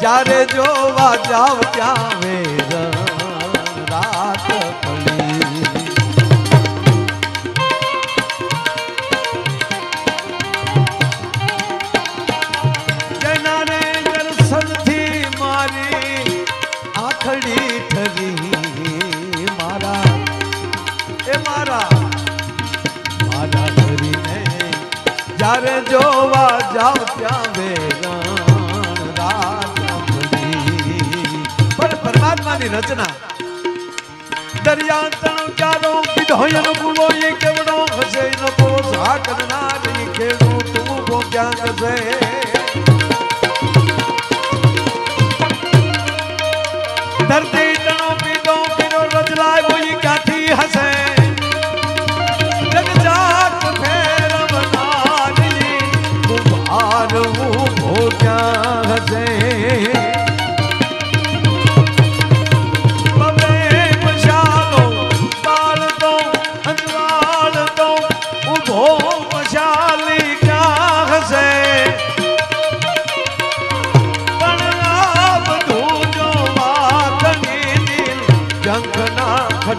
જ્યારે જોવા જાવ ત્યાં વેર રાત પડી. જનારે દર્શનથી મારી આખડી ઠરી. મારા મારા હરીને જ્યારે જોવા જાવ ત્યાં વેરણ રાત પડી. પણ પરમાત્માની રચના દરિયા તણ ચાલો વિધોયન ગુલો એ કેવડો હસે નકો સાકરનાર એ ખેડો તું ગો ક્યાં કસે. ધરતી તણો પીધો પીરો રજલાય બોઈ ક્યાંથી હસે. જગ જાત ફેરવનારી કુમાર હું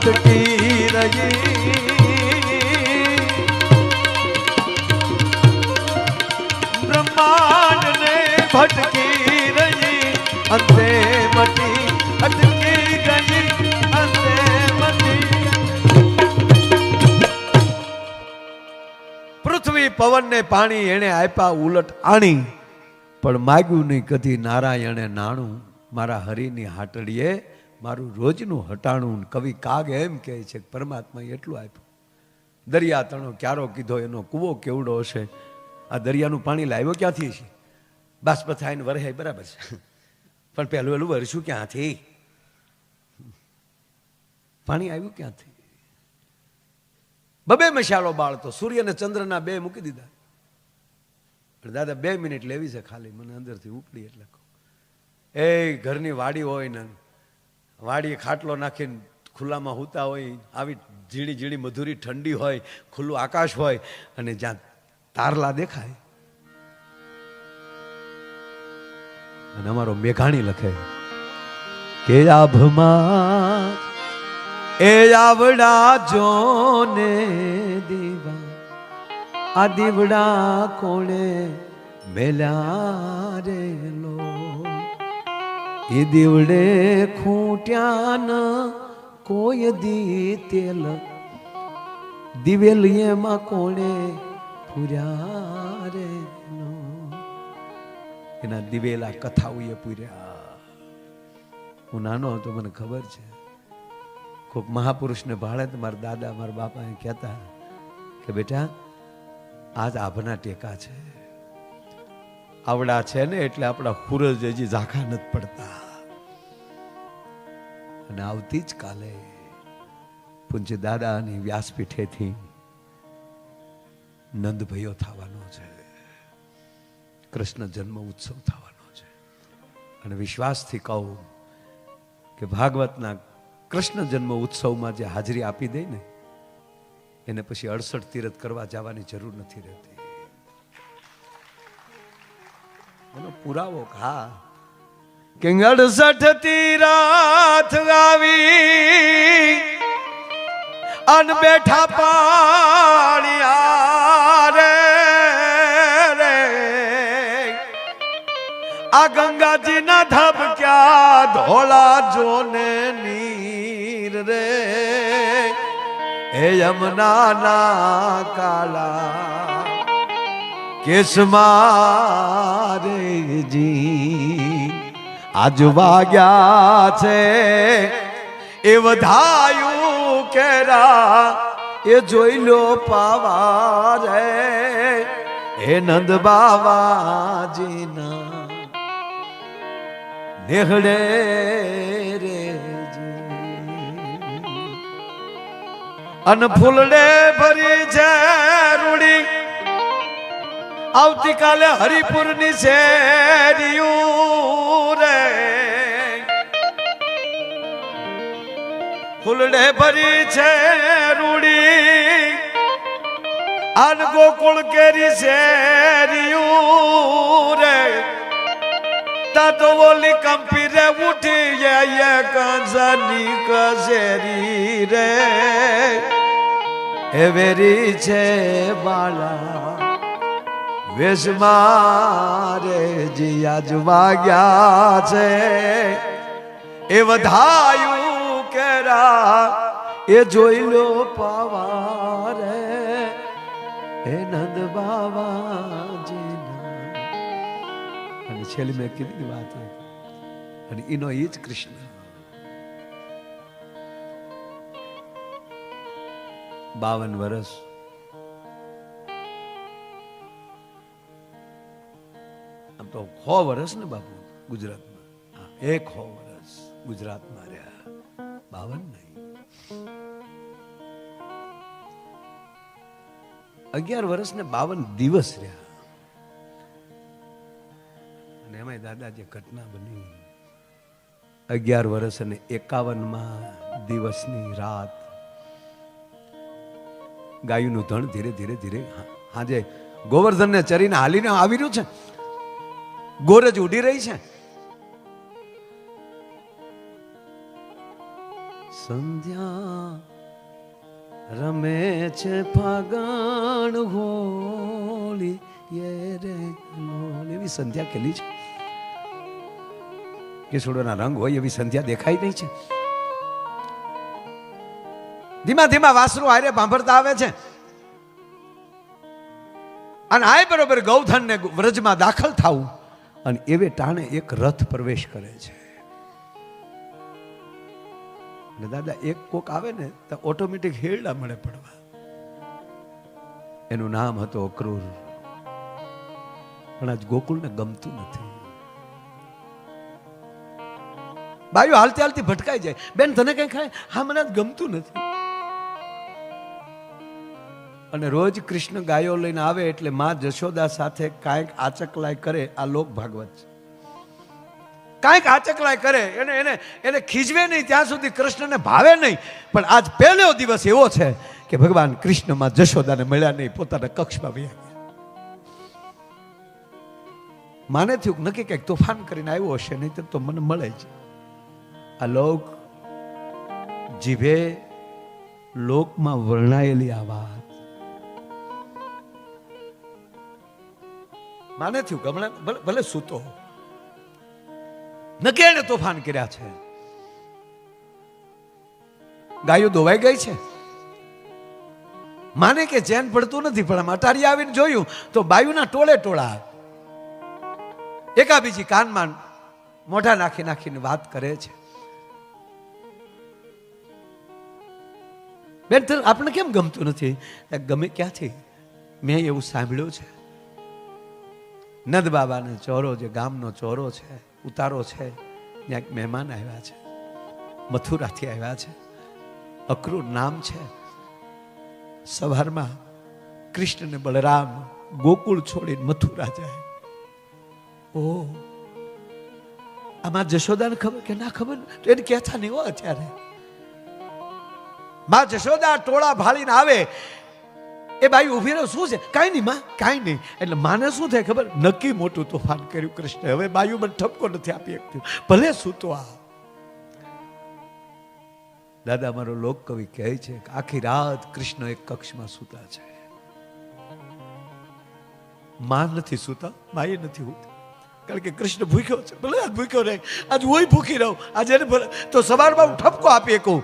ભટકી રહી, બ્રહ્માંડ ને ભટકી રહી, અંતે મટી અટકી ગઈ, અંતે મટી. પૃથ્વી પવન ને પાણી એને આપ્યા ઉલટ આણી, પણ માગ્યું નહીં કદી નારાયણે નાણું. મારા હરિની હાટડીએ મારું રોજનું હટાણું. કવિ કાગ એમ કહે છે કે પરમાત્માએ એટલું આપ્યું. દરિયા તણો ક્યારો કીધો એનો કૂવો કેવડો હશે. આ દરિયાનું પાણી લાવ્યો ક્યાંથી છે? બાષ્પ થાય વરહે બરાબર છે, પણ પહેલું પહેલું વરસ્યું ક્યાંથી? પાણી આવ્યું ક્યાંથી? બબે મશાલો બાળતો, સૂર્ય ને ચંદ્રના બે મૂકી દીધા. પણ દાદા 2 મિનિટ લેવી છે ખાલી, મને અંદરથી ઉપડી એટલે કહું. એ ઘરની વાડી હોય ને, વાડીએ ખાટલો નાખીને ખુલ્લામાં સૂતા હોય, આવી ઝીડી ઝીડી મધુરી ઠંડી હોય, ખુલ્લું આકાશ હોય, અને જ્યાં તારલા દેખાય, અને અમારો મેઘાણી લખે કે આભમાં એ આવડા જોને દીવા, આ દીવડા કોણે મેલ્યા રે લો, એ દીવડે ખૂટ્યા ન કોઈ દી તેલ, દિવેલીએમાં કોણે પૂર્યા રે નો. એના દિવેલા કથાઓએ પૂર્યા. હું નાનો હતો મને ખબર છે, કોઈક મહાપુરુષને ભાળે તો મારા દાદા મારા બાપા એ કહેતા કે બેટા આજ આભના ટેકા છે, આવડા છે ને એટલે આપણા સૂરજ હજી ઝાંખા નથી પડતા. અને આવતી જ કાલે પૂજ્ય દાદાની વ્યાસપીઠેથી નંદભયો થવાનો છે, કૃષ્ણ જન્મ ઉત્સવ થવાનો છે. અને વિશ્વાસથી કહું કે ભાગવતના કૃષ્ણ જન્મ ઉત્સવમાં જે હાજરી આપી દે ને, એને પછી 68 તીરથ કરવા જવાની જરૂર નથી રહેતી. એનો પુરાવો હા કે 68 તીરથ આવી અન બેઠા પાણિયા રે, આ ગંગાજી ના ધબક્યા ધોળા જોને નીર રે, હે યમુના ના કાળા કેસ મારે જી, આજ વાગ્યા છે એ વધાયું કેરા, એ જોઈ લો પાવા રે, હે નંદ બાવાજીના નેહડે રે અન ફૂલડે ભરી છે રૂડી, આવતીકાલે હરિપુરની શેરીયું રે, ફૂલડે ભરી છે રૂડી, આન ગોકુળ કેરી શેરીયું રે, તા તો ઓલી કંપી રે ઉઠી કંસની કસેરી રે, એ વેરી છે બાળા વેશ મારે જીયા જ વાગ્યા છે એ વધાયું કેરા, એ જોઈ લો પાવા રે, એ નંદ બાવાજી. અને છેલ્લી મેં કીધી વાત, અને એનો એ જ કૃષ્ણ 52 વર્ષ આમ તો 100 વર્ષ ને બાપુ ગુજરાતમાં, 100 વર્ષ ગુજરાતમાં રહ્યા, 52 નહીં, 11 વર્ષ ને 52 દિવસ રહ્યા. અને એમાં દાદા જે ઘટના બની 11 વર્ષ અને 51માં દિવસની રાત, ગાયુંનું ધણ ધીરે ધીરે ધીરે હાજે ગોવર્ધન ને ચરીને હાલીને આવી રહ્યું છે, ગોરજ ઉડી રહી છે. સંધ્યા રમે છે ફાગણ હોળી રે એવી સંધ્યા ખેલી છે. કેસુડોના રંગ હોય એવી સંધ્યા દેખાય નહીં છે. ધીમા ધીમા વાસરું હારે ભાંભરતા આવે છે અને આ બરોબર ગૌધન ને વ્રજમાં દાખલ થાવું અને એવે ટાણે એક રથ પ્રવેશ કરે છે. દાદા એક કોક આવે ને તો ઓટોમેટિક હેરડા મળે પડવા. એનું નામ હતું અક્રૂર. પણ આજ ગોકુળને ગમતું નથી. બાયું હાલતી હાલતી ભટકાઈ જાય. બેન તને કઈ ખાય? હા મને આજ ગમતું નથી. અને રોજ કૃષ્ણ ગાયો લઈને આવે એટલે માં જશોદા સાથે કાંઈક આચકલાય કરે. આ લોક ભાગવત છે. કાંઈક આચકલાય કરે એને એને એને ખીજવે નહીં ત્યાં સુધી કૃષ્ણને ભાવે નહીં. પણ આજ પહેલો દિવસ એવો છે કે ભગવાન કૃષ્ણમાં જશોદાને મળ્યા નહીં, પોતાના કક્ષમાં વયા ગયા. માને થયું નક્કી કંઈક તોફાન કરીને આવ્યો હશે, નહીં તો મને મળે જ. આ લોક જીભે લોકમાં વર્ણાયેલી આ વાત માને થયું ગમણા ભલે સૂતો નકે એને તોફાન કર્યા છે. ગાયો દોવાઈ ગઈ છે. માને કે ચેન પડતું નથી, પણ આમ અટારી આવીને જોયું તો બાયુના ટોળે ટોળા એકા બીજી કાનમાં મોઢા નાખી નાખીને વાત કરે છે. બેન આપણે કેમ ગમતું નથી? ગમે ક્યાંથી? મેં એવું સાંભળ્યું છે નંદ બાબાને ચોરો, જે ગામનો ચોરો છે, ઉતારો છે, ત્યાં એક મહેમાન આવ્યા છે, મથુરાથી આવ્યા છે. અક્રૂર નામ છે. સવારમાં કૃષ્ણ ને બલરામ ગોકુળ છોડીને મથુરા જાય. ઓ આમાં જશોદાને ખબર કે ના ખબર? તો એને કહેતા નહીં હો. અત્યારે માં જશોદા ટોળા ભાળીને આવે. એ બાઈ ઉભી રહ્યો. શું છે? કાંઈ નહીં માં, કાંઈ નહીં. એટલે માને શું થાય ખબર? નક્કી મોટું તોફાન કર્યું કૃષ્ણ. હવે બાયુ મને ઠપકો નથી આપી શકતી, ભલે સૂતો. આ દાદા મારો લોક કવિ કહે છે કે આખી રાત કૃષ્ણ એક કક્ષમાં સૂતા છે. માં નથી સૂતા, માએ નથી હોતી. કારણ કે કૃષ્ણ ભૂખ્યો છે. ભલે આજ ભૂખ્યો રહે, આજ હું ભૂખી રહું, આજે તો સવારમાં હું ઠપકો આપી શકું.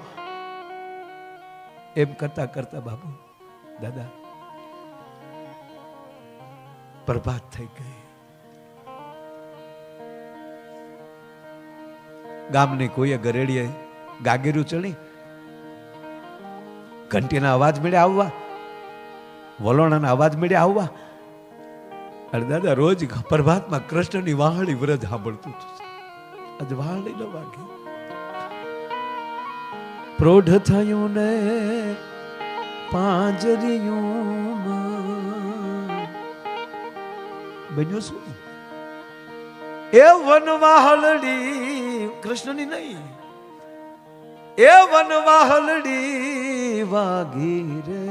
એમ કરતા કરતા બાબુ દાદા પ્રભાત થઈ ગઈ. ગામની કોઈએ ગરેડીએ ગાગેરું ચણી, ઘંટીના અવાજ મળ્યા આવવા, વલોણાના અવાજ મળ્યા આવવા. અને દાદા રોજ પ્રભાતમાં કૃષ્ણની વાહળી વ્રજ સાંભળતું હતું. આજ વાહળી ન વાગી. પ્રૌઢ થયું ને પાંજરિયું બન્યું શું? એ વનવાહલડી કૃષ્ણની નહીં, એ વનવાહલડી વાગી રે.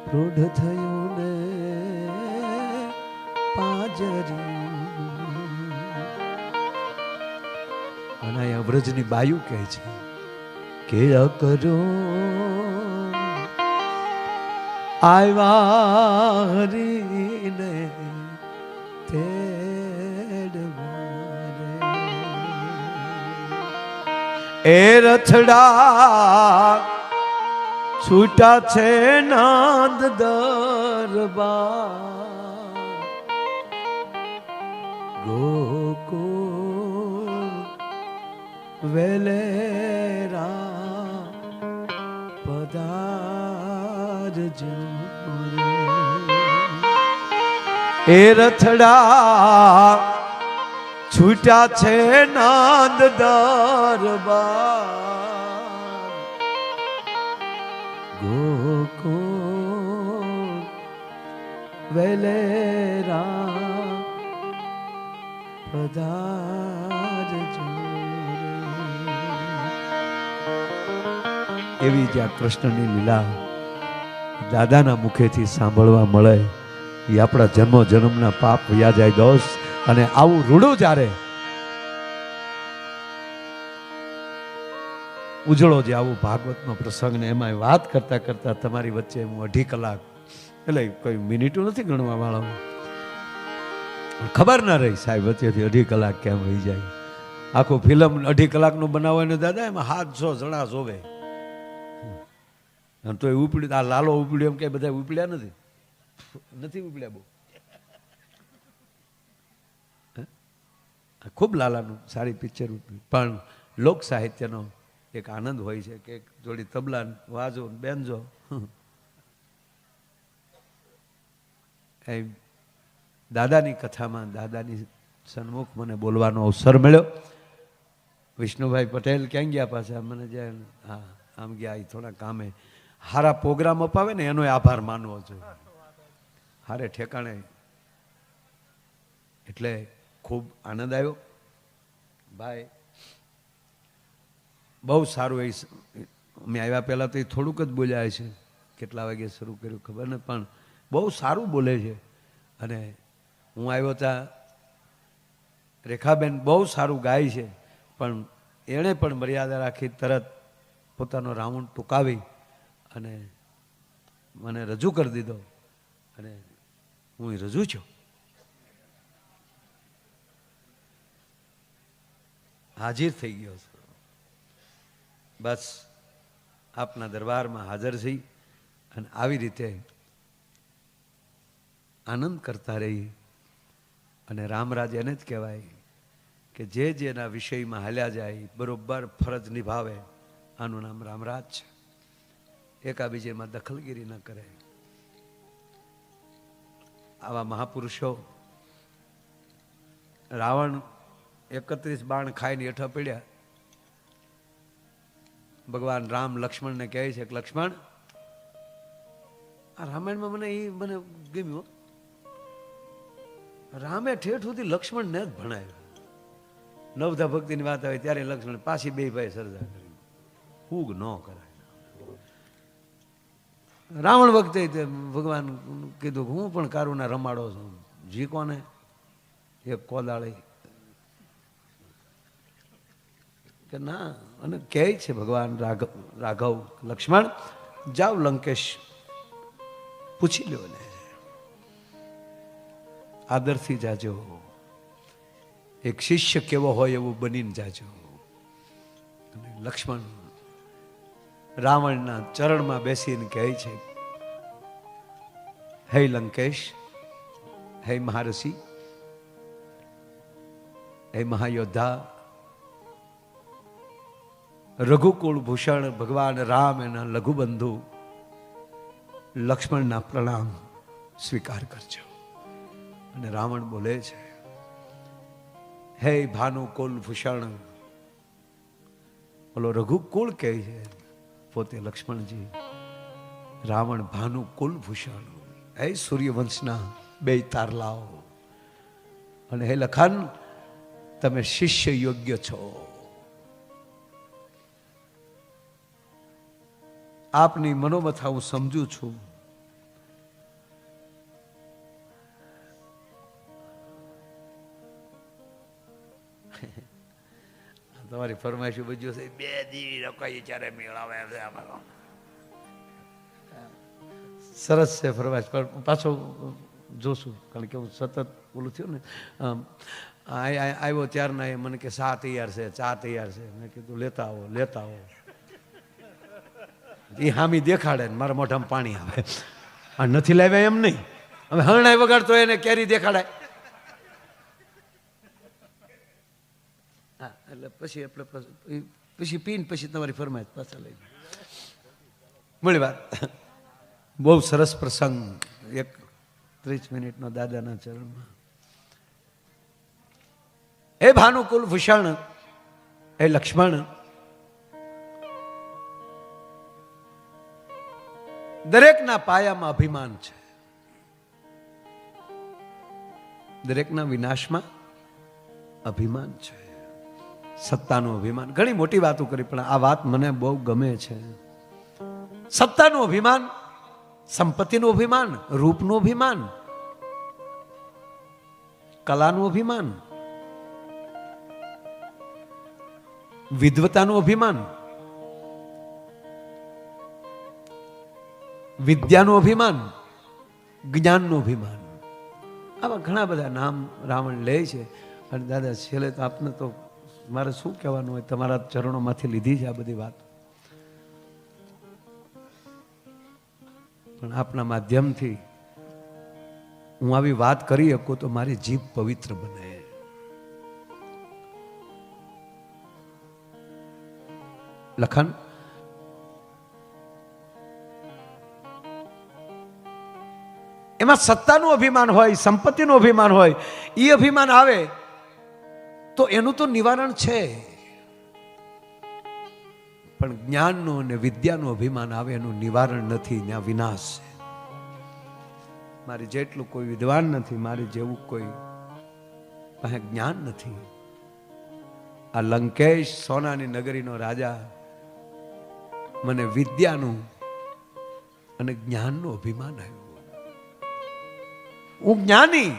પ્રૌઢ થયું ને પાંજરિયું. અને અહીંયા વ્રજની બાયુ કહે છે કે કરો આવ્યા હરીને તેડવા. એ રથડા છૂટા છે નાદ દરબાર. ગોકુળ વેલેરા પધારજો. એ રથડા છૂટા છે નાદ દરબાર. ગોકુળ વેલેરા પધારજો. એવી જ્યાં કૃષ્ણની લીલા દાદાના મુખેથી સાંભળવા મળે, એ આપણા જન્મો જન્મના પાપ વયા જાય દોસ્ત. અને આવું રૂડું જ્યારે ઉજળો જે આવો ભાગવતનો પ્રસંગ ને એમાં વાત કરતા કરતા તમારી વચ્ચે હું 2.5 કલાક, એટલે કોઈ મિનિટો નથી ગણવા વાળો, ખબર ના રહી સાહેબ વચ્ચેથી 2.5 કલાક કેમ રહી જાય. આખું ફિલ્મ 2.5 કલાકનું બનાવે ને દાદા એમાં 700 જણા જોવે. તો એ ઉપડ્યું, આ લાલો ઉપડ્યો એમ કે બધા ઉપડ્યા નથી ઉપડ્યા બહુ. ખૂબ લાલાનું સારી પિક્ચર ઉપડી, પણ લોક સાહિત્યનો એક આનંદ હોય છે કે એક જોડી તબલા વાજો બેનજો. એ દાદાની કથામાં દાદાની સન્મુખ મને બોલવાનો અવસર મળ્યો. વિષ્ણુભાઈ પટેલ ક્યાં ગયા પાછા? મને જે હા આમ ગયા, એ થોડા કામે. હારા પ્રોગ્રામ અપાવે ને એનો આભાર માનવો જોઈએ, હારે ઠેકાણે. એટલે ખૂબ આનંદ આવ્યો ભાઈ, બહુ સારું. એ અમે આવ્યા પહેલાં તો એ થોડુંક જ બોલ્યા છે, કેટલા વાગે શરૂ કર્યું ખબર ને, પણ બહુ સારું બોલે છે. અને હું આવ્યો ત્યાં રેખાબેન બહુ સારું ગાય છે, પણ એણે પણ મર્યાદા રાખી તરત પોતાનો રાઉન્ડ ટૂંકાવી અને મને રજૂ કરી દીધો, અને હું રજૂ છું. હાજર થઈ ગયો છું. બસ આપના દરબારમાં હાજર થઈ અને આવી રીતે આનંદ કરતા રહી. અને રામરાજ એને જ કહેવાય કે જે જેના વિષયમાં હાલ્યા જાય બરોબર ફરજ નિભાવે, આનું નામ રામરાજ છે. એકાબીજેમાં દખલગીરી ન કરે. આવા મહાપુરુષો, રાવણ 31 બાણ ખાઈને હેઠા પડ્યા. ભગવાન રામ લક્ષ્મણને કહે છે કે લક્ષ્મણ, આ રામાયણમાં મને ગમ્યું. રામે ઠેઠ સુધી લક્ષ્મણને જ ભણાવ્યો. નવધા ભક્તિની વાત આવે ત્યારે લક્ષ્મણ પાછી બે ભાઈ સર્જા કરી, ફૂગ ન કરાય. રાવણ વખતે ભગવાન કીધું હું પણ કારુના રમાડો છું, જી કોને એક કોદાળી કે ના. અને કહે છે ભગવાન રાઘવ લક્ષ્મણ જાઓ લંકેશ પૂછી લ્યો ને, આદરથી જાજો, એક શિષ્ય કેવો હોય એવું બનીને જાજો. અને લક્ષ્મણ રાવણના ચરણમાં બેસીને કહે છે, હે લંકેશ, હે મહારષિ, હે મહાયોદ્ધા, રઘુકુળ ભૂષણ ભગવાન રામ એના લઘુબંધુ લક્ષ્મણના પ્રણામ સ્વીકાર કરજો. અને રાવણ બોલે છે, હે ભાનુકુલ ભૂષણ. બોલો રઘુકુળ કહે છે પોતે લક્ષ્મણજી, રાવણ ભાનુકુલ ભૂષણ. હે સૂર્યવંશના બે તારલાઓ, અને હે લખાન તમે શિષ્ય યોગ્ય છો. આપની મનોમથા હું સમજુ છું. તમારી ફરમાઈશ બધું છે, 2 દી રોકાઈ ત્યારે મેળાવે છે. સરસ છે ફરમાઈશ, પણ પાછો જોશું, કારણ કે હું સતત બોલું થયું ને. આવ્યો ત્યારના એ મને કે ચા તૈયાર છે, ચા તૈયાર છે. મેં કીધું લેતા આવો લેતા આવો. એ હામી દેખાડે ને મારા મોઢામાં પાણી આવે. આ નથી લાવ્યા એમ નહીં, હવે હરણાઈ વગાડતો એને કેરી દેખાડાય. હા, એટલે પછી આપણે પછી પીને પછી તમારી ફરમાઈશ પાછા લઈ મળી વાત. બહુ સરસ પ્રસંગ, 30 મિનિટનો દાદાના ચરણમાં. હે ભાનુકુલ ભૂષણ, હે લક્ષ્મણ, દરેકના પાયામાં અભિમાન છે, દરેકના વિનાશમાં અભિમાન છે. સત્તાનું અભિમાન, ઘણી મોટી વાતો કરી, પણ આ વાત મને બહુ ગમે છે. સત્તાનું અભિમાન, સંપત્તિનું અભિમાન, રૂપનું અભિમાન, કલાનું અભિમાન, વિદ્વતાનું અભિમાન, વિદ્યાનું અભિમાન, જ્ઞાનનું અભિમાન, આવા ઘણા બધા નામ રાવણ લે છે. અને દાદા છેલ્લે તો આપને તો મારે શું કહેવાનું હોય, તમારા ચરણોમાંથી લીધી છે આ બધી વાત. પણ આપના માધ્યમથી હું આવી વાત કરી શકું તો મારી જીભ પવિત્ર બને. લખન એમાં સત્તાનું અભિમાન હોય, સંપત્તિનું અભિમાન હોય, એ અભિમાન આવે તો એનું તો નિવારણ છે. પણ જ્ઞાનનું અને વિદ્યાનું અભિમાન આવે એનું નિવારણ નથી, ત્યાં વિનાશ છે. મારી જેટલું કોઈ વિદ્વાન નથી, મારી જેવું કોઈ પાસે જ્ઞાન નથી. આ લંકેશ સોનાની નગરીનો રાજા મને વિદ્યાનું અને જ્ઞાનનું અભિમાન આવ્યું. હું જ્ઞાની,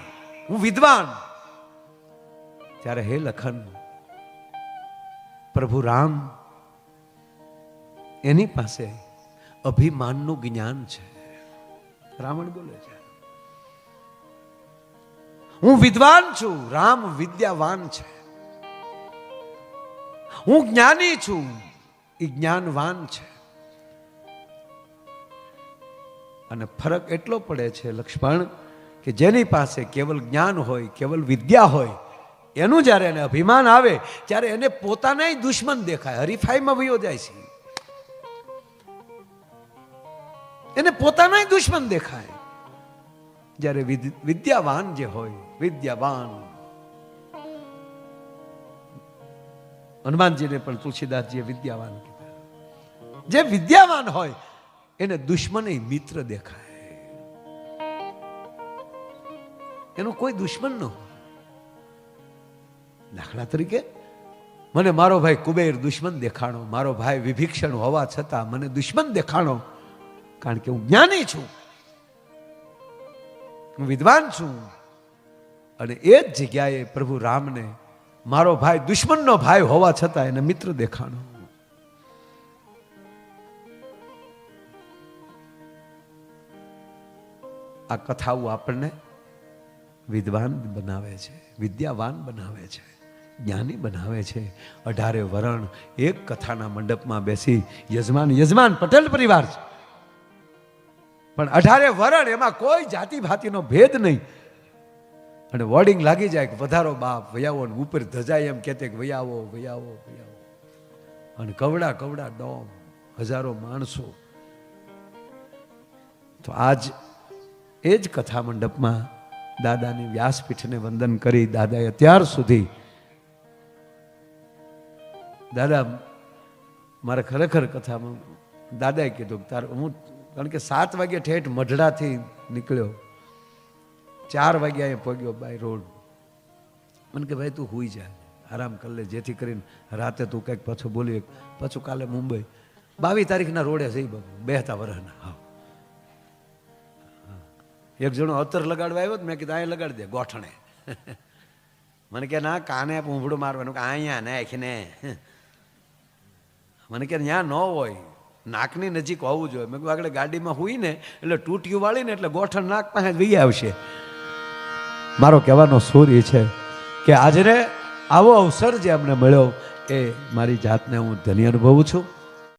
હું વિદ્વાન. ત્યારે હે લખન, પ્રભુ રામ એની પાસે અભિમાનનું જ્ઞાન છે. રાવણ બોલે છે હું વિદ્વાન છું, રામ વિદ્યાવાન છે. હું જ્ઞાની છું, એ જ્ઞાનવાન છે. અને ફરક એટલો પડે છે લક્ષ્મણ કે જેની પાસે કેવલ જ્ઞાન હોય, કેવલ વિદ્યા હોય, એનું જ્યારે એને અભિમાન આવે ત્યારે એને પોતાના દુશ્મન દેખાય, હરીફાઈમાં વયો જાય છે. એને પોતાના દુશ્મન દેખાય. જ્યારે વિદ્યાવાન જે હોય, વિદ્યાવાન, હનુમાનજીને પણ તુલસીદાસજીએ વિદ્યાવાન કીધા. જે વિદ્યાવાન હોય એને દુશ્મન મિત્ર દેખાય, એનો કોઈ દુશ્મન ન હોય. દાખલા તરીકે મને મારો ભાઈ કુબેર દુશ્મન દેખાણો, મારો ભાઈ વિભીક્ષણ હોવા છતાં મને દુશ્મન દેખાણો, કારણ કે હું જ્ઞાની છું, હું વિદ્વાન છું. અને એ જ જગ્યાએ પ્રભુ રામને મારો ભાઈ દુશ્મનનો ભાઈ હોવા છતાં એને મિત્ર દેખાણો. આ કથાઓ આપણને વિદ્વાન બનાવે છે, વિદ્યાવાન બનાવે છે, જ્ઞાની બનાવે છે. 18 વરણ એક કથાના મંડપમાં બેસી યજમાન પટેલ પરિવાર છે, પણ 18 વરણ એમાં કોઈ જાતિ ભાતિનો ભેદ નહીં. અને વોર્ડિંગ લાગી જાય કે વધારો બાપ વયાવો, ઉપર ધજાય એમ કહેતે કે વયાવો વયાવો વયાવો. અને કવડા ડોમ, હજારો માણસો. તો આજ એ જ કથા મંડપમાં દાદાની વ્યાસપીઠને વંદન કરી દાદાએ અત્યાર સુધી, દાદા મારે ખરેખર કથામાં દાદાએ કીધું કે તાર હું, કારણ કે 7 વાગે ઠેઠ મઢડાથી નીકળ્યો, 4 વાગ્યા અહીંયા પહોંચ્યો બાય રોડ. મને કે ભાઈ તું હુઈ જા, આરામ કરી લે, જેથી કરીને રાતે તું કંઈક પાછું બોલી, પાછું કાલે મુંબઈ 22 તારીખના રોડે જઈ બાબુ, બેહતા વરહના. હા, એક જણો અત્તર લગાડવા આવ્યો, મેં કીધું અહીંયા લગાડી દે ગોઠણે. મને કે ના, કાને પૂંભડું મારવાનું, કે અહીંયા નાખીને. મને કે ત્યાં ન હોય, નાકની નજીક હોવું જોઈએ. મેં આગળ ગાડીમાં હુઈ ને એટલે ટૂટિયું વાળીને એટલે ગોઠણ નાક પાસે વહી આવશે. મારો કહેવાનો સૂર એ છે કે આજે આવો અવસર જે અમને મળ્યો એ મારી જાતને હું ધન્ય અનુભવું છું.